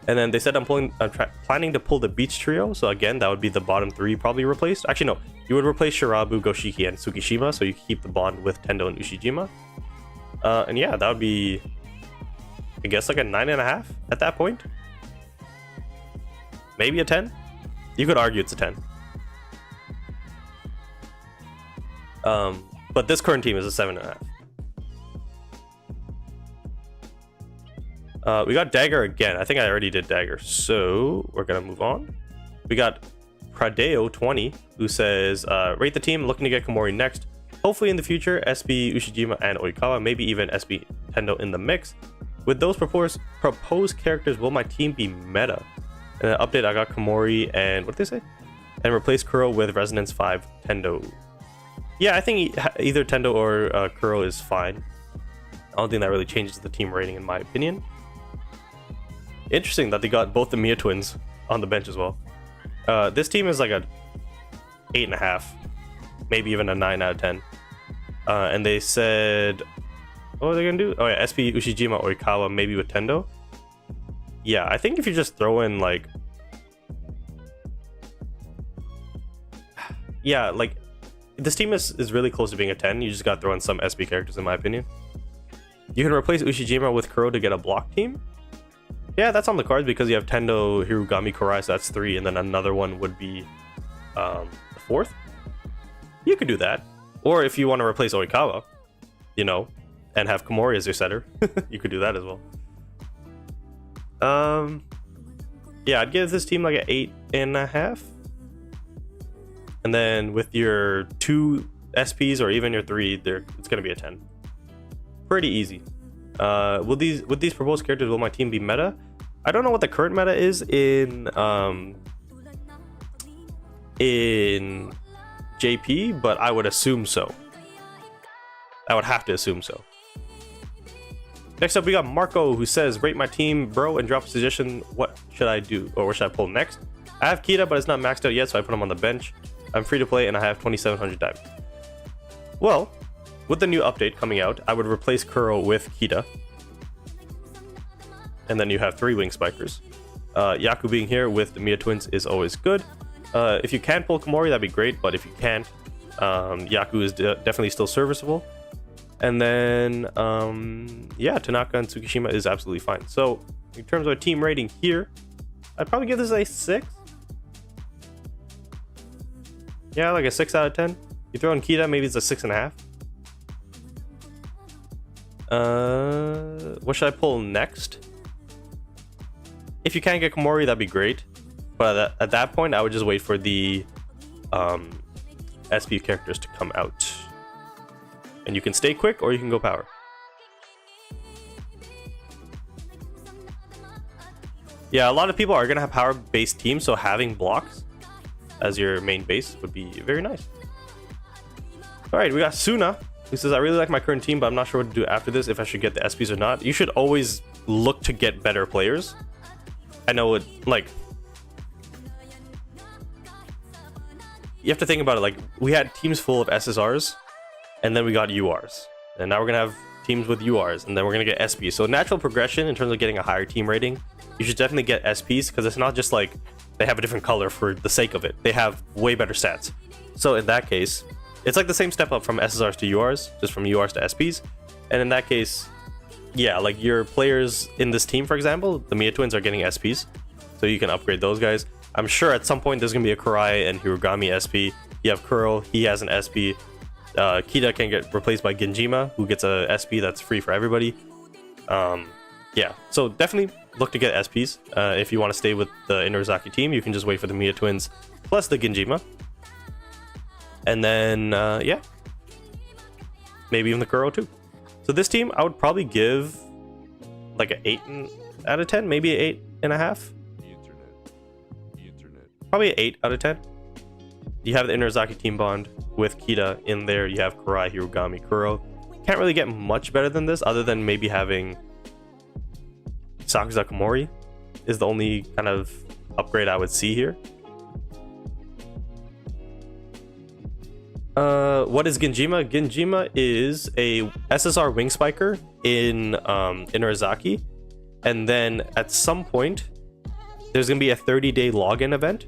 And then they said I'm planning to pull the Beach Trio, so again, that would be the bottom 3 probably replaced. Actually, no, you would replace Shirabu, Goshiki, and Tsukishima, so you keep the bond with Tendo and Ushijima. And yeah, that would be, I guess, like a 9.5 at that point. Maybe a 10. You could argue it's a 10. But this current team is a 7.5. We got Dagger again. I think I already did Dagger, so we're gonna move on. We got Pradeo 20, who says, rate the team, looking to get Komori next. Hopefully in the future, SB, Ushijima, and Oikawa, maybe even SB Tendo in the mix. With those proposed characters, will my team be meta? And an update, I got Komori and what did they say? And replace Kuro with Resonance 5 Tendo. Yeah, I think either Tendo or Kuro is fine. I don't think that really changes the team rating in my opinion. Interesting that they got both the Mia twins on the bench as well. This team is like a 8.5, maybe even a 9 out of 10. And they said, what are they gonna do? Oh yeah, SP Ushijima Oikawa, maybe with Tendo. Yeah, I think if you just throw in like, yeah, like this team is really close to being a 10. You just gotta throw in some SP characters in my opinion. You can replace Ushijima with Kuro to get a block team. Yeah, that's on the cards because you have Tendo, Hirugami, Korai, so that's 3, and then another one would be the 4th. You could do that. Or if you want to replace Oikawa, you know, and have Komori as your setter, you could do that as well. Yeah, I'd give this team like an 8.5. And then with your 2 SPs or even your 3, it's gonna be a 10. Pretty easy. With these proposed characters, will my team be meta? I don't know what the current meta is in JP, but I would assume so. I would have to assume so. Next up, we got Marco, who says, rate my team, bro, and drop a suggestion. What should I do? Or what should I pull next? I have Kita, but it's not maxed out yet, so I put him on the bench. I'm free to play, and I have 2,700 dive. Well, with the new update coming out, I would replace Kuro with Kita. And then you have 3 Wing Spikers. Yaku being here with the Mia twins is always good. If you can pull Komori, that'd be great, but if you can't, Yaku is definitely still serviceable. And then, yeah, Tanaka and Tsukishima is absolutely fine. So, in terms of a team rating here, I'd probably give this a 6. Yeah, like a 6 out of 10. You throw in Kita, maybe it's a 6.5. What should I pull next? If you can't get Komori, that'd be great. But at that point, I would just wait for the SP characters to come out. And you can stay quick or you can go power. Yeah, a lot of people are going to have power-based teams, so having blocks as your main base would be very nice. Alright, we got Suna, who says, I really like my current team, but I'm not sure what to do after this, if I should get the SPs or not. You should always look to get better players. I know it, like, you have to think about it, like, we had teams full of SSRs, and then we got URs. And now we're going to have teams with URs, and then we're going to get SPs. So natural progression in terms of getting a higher team rating, you should definitely get SPs, because it's not just like they have a different color for the sake of it. They have way better stats. So in that case, it's like the same step up from SSRs to URs, just from URs to SPs. And in that case, yeah, like your players in this team, for example, the Mia twins are getting SPs, so you can upgrade those guys. I'm sure at some point there's going to be a Kurai and Hirugami SP. You have Kuro, he has an SP. Kita can get replaced by Genjima, who gets a SP that's free for everybody. Yeah, so definitely look to get SPs. If you want to stay with the Inurazaki team, you can just wait for the Mia twins plus the Genjima. And then, yeah. Maybe even the Kuro too. So this team, I would probably give like an 8 out of 10, maybe an 8.5. Probably an 8 out of 10. You have the Inurazaki team bond with Kita in there. You have Karai, Hirugami, Kuro. Can't really get much better than this, other than maybe having Sakuza Komori is the only kind of upgrade I would see here. What is Genjima? Genjima is a SSR wing spiker in Inurazaki, and then at some point there's gonna be a 30-day login event,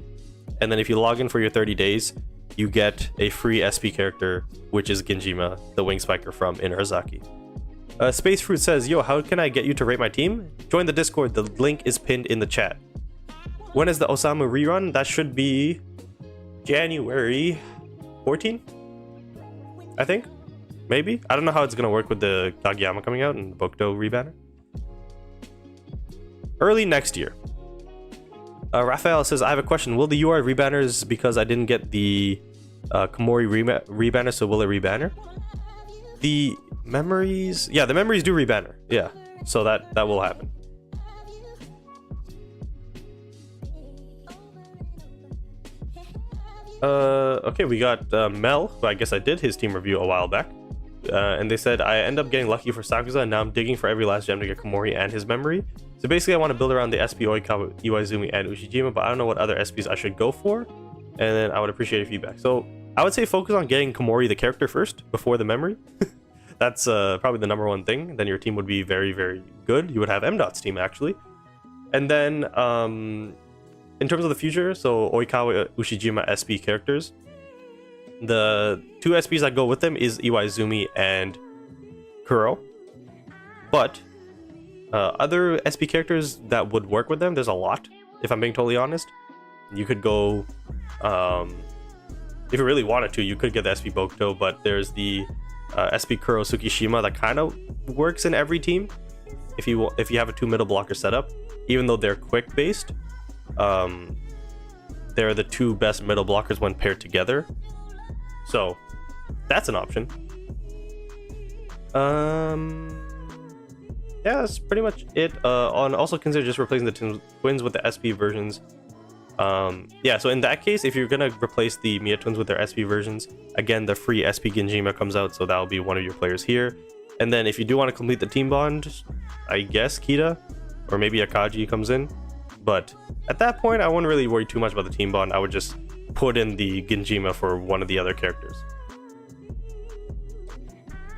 and then if you log in for your 30 days, you get a free SP character, which is Genjima, the wing spiker from Inurazaki. Space Fruit says, yo, how can I get you to rate my team? Join the Discord, the link is pinned in the chat. When is the Osamu rerun? That should be January 14, I think. Maybe. I don't know how it's gonna work with the Kageyama coming out and the Bokuto rebanner. Early next year. Raphael says, I have a question. Will the UR rebanners, because I didn't get the Komori rebanner, so will it rebanner? The memories, yeah, the memories do rebanner. Yeah, so that will happen. Okay, we got Mel, who I guess I did his team review a while back. And they said, I end up getting lucky for Sakuza, and now I'm digging for every last gem to get Komori and his memory. So basically, I want to build around the SP Oikawa, Iwaizumi, and Ushijima, but I don't know what other SPs I should go for. And then I would appreciate your feedback. So I would say focus on getting Komori the character first, before the memory. That's probably the number one thing. Then your team would be very, very good. You would have M.Dot's team, actually. And then, in terms of the future, so Oikawa, Ushijima SP characters, the two SPs that go with them is Iwaizumi and Kuro. But other SP characters that would work with them, there's a lot, if I'm being totally honest. You could go, if you really wanted to, you could get the SP Bokuto, but there's the SP Kuro Tsukishima that kind of works in every team if you have a 2 middle blocker setup, even though they're quick based. They're the 2 best middle blockers when paired together, so that's an option. Yeah, that's pretty much it. Also consider just replacing the twins with the SP versions. Yeah, so in that case, if you're gonna replace the Mia twins with their SP versions, again, the free SP Genjima comes out, so that'll be one of your players here. And then if you do want to complete the team bond, I guess Kita or maybe Akaji comes in. But at that point, I wouldn't really worry too much about the team bond. I would just put in the Genjima for one of the other characters.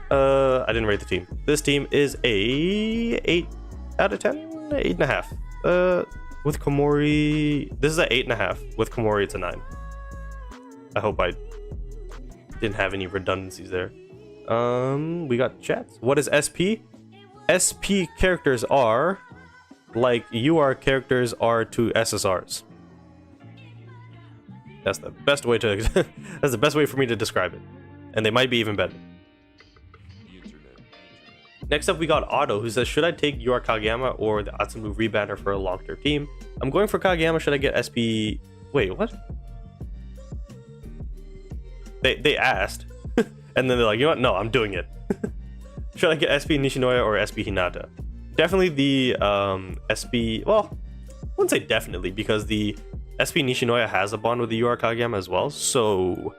I didn't rate the team. This team is a 8 out of 10, 8.5. With Komori, this is an 8.5. With Komori, it's a 9. I hope I didn't have any redundancies there. We got chats. What is SP? SP characters are like UR characters are to SSRs. That's the best way to that's the best way for me to describe it. And they might be even better. Next up, we got Otto, who says, should I take UR Kageyama or the Atsumu rebanner for a long-term team? I'm going for Kageyama. Should I get SP? Wait, what? They asked, and then they're like, you know what? No, I'm doing it. Should I get SP Nishinoya or SP Hinata? Definitely the SP. Well, I wouldn't say definitely, because the SP Nishinoya has a bond with the UR Kageyama as well. So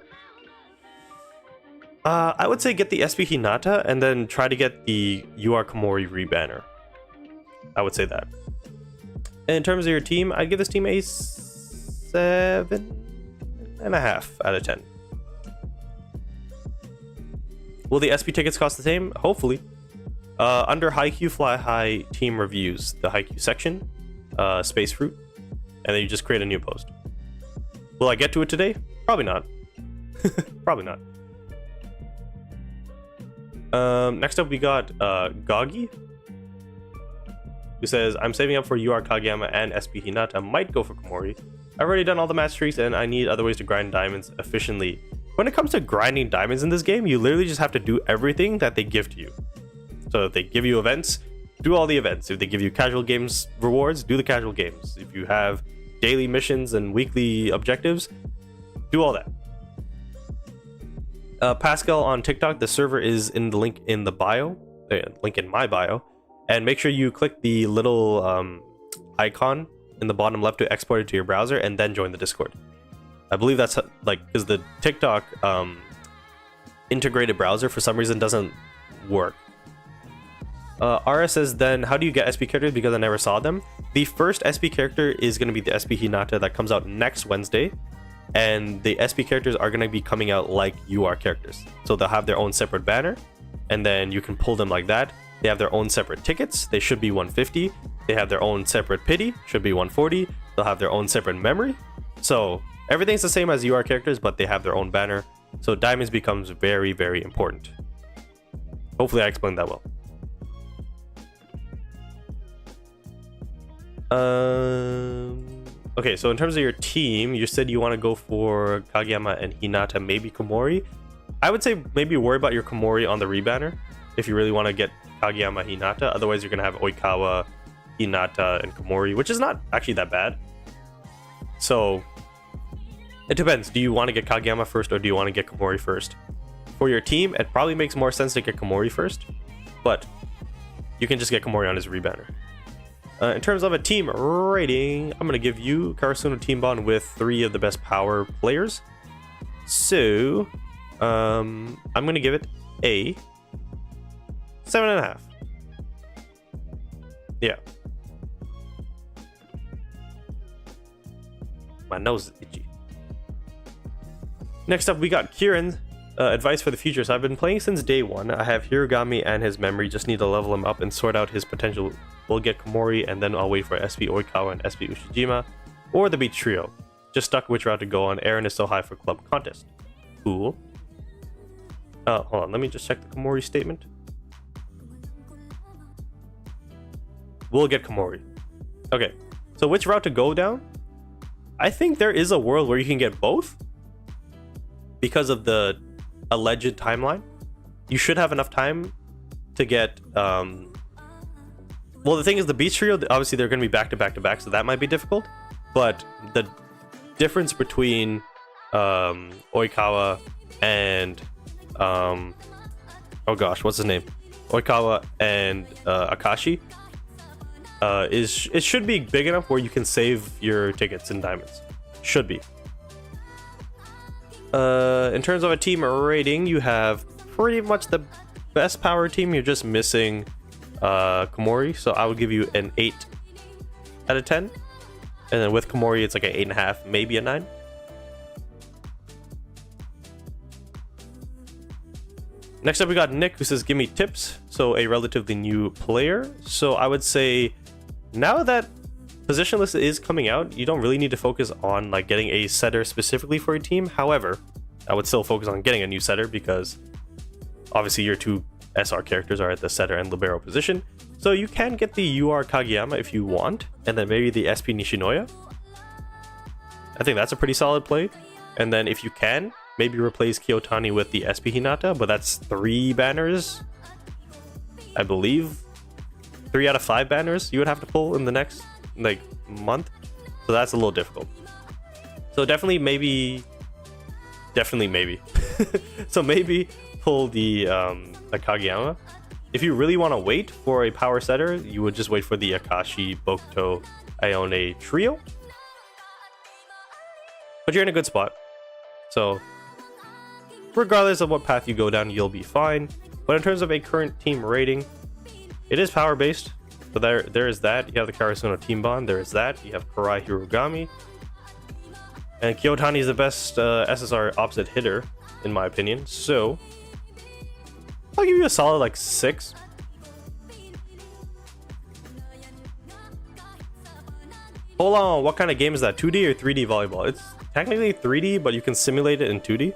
I would say get the SP Hinata and then try to get the UR Komori rebanner. I would say that. And in terms of your team, I'd give this team a 7.5 out of 10. Will the SP tickets cost the same? Hopefully. Under Haikyu Fly High team reviews, the Haikyu section, Space Fruit, and then you just create a new post. Will I get to it today? Probably not. Probably not. Next up, we got Goggy, who says, I'm saving up for UR Kageyama and SP Hinata. Might go for Komori. I've already done all the match streaks and I need other ways to grind diamonds efficiently. When it comes to grinding diamonds in this game, you literally just have to do everything that they give to you. So if they give you events, do all the events. If they give you casual games rewards, do the casual games. If you have daily missions and weekly objectives, do all that. Pascal on TikTok, the server is in the link in the bio, link in my bio, and make sure you click the little icon in the bottom left to export it to your browser and then join the Discord. I believe that's like because the TikTok integrated browser for some reason doesn't work. RS says, then how do you get SP characters because I never saw them? The first SP character is going to be the SP Hinata that comes out next Wednesday, and the SP characters are going to be coming out like UR characters. So they'll have their own separate banner, and then you can pull them like that. They have their own separate tickets, they should be 150. They have their own separate pity, should be 140. They'll have their own separate memory. So everything's the same as UR characters, but they have their own banner. So diamonds becomes very, very important. Hopefully I explained that well. Okay, so in terms of your team, you said you want to go for Kageyama and Hinata, maybe Komori. I would say maybe worry about your Komori on the rebanner if you really want to get Kageyama Hinata. Otherwise, you're going to have Oikawa, Hinata, and Komori, which is not actually that bad. So it depends. Do you want to get Kageyama first or do you want to get Komori first? For your team, it probably makes more sense to get Komori first, but you can just get Komori on his rebanner. In terms of a team rating, I'm going to give you Karasuno Team Bond with 3 of the best power players. So, I'm going to give it a 7.5. Yeah. My nose is itchy. Next up, we got Kieran. Advice for the future. So I've been playing since day 1. I have Hiragami and his memory. Just need to level him up and sort out his potential. We'll get Komori and then I'll wait for SP Oikawa and SP Ushijima or the Beach Trio. Just stuck which route to go on. Aaron is so high for club contest. Cool. Hold on. Let me just check the Komori statement. We'll get Komori. Okay. So which route to go down? I think there is a world where you can get both because of the alleged timeline. You should have enough time to get well, the thing is, the Beach Trio, obviously they're going to be back to back to back, so that might be difficult. But the difference between Oikawa and oh gosh, what's his name? Oikawa and Akashi is it should be big enough where you can save your tickets in diamonds. Should be. In terms of a team rating, you have pretty much the best power team. You're just missing Komori, so I would give you an 8 out of 10, and then with Komori it's like an 8.5, maybe a 9. Next up we got Nick, who says give me tips. So a relatively new player, so I would say now that position list is coming out, you don't really need to focus on like getting a setter specifically for your team. However, I would still focus on getting a new setter because obviously your 2 SR characters are at the setter and libero position. So you can get the UR Kageyama if you want, and then maybe the SP Nishinoya. I think that's a pretty solid play. And then if you can, maybe replace Kiyotani with the SP Hinata, but that's 3 banners. I believe 3 out of 5 banners you would have to pull in the next like month. So that's a little difficult. So definitely maybe. So maybe pull the Kageyama. If you really want to wait for a power setter, you would just wait for the Akashi, Bokuto, Ione trio. But you're in a good spot. So regardless of what path you go down, you'll be fine. But in terms of a current team rating, it is power based. So there is that. You have the Karasuno Team Bond. There is that. You have Karai Hirogami. And Kiyotani is the best SSR opposite hitter, in my opinion. So I'll give you a solid like 6. Hold on, what kind of game is that? 2D or 3D volleyball? It's technically 3D, but you can simulate it in 2D.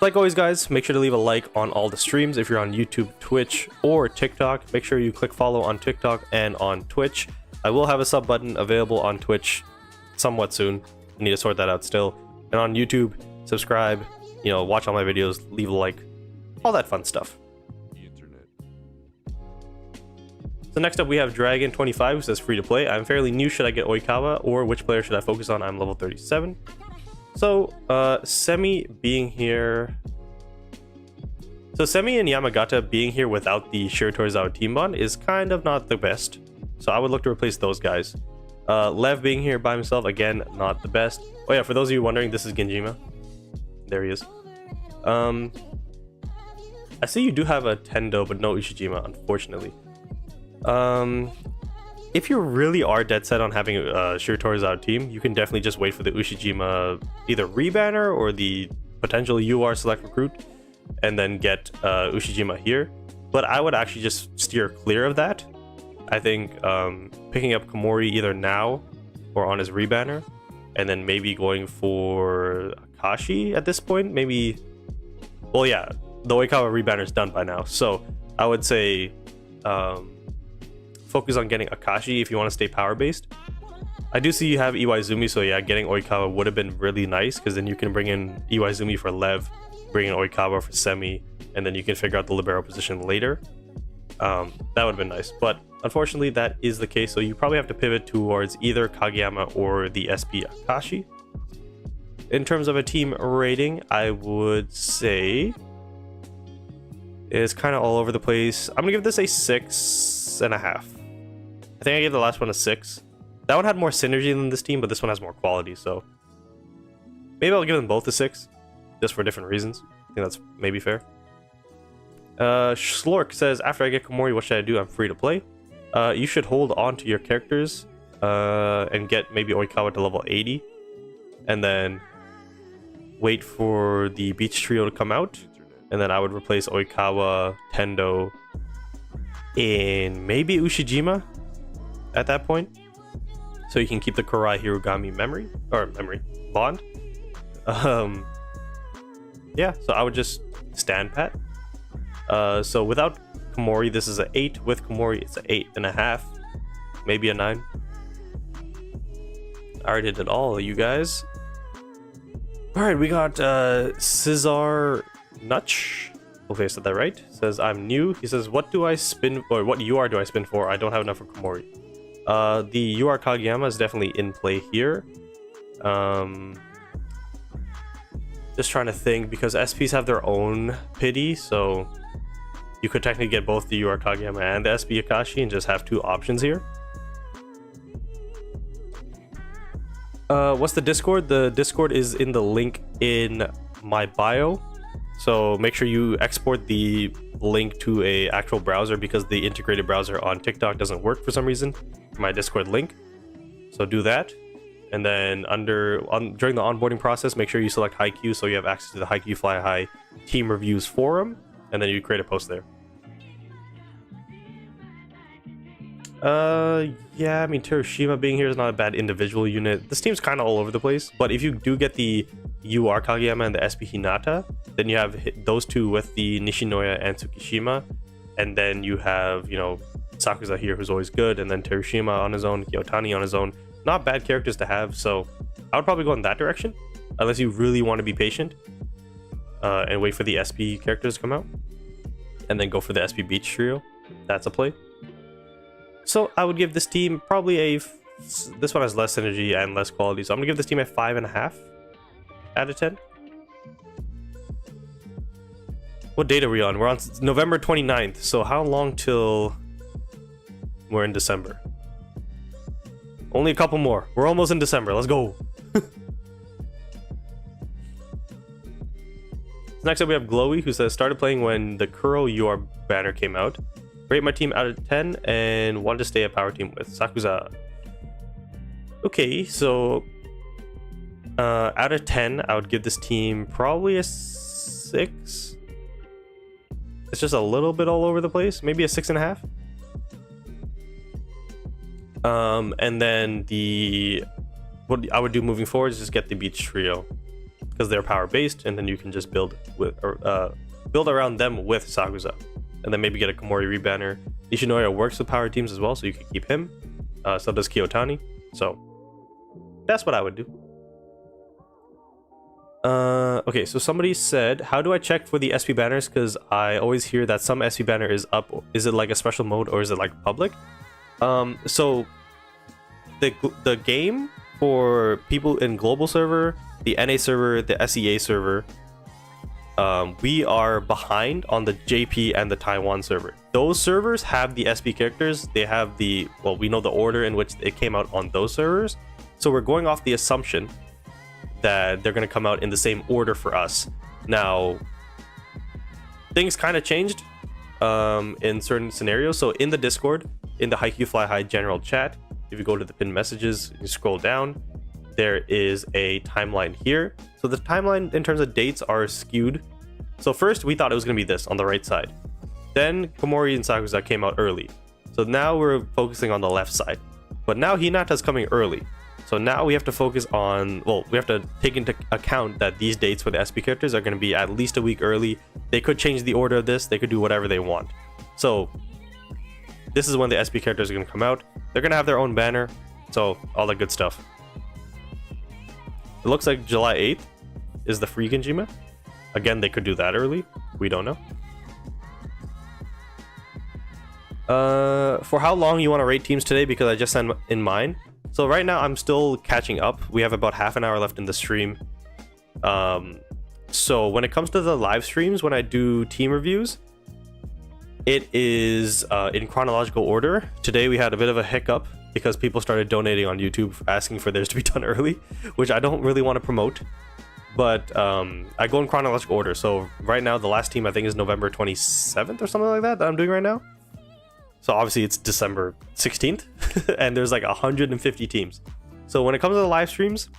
Like always, guys, make sure to leave a like on all the streams. If you're on YouTube, Twitch, or TikTok, make sure you click follow on TikTok and on Twitch. I will have a sub button available on Twitch somewhat soon. I need to sort that out still. And on YouTube, subscribe, watch all my videos, leave a like, all that fun stuff. So next up we have Dragon25 who says free to play. I'm fairly new. Should I get Oikawa or which player should I focus on? I'm level 37. So Semi being here. So Semi and Yamagata being here without the Shiratorizawa team bond is kind of not the best. So I would look to replace those guys. Lev being here by himself, again, not the best. Oh yeah, for those of you wondering, this is Genjima. There he is. I see you do have a Tendo, but no Ushijima, unfortunately. If you really are dead set on having a Shiratorizawa team, you can definitely just wait for the Ushijima either rebanner or the potential UR select recruit, and then get Ushijima here. But I would actually just steer clear of that. I think picking up Komori either now or on his rebanner, and then maybe going for Akashi at this point. Maybe, well, yeah, the Oikawa rebanner is done by now. So I would say focus on getting Akashi if you want to stay power based. I do see you have Iwaizumi, so yeah, getting Oikawa would have been really nice because then you can bring in Iwaizumi for Lev, bring in Oikawa for Semi, and then you can figure out the libero position later. That would have been nice, but unfortunately that is the case, so you probably have to pivot towards either Kageyama or the SP Akashi. In terms of a team rating, I would say it's kind of all over the place. I'm gonna give this a 6.5. I think I gave the last one a 6. That one had more synergy than this team, but this one has more quality, so maybe I'll give them both a 6, just for different reasons. I think that's maybe fair. Slork says, after I get Komori, what should I do? I'm free to play. You should hold on to your characters and get maybe Oikawa to level 80, and then wait for the Beach Trio to come out, and then I would replace Oikawa, Tendo, and maybe Ushijima at that point, so you can keep the Kurai Hirugami memory bond. Yeah, so I would just stand pat. So without Komori, this is an 8. With Komori, it's an 8.5, maybe a 9. I already did all, you guys. All right, we got Cesar Nutch. Hopefully I said that right. Says, I'm new. He says, what do I spin, or what UR do I spin for? I don't have enough for Komori. The UR Kageyama is definitely in play here. Just trying to think, because SPs have their own pity, so you could technically get both the UR Kageyama and the SP Akashi and just have 2 options here. What's the Discord? The Discord is in the link in my bio. So make sure you export the link to a actual browser, because the integrated browser on TikTok doesn't work for some reason for my Discord link. So do that. And then during the onboarding process, make sure you select Haikyu so you have access to the Haikyu Fly High team reviews forum, and then you create a post there. Yeah, I mean, Terushima being here is not a bad individual unit. This team's kind of all over the place, but if you do get the UR Kageyama and the SP Hinata, then you have those 2 with the Nishinoya and Tsukishima, and then you have, you know, Sakuza here, who's always good, and then Terushima on his own, Kyotani on his own. Not bad characters to have, so I would probably go in that direction, unless you really want to be patient and wait for the SP characters to come out, and then go for the SP Beach Trio. That's a play. So I would give this team probably this one has less synergy and less quality, so I'm gonna give this team a 5.5 out of 10. What date are we on? We're on November 29th, so how long till we're in December? Only a couple more. We're almost in December. Let's go. Next up, we have Glowy, who says, started playing when the Kuro UR banner came out. Rate my team out of 10 and wanted to stay a power team with Sakuza. Okay, so out of 10, I would give this team probably a 6. It's just a little bit all over the place. Maybe a 6.5. And then what I would do moving forward is just get the Beach Trio, because they're power based, and then you can just build around them with Sakuza, and then maybe get a Komori rebanner. Nishinoya works with power teams as well, so you can keep him. So does Kyotani. So that's what I would do. Okay, so somebody said, how do I check for the SP banners? Because I always hear that some SP banner is up. Is it like a special mode or is it like public? So the game for people in global server, the NA server, the SEA server, we are behind on the JP and the Taiwan server. Those servers have the SP characters. They have the, well, we know the order in which it came out on those servers. So we're going off the assumption that they're going to come out in the same order for us. Now, things kind of changed in certain scenarios. So in the Discord, in the Haikyu Fly High general chat, if you go to the pinned messages, you scroll down, there is a timeline here. So the timeline in terms of dates are skewed. So first we thought it was going to be this on the right side. Then Komori and Sakusa came out early. So now we're focusing on the left side. But now Hinata's coming early. So now we have to focus on, well, we have to take into account that these dates for the SP characters are going to be at least a week early. They could change the order of this. They could do whatever they want. So this is when the SP characters are going to come out. They're going to have their own banner. So all that good stuff. It looks like July 8th is the free Genjima. Again, they could do that early. We don't know. For how long you want to rate teams today? Because I just sent in mine. So right now I'm still catching up. We have about half an hour left in the stream. So when it comes to the live streams, when I do team reviews, it is in chronological order. Today we had a bit of a hiccup because people started donating on YouTube asking for theirs to be done early, which I don't really want to promote. But I go in chronological order. So right now the last team I think is November 27th or something like that I'm doing right now. So obviously it's December 16th and there's like 150 teams. So when it comes to the live streams,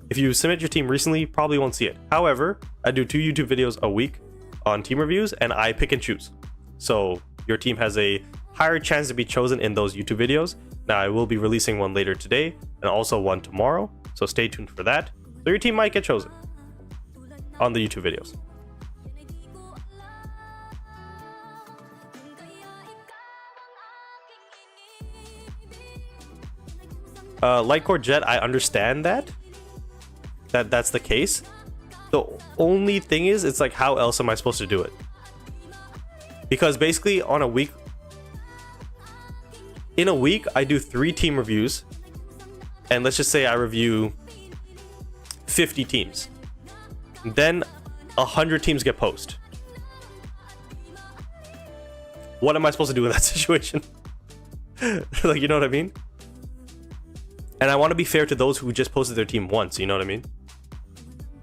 if you submit your team recently, you probably won't see it. However, I do 2 YouTube videos a week on team reviews and I pick and choose. So your team has a higher chance to be chosen in those YouTube videos. Now I will be releasing one later today and also one tomorrow. So stay tuned for that. So your team might get chosen on the YouTube videos. Lightcore Jet, I understand that's the case. The only thing is, it's like, how else am I supposed to do it? Because basically on a week, in a week, I do 3 team reviews, and let's just say I review 50 teams. Then 100 teams get post. What am I supposed to do in that situation? Like, you know what I mean? And I want to be fair to those who just posted their team once, you know what I mean?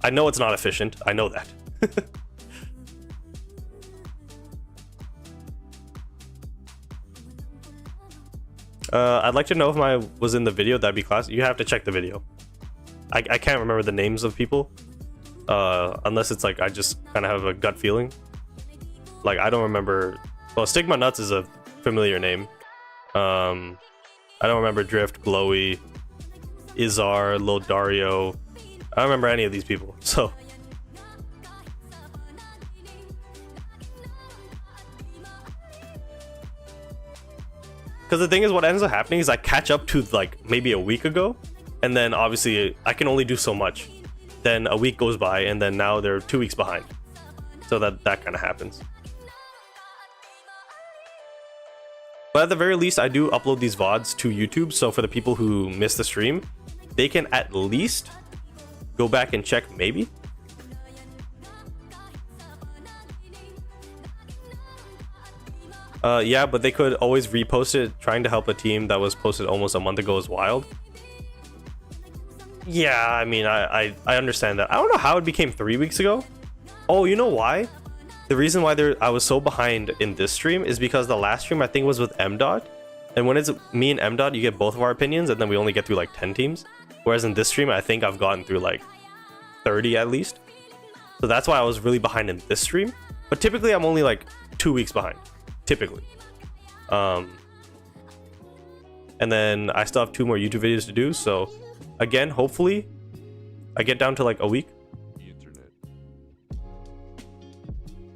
I know it's not efficient, I know that. I'd like to know if I was in the video, that'd be class. You have to check the video. I can't remember the names of people. Unless it's like, I just kind of have a gut feeling. Like, I don't remember... Well, Stigma Nuts is a familiar name. I don't remember Drift, Glowy, Izar, Lil Dario. I don't remember any of these people, so... Because the thing is, what ends up happening is I catch up to like maybe a week ago, and then obviously I can only do so much. Then a week goes by, and then now they're 2 weeks behind. So that kind of happens. But at the very least, I do upload these VODs to YouTube, so for the people who miss the stream, they can at least go back and check, maybe. Yeah, but they could always repost it. Trying to help a team that was posted almost a month ago is wild. Yeah, I mean, I understand that. I don't know how it became 3 weeks ago. Oh, you know why? The reason why I was so behind in this stream is because the last stream I think was with M-Dot. And when it's me and M-Dot, you get both of our opinions, and then we only get through like 10 teams. Whereas in this stream, I think I've gotten through like 30 at least. So that's why I was really behind in this stream. But typically, I'm only like 2 weeks behind. Typically. And then I still have 2 more YouTube videos to do. So again, hopefully, I get down to like a week.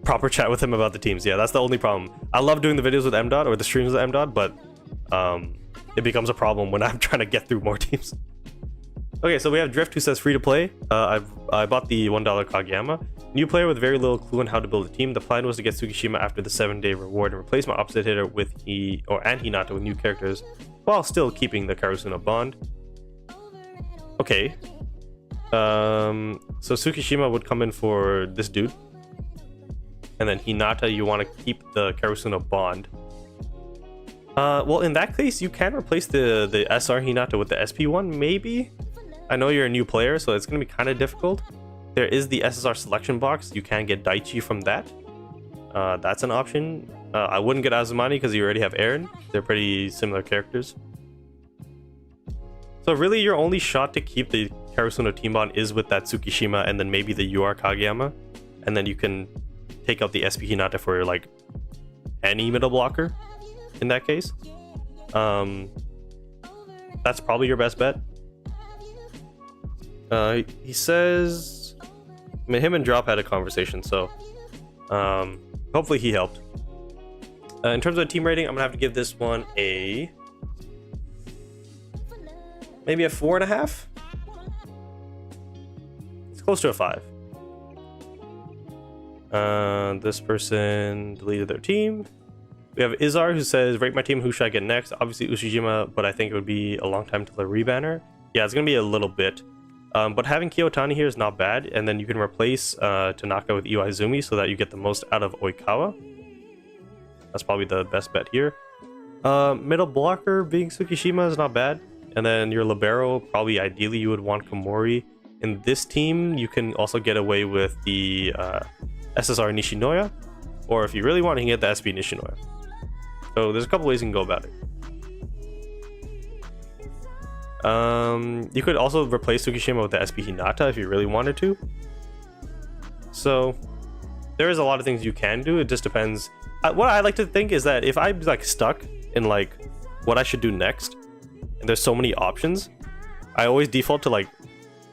Proper chat with him about the teams. Yeah, that's the only problem. I love doing the videos with M-Dot or the streams with M-Dot, but it becomes a problem when I'm trying to get through more teams. Okay, so we have Drift who says free to play. I bought the $1 Kageyama. New player with very little clue on how to build a team. The plan was to get Tsukishima after the 7-day reward and replace my opposite hitter with Hinata with new characters, while still keeping the Karasuno bond. Okay. So Tsukishima would come in for this dude. And then Hinata, you want to keep the Karasuno bond. Well, in that case, you can replace the SR Hinata with the SP one, maybe? I know you're a new player, so it's going to be kind of difficult. There is the SSR selection box. You can get Daichi from that. That's an option. I wouldn't get Azumani because you already have Eren. They're pretty similar characters. So really, your only shot to keep the Karasuno team bond is with that Tsukishima and then maybe the UR Kageyama. And then you can take out the SP Hinata for like any middle blocker in that case. That's probably your best bet. He says, I mean, him and Drop had a conversation, so hopefully he helped. In terms of team rating, I'm gonna have to give this one maybe a 4.5. It's close to a 5. This person deleted their team. We have Izar who says, rate my team, who should I get next? Obviously Ushijima, but I think it would be a long time till the rebanner. Yeah, it's gonna be a little bit. But having Kiyotani here is not bad, and then you can replace Tanaka with Iwaizumi so that you get the most out of Oikawa. That's probably the best bet here. Middle blocker being Tsukishima is not bad, and then your libero, probably ideally you would want Komori. In this team, you can also get away with the SSR Nishinoya, or if you really want, you can get the SP Nishinoya. So there's a couple ways you can go about it. You could also replace Tsukishima with the SP Hinata if you really wanted to. So there is a lot of things you can do. It just depends. What I like to think is that if I'm like stuck in like what I should do next, and there's so many options, I always default to like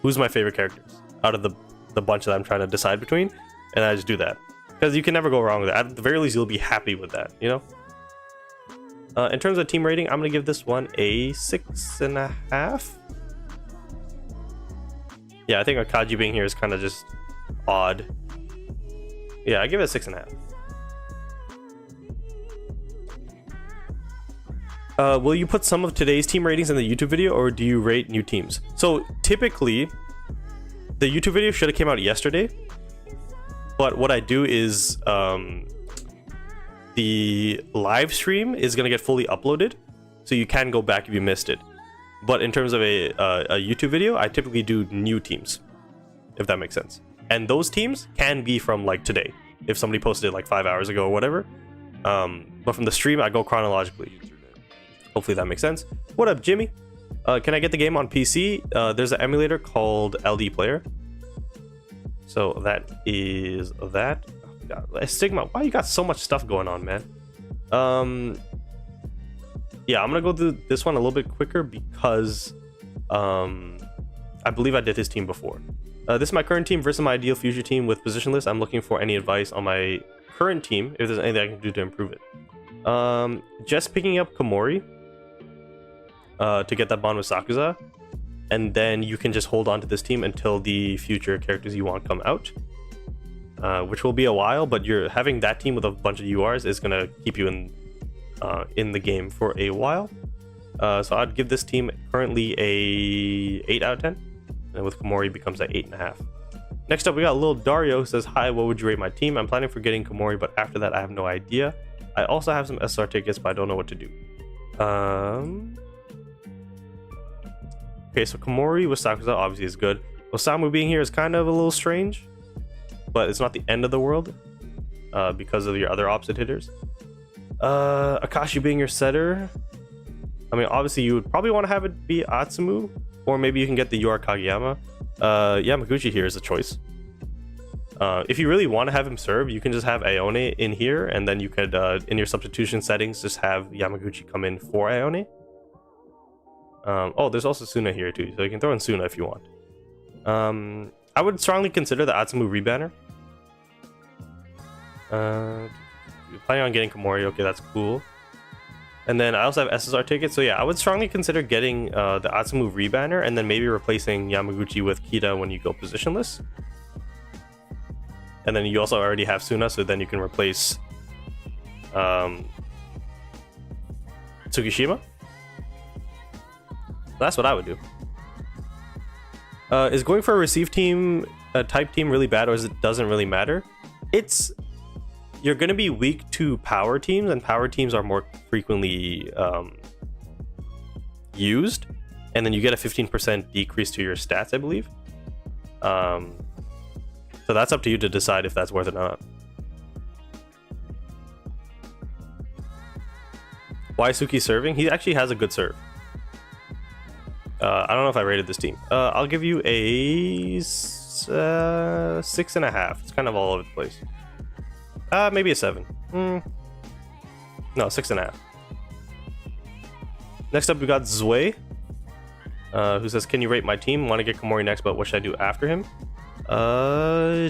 who's my favorite characters out of the bunch that I'm trying to decide between, and I just do that because you can never go wrong with that. At the very least, you'll be happy with that, you know. In terms of team rating, I'm gonna give this one a 6.5. Yeah, I think Akaji being here is kind of just odd. Yeah, I give it a 6.5. Will you put some of today's team ratings in the YouTube video, or do you rate new teams? So typically, the YouTube video should have came out yesterday, but what I do is the live stream is going to get fully uploaded, so you can go back if you missed it. But in terms of a YouTube video, I typically do new teams, if that makes sense. And those teams can be from like today, if somebody posted it like 5 hours ago or whatever. But from the stream, I go chronologically. Hopefully that makes sense. What up, Jimmy? Can I get the game on PC? There's an emulator called LD Player. So that is that. God, Stigma, why you got so much stuff going on, man? Yeah, I'm gonna go through this one a little bit quicker because I believe I did his team before. This is my current team versus my ideal future team with positionless. I'm looking for any advice on my current team if there's anything I can do to improve it. Just picking up Komori to get that bond with Sakuza, and then you can just hold on to this team until the future characters you want come out. Which will be a while, but you're having that team with a bunch of URs is gonna keep you in the game for a while. So I'd give this team currently a 8 out of 10, and with Komori becomes an 8.5. Next up, we got Lil Dario who says, "Hi, what would you rate my team? I'm planning for getting Komori, but after that, I have no idea. I also have some SR tickets, but I don't know what to do." Okay, so Komori with Sakuza obviously is good. Osamu being here is kind of a little strange, but it's not the end of the world because of your other opposite hitters. Akashi being your setter, I mean, obviously you would probably want to have it be Atsumu, or maybe you can get the Yor Kageyama. Yamaguchi here is a choice. If you really want to have him serve, you can just have Aone in here, and then you could, in your substitution settings, just have Yamaguchi come in for Aone. Oh, there's also Suna here too, so you can throw in Suna if you want. I would strongly consider the Atsumu rebanner. You're planning on getting Komori, okay, that's cool. And then I also have SSR tickets. So yeah, I would strongly consider getting the Atsumu rebanner and then maybe replacing Yamaguchi with Kita when you go positionless. And then you also already have Suna, so then you can replace Tsukishima. That's what I would do. Is going for a receive team, a type team, really bad, or is it doesn't really matter? You're going to be weak to power teams, and power teams are more frequently used, and then you get a 15% decrease to your stats, I believe. So that's up to you to decide if that's worth it or not. Why Suki serving? He actually has a good serve. I don't know if I rated this team. I'll give you a 6.5. It's kind of all over the place. Maybe a 7. No, 6.5. Next up, we got Zue, who says, "Can you rate my team? Want to get Komori next, but what should I do after him?"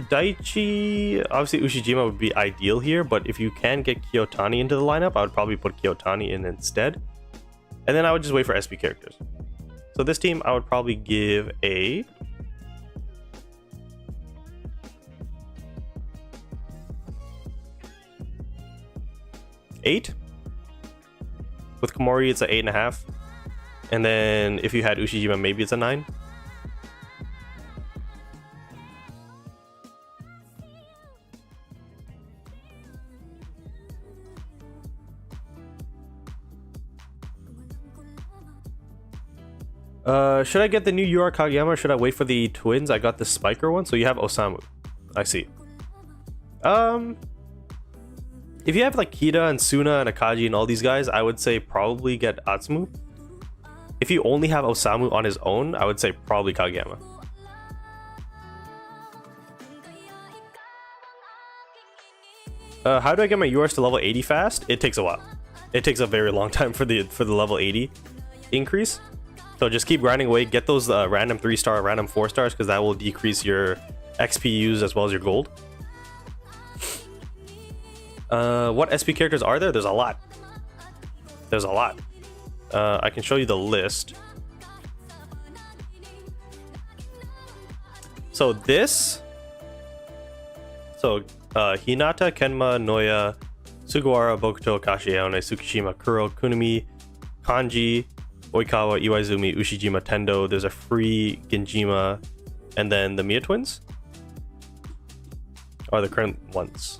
Daichi, obviously Ushijima would be ideal here, but if you can get Kiyotani into the lineup, I would probably put Kiyotani in instead. And then I would just wait for SP characters. So this team, I would probably give a 8. With Komori, it's an 8.5. And then if you had Ushijima, maybe it's a 9. Should I get the new UR Kageyama or should I wait for the twins? I got the Spiker one, so you have Osamu. I see. If you have like Kita and Suna and Akaji and all these guys, I would say probably get Atsumu. If you only have Osamu on his own, I would say probably Kageyama. How do I get my URs to level 80 fast? It takes a while. It takes a very long time for the level 80 increase. So just keep grinding away, get those random 3-star, random 4-stars, because that will decrease your XP used as well as your gold. What SP characters are there? There's a lot. There's a lot. I can show you the list. So this... Hinata, Kenma, Noya, Sugawara, Bokuto, Akashi, Aone, Tsukishima, Kuro, Kunimi, Kanji, Oikawa, Iwaizumi, Ushijima, Tendo. There's a free Genjima, and then the Mia twins are the current ones.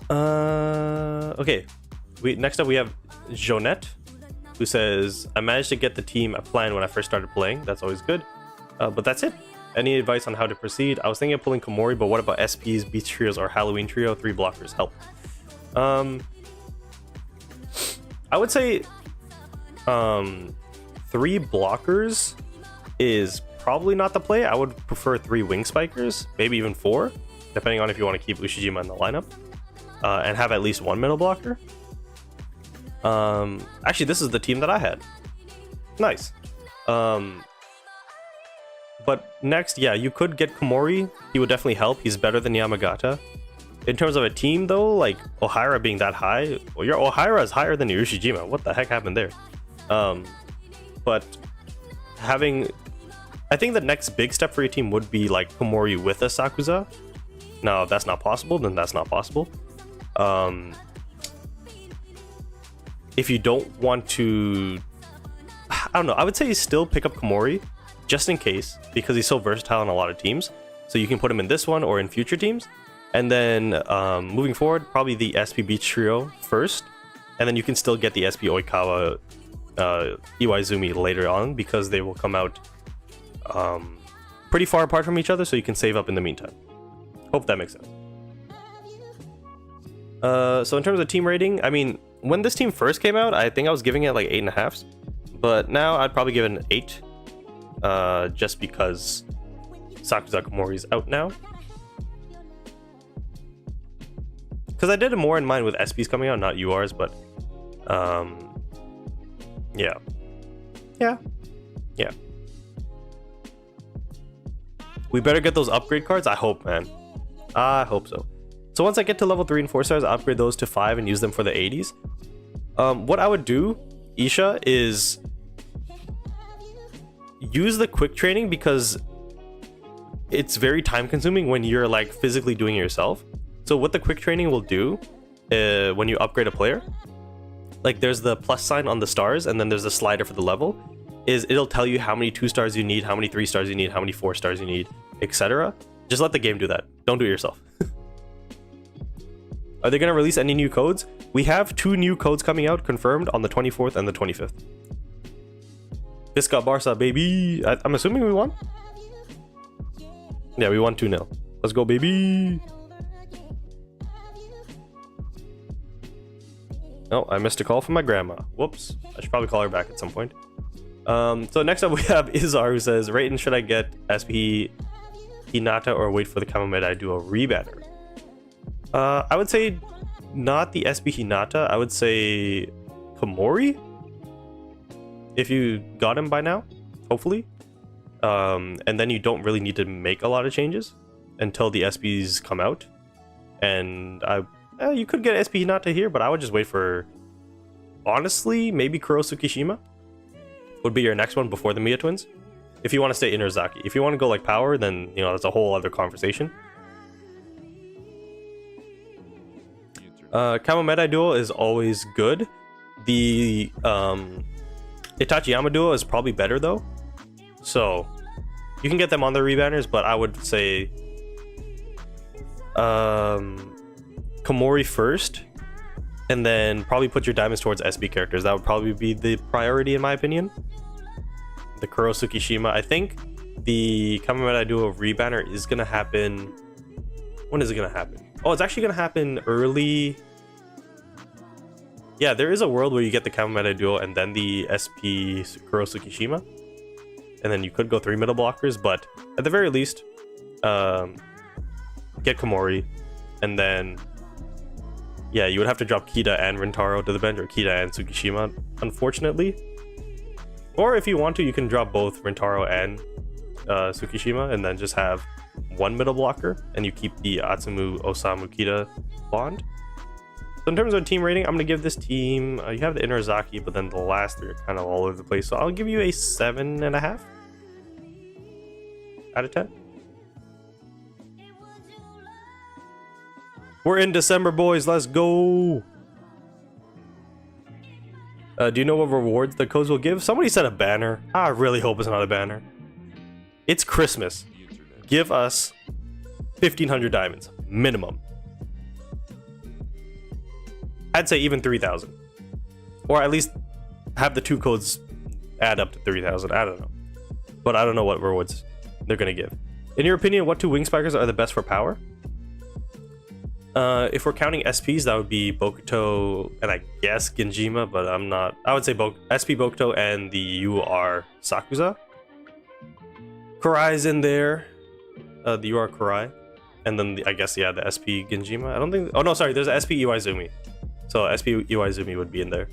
Okay. Next up we have Jonette, who says, "I managed to get the team a plan when I first started playing. That's always good. But that's it. Any advice on how to proceed? I was thinking of pulling Komori, but what about SPs, Beach Trios, or Halloween Trio? 3 blockers help." I would say 3 blockers is probably not the play. I would prefer 3 wing spikers, maybe even 4, depending on if you want to keep Ushijima in the lineup, and have at least 1 middle blocker. Actually, this is the team that I had. Nice. But next, yeah, you could get Komori. He would definitely help. He's better than Yamagata. In terms of a team, though, like Ohira being that high, well, your Ohira is higher than your Ushijima. What the heck happened there? But having... I think the next big step for your team would be like Komori with a Sakuza. Now, if that's not possible, then that's not possible. If you don't want to... I don't know. I would say still pick up Komori, just in case, because he's so versatile in a lot of teams. So you can put him in this one or in future teams. And then moving forward, probably the SP Beach Trio first. And then you can still get the SP Oikawa Iwaizumi later on, because they will come out pretty far apart from each other, so you can save up in the meantime. Hope that makes sense. So in terms of team rating, I mean, when this team first came out, I think I was giving it like 8.5s. But now I'd probably give it an 8. Just because Sakuza Komori's out now. Because I did it more in mind with SPs coming out, not URs, but yeah. We better get those upgrade cards. I hope, man. I hope so. So once I get to level 3 and 4 stars, I'll upgrade those to 5 and use them for the 80s. What I would do, Isha, is use the quick training because it's very time consuming when you're like physically doing it yourself. So what the quick training will do when you upgrade a player, like there's the plus sign on the stars and then there's the slider for the level, is it'll tell you how many 2 stars you need, how many 3 stars you need, how many 4 stars you need, etc. Just let the game do that. Don't do it yourself. Are they going to release any new codes? We have 2 new codes coming out confirmed on the 24th and the 25th. Visca Barca, baby. I'm assuming we won? Yeah, we won 2-0. Let's go, baby. Oh, I missed a call from my grandma. Whoops. I should probably call her back at some point. So next up we have Izar, who says, Rayton, should I get SP Hinata or wait for the Kamameda Duo rebanner? I would say not the SP Hinata. I would say Komori. If you got him by now, hopefully. And then you don't really need to make a lot of changes until the SPs come out. And you could get SP Hinata here, but I would just wait for, honestly, maybe Kurosu Kishima would be your next one before the Mia twins. If you want to stay Inurzaki. If you want to go like power, then, you know, that's a whole other conversation. Kamameda duo is always good. The Itachiyama duo is probably better though. So you can get them on the rebanners, but I would say Komori first, and then probably put your diamonds towards SB characters. That would probably be the priority in my opinion. The Kurosu Kishima. I think the Kamameda duo rebanner is gonna happen. When is it gonna happen? Oh, it's actually gonna happen early. Yeah, there is a world where you get the Kamameda duo and then the SP Kurosu Kishima, and then you could go 3 middle blockers, but at the very least, get Komori, and then yeah, you would have to drop Kita and Rintaro to the bench, or Kita and Tsukishima, unfortunately. Or if you want to, you can drop both Rintaro and Tsukishima, and then just have 1 middle blocker, and you keep the Atsumu Osamu Kita bond. So in terms of team rating, I'm going to give this team, you have the Inurzaki, but then the last 3 are kind of all over the place. So I'll give you a 7.5 out of 10. We're in December, boys. Let's go. Do you know what rewards the codes will give? Somebody said a banner. I really hope it's not a banner. It's Christmas. Give us 1,500 diamonds. Minimum. I'd say even 3,000. Or at least have the 2 codes add up to 3,000. I don't know. But I don't know what rewards they're going to give. In your opinion, what 2 wing spikers are the best for power? If we're counting SPs, that would be Bokuto and I guess Genjima, but I'm not. I would say SP Bokuto and the UR Sakuza. Kurai's in there. The UR Kurai. And then I guess, yeah, the SP Genjima. I don't think. Oh, no, sorry. There's a SP Iwaizumi. So SP Iwaizumi would be in there.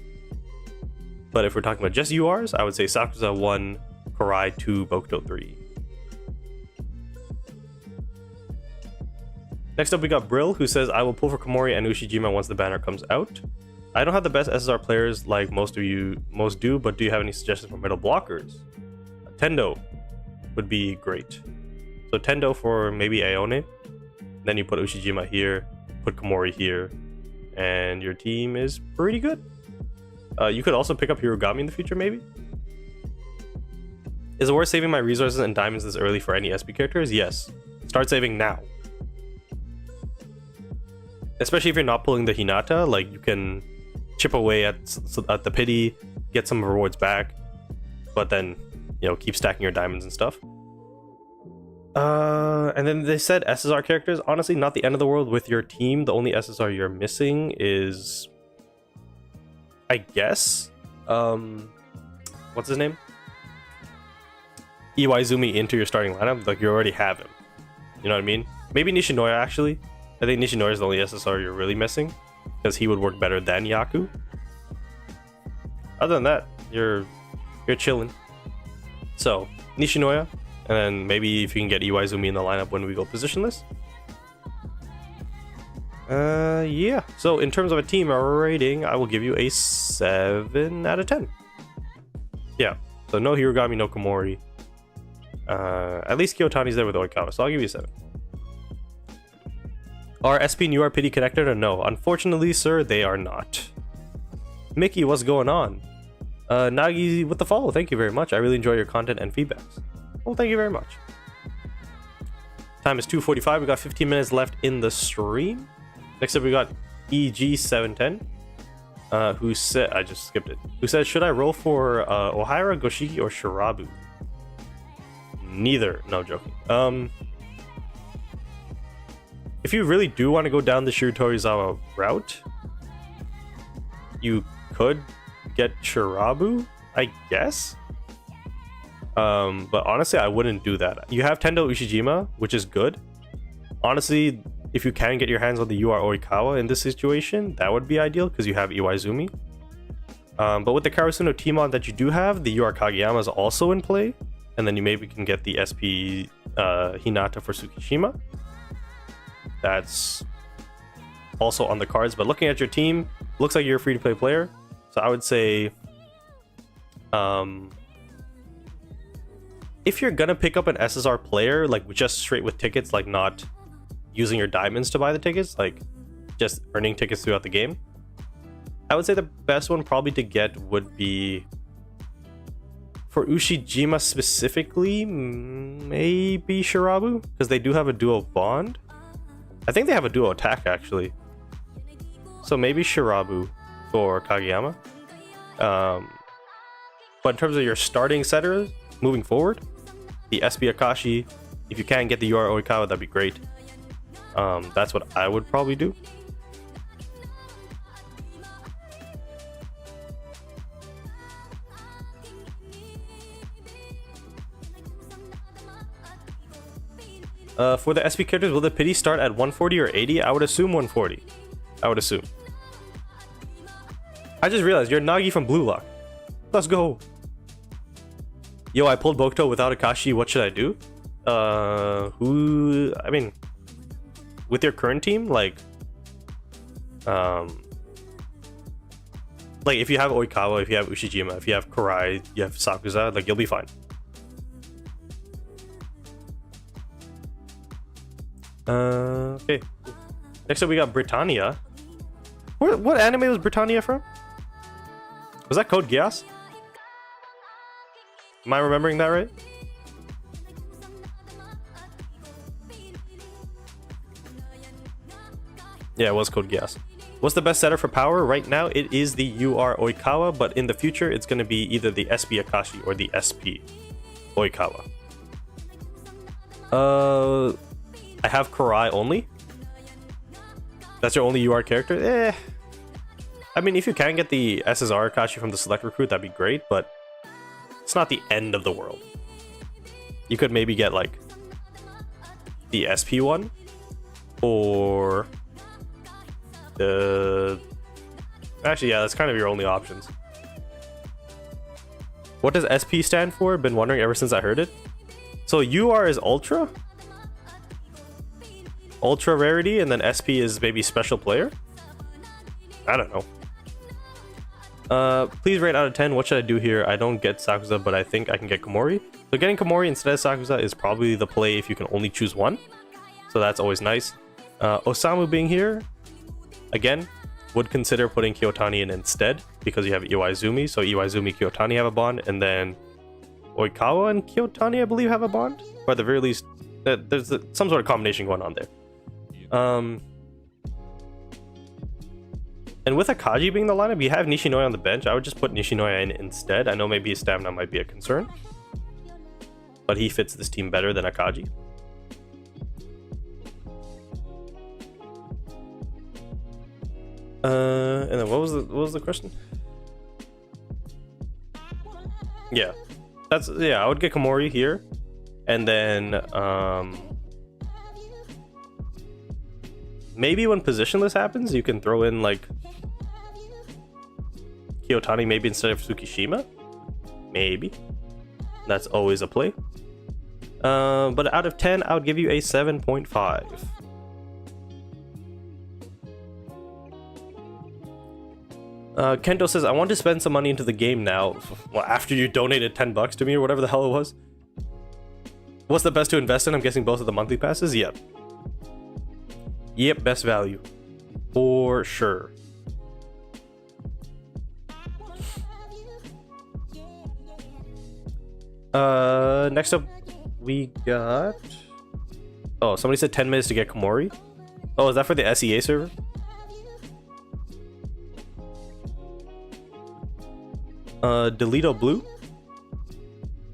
But if we're talking about just URs, I would say Sakuza 1, Kurai 2, Bokuto 3. Next up, we got Brill, who says, I will pull for Komori and Ushijima once the banner comes out. I don't have the best SSR players like most do, but do you have any suggestions for middle blockers? Tendo would be great. So Tendo for maybe Aone. Then you put Ushijima here, put Komori here, and your team is pretty good. You could also pick up Hirogami in the future, maybe? Is it worth saving my resources and diamonds this early for any SP characters? Yes. Start saving now. Especially if you're not pulling the Hinata, like you can chip away at the pity, get some rewards back, but then, you know, keep stacking your diamonds and stuff. And then they said SSR characters. Honestly, not the end of the world with your team. The only SSR you're missing is, I guess, what's his name? Iwaizumi into your starting lineup. Like, you already have him. You know what I mean? Maybe Nishinoya, actually. I think Nishinoya is the only SSR you're really missing, because he would work better than Yaku. Other than that, you're chilling. So Nishinoya, and then maybe if you can get Iwaizumi in the lineup when we go positionless. Yeah. So in terms of a team rating, I will give you a 7 out of 10. Yeah. So no Hirogami, no Komori. At least Kiyotani's there with Oikawa, so I'll give you a 7. Are SP and UR Pity connected or no? Unfortunately, sir, they are not. Mickey, what's going on? Nagi with the follow, thank you very much. I really enjoy your content and feedbacks. Well, thank you very much. Time is 2:45. We got 15 minutes left in the stream. Next up, we got EG710. Who said, I just skipped it. Who said, should I roll for Ohira, Goshiki, or Shirabu? Neither. No, joking. If you really do want to go down the Shiratorizawa route, you could get Shirabu, I guess. But honestly, I wouldn't do that. You have Tendo Ushijima, which is good. Honestly, if you can get your hands on the UR Oikawa in this situation, that would be ideal because you have Iwaizumi. But with the Karasuno Timon that you do have, the UR Kageyama is also in play. And then you maybe can get the SP Hinata for Tsukishima. That's also on the cards. But looking at your team, looks like you're a free-to-play player. So I would say, if you're gonna pick up an SSR player, like just straight with tickets, like not using your diamonds to buy the tickets, like just earning tickets throughout the game, I would say the best one probably to get would be, for Ushijima specifically, maybe Shirabu, because they do have a duo bond. I think they have a duo attack actually. So maybe Shirabu for Kageyama. But in terms of your starting setters moving forward, the SP Akashi, if you can get the UR Oikawa, that'd be great. That's what I would probably do. For the SP characters, will the pity start at 140 or 80? I would assume 140. I would assume. I just realized you're Nagi from Blue Lock. Let's go. Yo, I pulled Bokuto without Akashi. What should I do? I mean, with your current team, like if you have Oikawa, if you have Ushijima, if you have Kurai, you have Sakuza, like you'll be fine. Okay. Next up, we got Britannia. What anime was Britannia from? Was that Code Geass? Am I remembering that right? Yeah, it was Code Geass. What's the best setter for power? Right now, it is the UR Oikawa, but in the future, it's going to be either the SP Akashi or the SP Oikawa. I have Kurai only. That's your only UR character? I mean, if you can get the SSR Akashi from the select recruit, that'd be great, but it's not the end of the world. You could maybe get like the SP one, or the... Actually, yeah, that's kind of your only options. What does SP stand for? Been wondering ever since I heard it. So UR is Ultra? Ultra rarity, and then SP is maybe special player? I don't know. Please rate out of 10. What should I do here? I don't get Sakuza, but I think I can get Komori. So getting Komori instead of Sakuza is probably the play if you can only choose one. So that's always nice. Osamu being here, again, would consider putting Kiyotani in instead because you have Iwaizumi. So Iwaizumi, Kiyotani have a bond, and then Oikawa and Kiyotani, I believe, have a bond. Or at the very least, there's some sort of combination going on there. And with Akaji being the lineup, you have Nishinoya on the bench. I would just put Nishinoya in instead. I know maybe his stamina might be a concern, but he fits this team better than Akaji. And then what was the question? Yeah, I would get Komori here, and then maybe when positionless happens, you can throw in like Kiyotani maybe instead of Tsukishima. Maybe. That's always a play. But out of 10, I would give you a 7.5. Kento says, I want to spend some money into the game now. Well, after you donated $10 to me or whatever the hell it was. What's the best to invest in? I'm guessing both of the monthly passes? Yep. Yep, best value. For sure. Next up, we got... Oh, somebody said 10 minutes to get Komori. Oh, is that for the SEA server? Delito Blue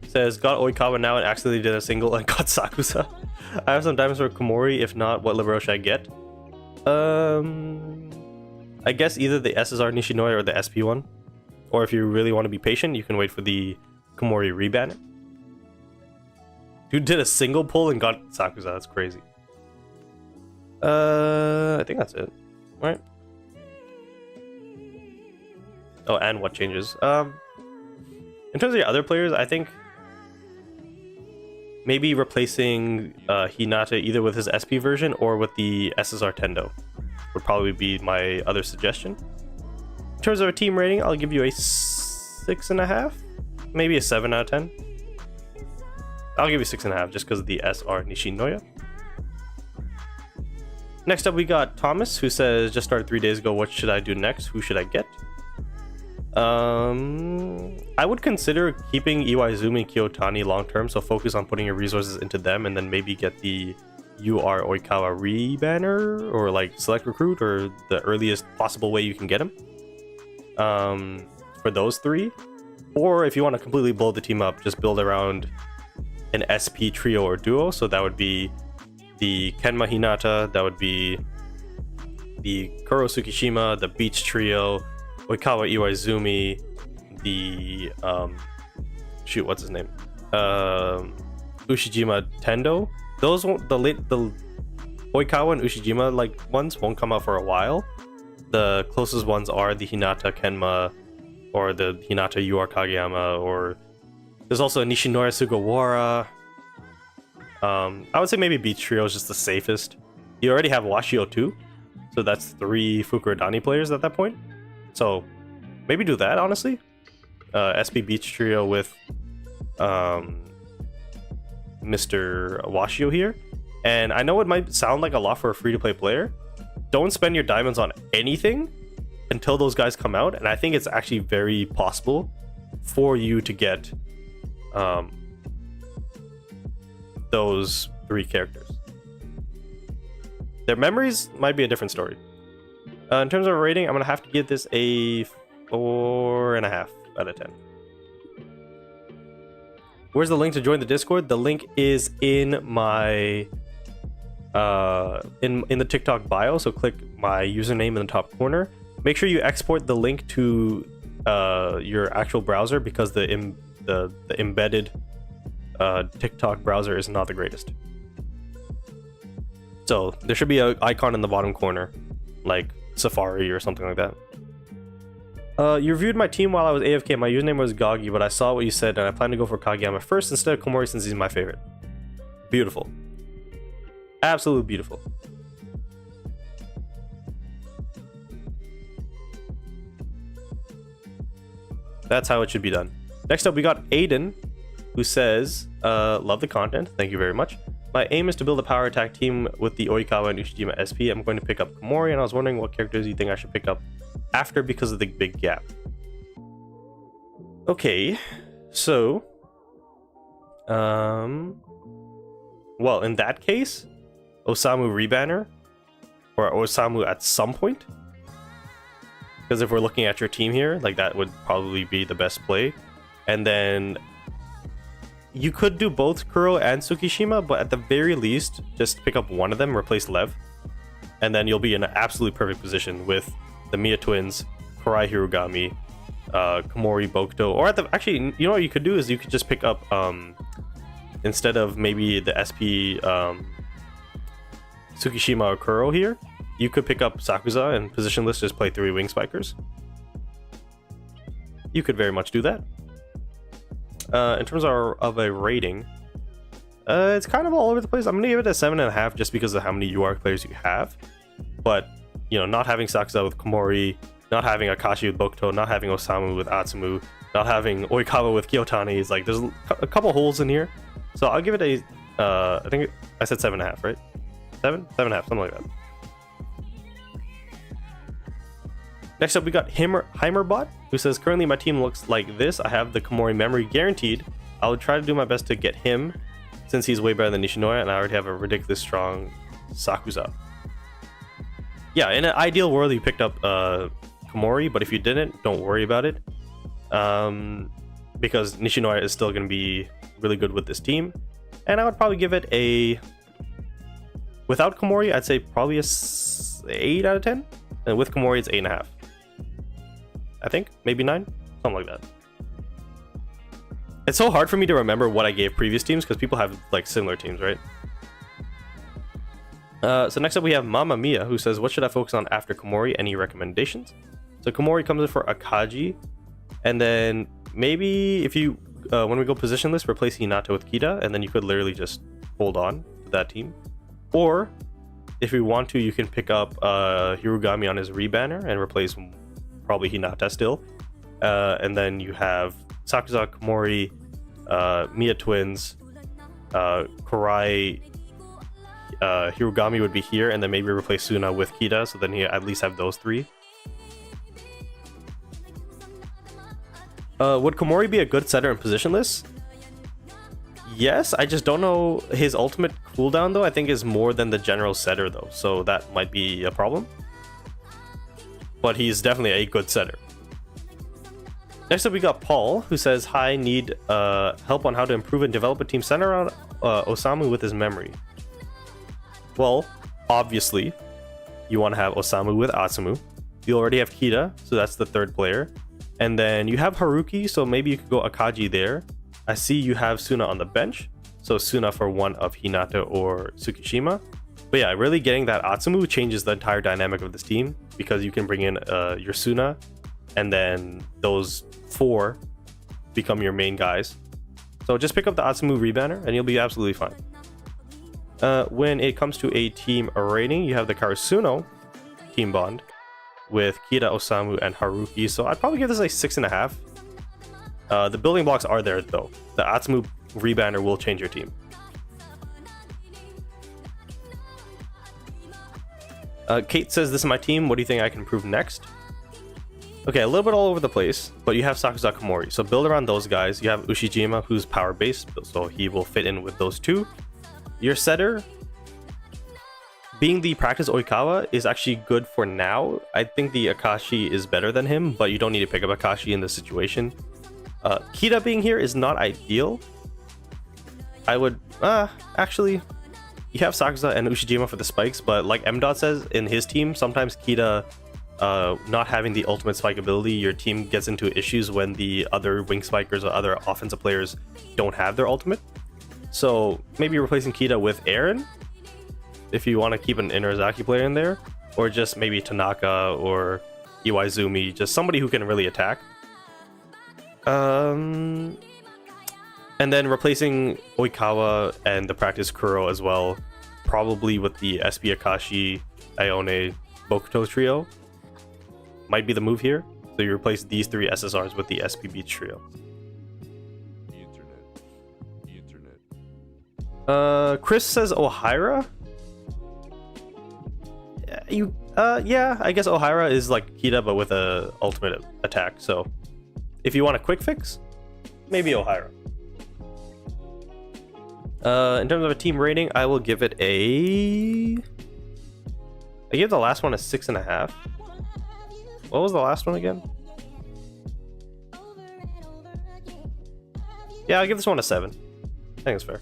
says, got Oikawa now and accidentally did a single and got Sakusa. I have some diamonds for Komori. If not, what libero should I get? I guess either the SSR Nishinoya or the SP one. Or if you really want to be patient, you can wait for the Komori rebanner. Dude did a single pull and got Sakusa. That's crazy. I think that's it. Right? Oh, and what changes? In terms of your other players, I think maybe replacing Hinata either with his SP version or with the SSR Tendo would probably be my other suggestion. In terms of a team rating, I'll give you a 6.5, maybe a 7 out of 10. I'll give you 6.5 just because of the SR Nishinoya. Next up, we got Thomas, who says, just started 3 days ago. What should I do next? Who should I get? I would consider keeping Iwaizumi and Kiyotani long term, so focus on putting your resources into them and then maybe get the UR Oikawa rebanner or like select recruit or the earliest possible way you can get him for those three. Or if you want to completely blow the team up, just build around an SP trio or duo. So that would be the Kenma Hinata, that would be the Kuro Tsukishima, the Beach Trio, Oikawa Iwaizumi, the shoot, what's his name? Ushijima Tendo. Those won't, the Oikawa and Ushijima like ones won't come out for a while. The closest ones are the Hinata Kenma or the Hinata UR Kageyama, or there's also a Nishinoya Sugawara. I would say maybe Beach Trio is just the safest. You already have Washio too, so that's 3 Fukurodani players at that point. So maybe do that, honestly. SP Beach Trio with Mr. Washio here. And I know it might sound like a lot for a free-to-play player. Don't spend your diamonds on anything until those guys come out. And I think it's actually very possible for you to get those 3 characters. Their memories might be a different story. In terms of a rating, I'm going to have to give this a 4.5 out of 10. Where's the link to join the Discord? The link is in my in the TikTok bio, so click my username in the top corner. Make sure you export the link to your actual browser because the embedded TikTok browser is not the greatest. So there should be an icon in the bottom corner, like Safari or something like that. You reviewed my team while I was AFK. My username was Goggy, but I saw what you said and I plan to go for Kageyama first instead of Komori since he's my favorite. Beautiful. Absolutely beautiful. That's how it should be done. Next up, we got Aiden, who says, love the content. Thank you very much. My aim is to build a power attack team with the Oikawa and Ushijima SP. I'm going to pick up Komori, and I was wondering what characters you think I should pick up after because of the big gap. Okay, so... well, in that case, Osamu Rebanner, or Osamu at some point. Because if we're looking at your team here, like that would probably be the best play. And then you could do both Kuro and Tsukishima, but at the very least, just pick up one of them, replace Lev. And then you'll be in an absolutely perfect position with the Mia twins, Korai Hirugami, Komori Bokuto. Or at the, actually, you know what you could do is you could just pick up, instead of maybe the SP Tsukishima or Kuro here, you could pick up Sakusa and positionless just play 3 Wing Spikers. You could very much do that. In terms of a rating, it's kind of all over the place. I'm gonna give it a 7.5 just because of how many UR players you have. But you know, not having Sakusa with Komori not having Akashi with Bokuto, not having Osamu with Atsumu, not having Oikawa with Kyotani is like there's a couple holes in here. So I'll give it a I think I said 7.5, right? 7.5, something like that. Next up, we got Heimerbot, who says, currently my team looks like this. I have the Komori memory guaranteed. I will try to do my best to get him, since he's way better than Nishinoya, and I already have a ridiculous strong Sakuza. Yeah, in an ideal world, you picked up Komori, but if you didn't, don't worry about it. Because Nishinoya is still going to be really good with this team. And I would probably give it a... Without Komori, I'd say probably a 8 out of 10. And with Komori, it's 8.5. I think, maybe 9, something like that. It's so hard for me to remember what I gave previous teams because people have like similar teams, right? So next up we have Mamma Mia, who says, what should I focus on after Komori? Any recommendations? So Komori comes in for Akaji, and then maybe if you when we go positionless, replace Hinata with Kita, and then you could literally just hold on to that team. Or if you want to, you can pick up Hirugami on his rebanner and replace probably Hinata still. And then you have Sakuza, Komori, Mia twins, Kurai, Hirugami would be here, and then maybe replace Suna with Kita, so then you at least have those three. Would Komori be a good setter in positionless? Yes, I just don't know his ultimate cooldown though. I think is more than the general setter though, so that might be a problem. But he's definitely a good setter. Next up we got Paul, who says, hi, need help on how to improve and develop a team centered around Osamu with his memory. Well, obviously, you want to have Osamu with Atsumu. You already have Kita, so that's the third player. And then you have Haruki, so maybe you could go Akaji there. I see you have Suna on the bench, so Suna for one of Hinata or Tsukishima. But yeah, really getting that Atsumu changes the entire dynamic of this team, because you can bring in your Suna, and then those 4 become your main guys. So just pick up the Atsumu rebanner and you'll be absolutely fine. When it comes to a team rating, you have the Karasuno team bond with Kita, Osamu, and Haruki. So I'd probably give this a 6.5. The building blocks are there though. The Atsumu rebanner will change your team. Kate says, this is my team. What do you think I can improve next? Okay, a little bit all over the place, but you have Sakuza, Komori, so build around those guys. You have Ushijima, who's power based, so he will fit in with those two. Your setter, being the practice Oikawa, is actually good for now. I think the Akashi is better than him, but you don't need to pick up Akashi in this situation. Kita being here is not ideal. I would actually, you have Sakuza and Ushijima for the spikes, but like M. says in his team, sometimes Kita not having the ultimate spike ability, your team gets into issues when the other wing spikers or other offensive players don't have their ultimate. So maybe replacing Kita with Eren if you want to keep an Inarizaki player in there, or just maybe Tanaka or Iwaizumi, just somebody who can really attack. And then replacing Oikawa and the practice Kuro as well, probably with the SB Akashi, Ione, Bokuto trio. Might be the move here. So you replace these 3 SSRs with the SPB trio. Chris says Ohira. Yeah, I guess Ohira is like Kita but with a ultimate attack. So if you want a quick fix, maybe Ohira. In terms of a team rating, I will give it a... I gave the last one a 6.5. What was the last one again? Yeah, I'll give this one a 7. I think it's fair.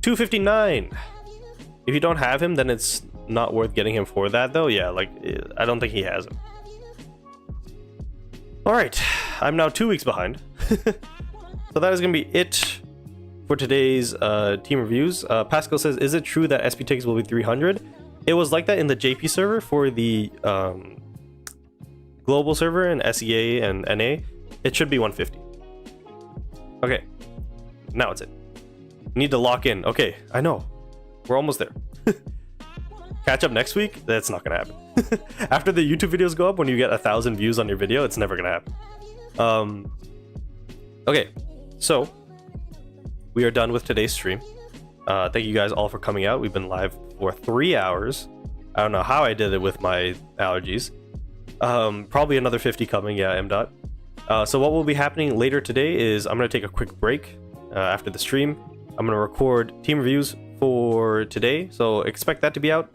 259. If you don't have him, then it's not worth getting him for that, though. Yeah, like, I don't think he has him. Alright, I'm now 2 weeks behind. So that is going to be it for today's team reviews. Pascal says, is it true that SP tickets will be 300? It was like that in the JP server for the global server and SEA and NA. It should be 150. Okay, now it's it. Need to lock in. Okay, I know. We're almost there. catch up next week, that's not gonna happen. After the YouTube videos go up, when you get 1,000 views on your video, it's never gonna happen. Okay, so we are done with today's stream. Thank you guys all for coming out. We've been live for 3 hours. I don't know how I did it with my allergies. Probably another 50 coming, yeah, M. Dot. So what will be happening later today is I'm going to take a quick break after the stream. I'm going to record team reviews for today, so expect that to be out,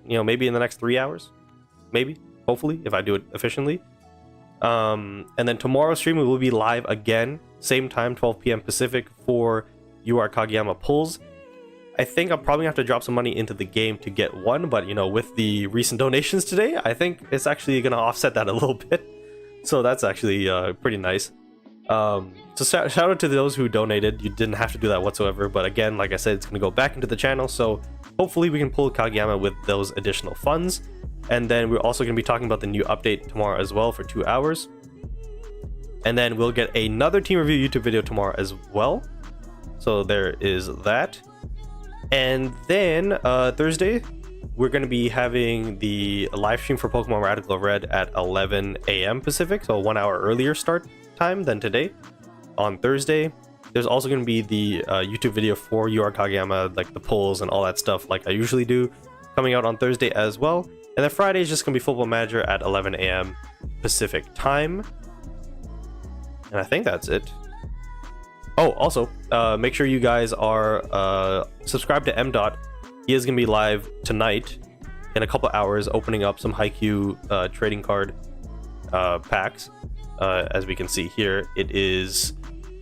you know, maybe in the next 3 hours. Maybe, hopefully, if I do it efficiently. And then tomorrow's stream, we will be live again, same time, 12 p.m. Pacific, for You Are Kageyama pulls. I think I'm probably gonna have to drop some money into the game to get one, but you know, with the recent donations today, I think it's actually gonna offset that a little bit. So that's actually pretty nice. So shout out to those who donated. You didn't have to do that whatsoever, but again, like I said, it's gonna go back into the channel, so hopefully we can pull Kageyama with those additional funds. And then we're also gonna be talking about the new update tomorrow as well for 2 hours. And then we'll get another team review YouTube video tomorrow as well. So there is that. And then Thursday, we're going to be having the live stream for Pokemon Radical Red at 11 a.m. Pacific, so 1 hour earlier start time than today on Thursday. There's also going to be the YouTube video for You Are Kageyama, like the polls and all that stuff like I usually do, coming out on Thursday as well. And then Friday is just going to be Football Manager at 11 a.m. Pacific time. And I think that's it. Oh, also, make sure you guys are subscribed to M. Dot. He is going to be live tonight in a couple hours, opening up some Haikyu trading card packs. As we can see here, it's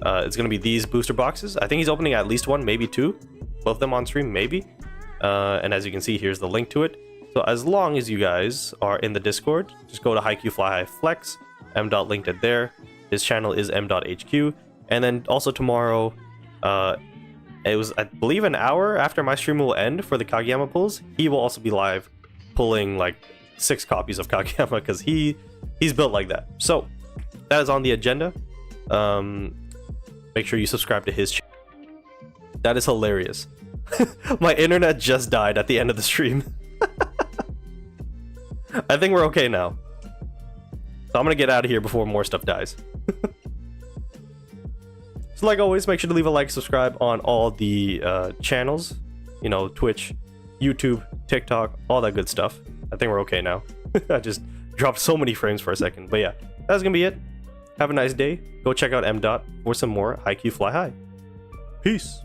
going to be these booster boxes. I think he's opening at least one, maybe two. Both of them on stream, maybe. And as you can see, here's the link to it. So as long as you guys are in the Discord, just go to Haikyu Fly High Flex. M. Dot linked it there. His channel is m.hq. And then also tomorrow, it was, I believe, an hour after my stream will end for the Kageyama pulls. He will also be live pulling like 6 copies of Kageyama because he's built like that. So that is on the agenda. Make sure you subscribe to his channel. That is hilarious. My internet just died at the end of the stream. I think we're okay now. So I'm gonna get out of here before more stuff dies. So like always, make sure to leave a like, subscribe on all the channels, you know, Twitch, YouTube, TikTok, all that good stuff. I think we're okay now. I just dropped so many frames for a second, but yeah, that's gonna be it. Have a nice day. Go check out M. Dot for some more Haikyu Fly High. Peace.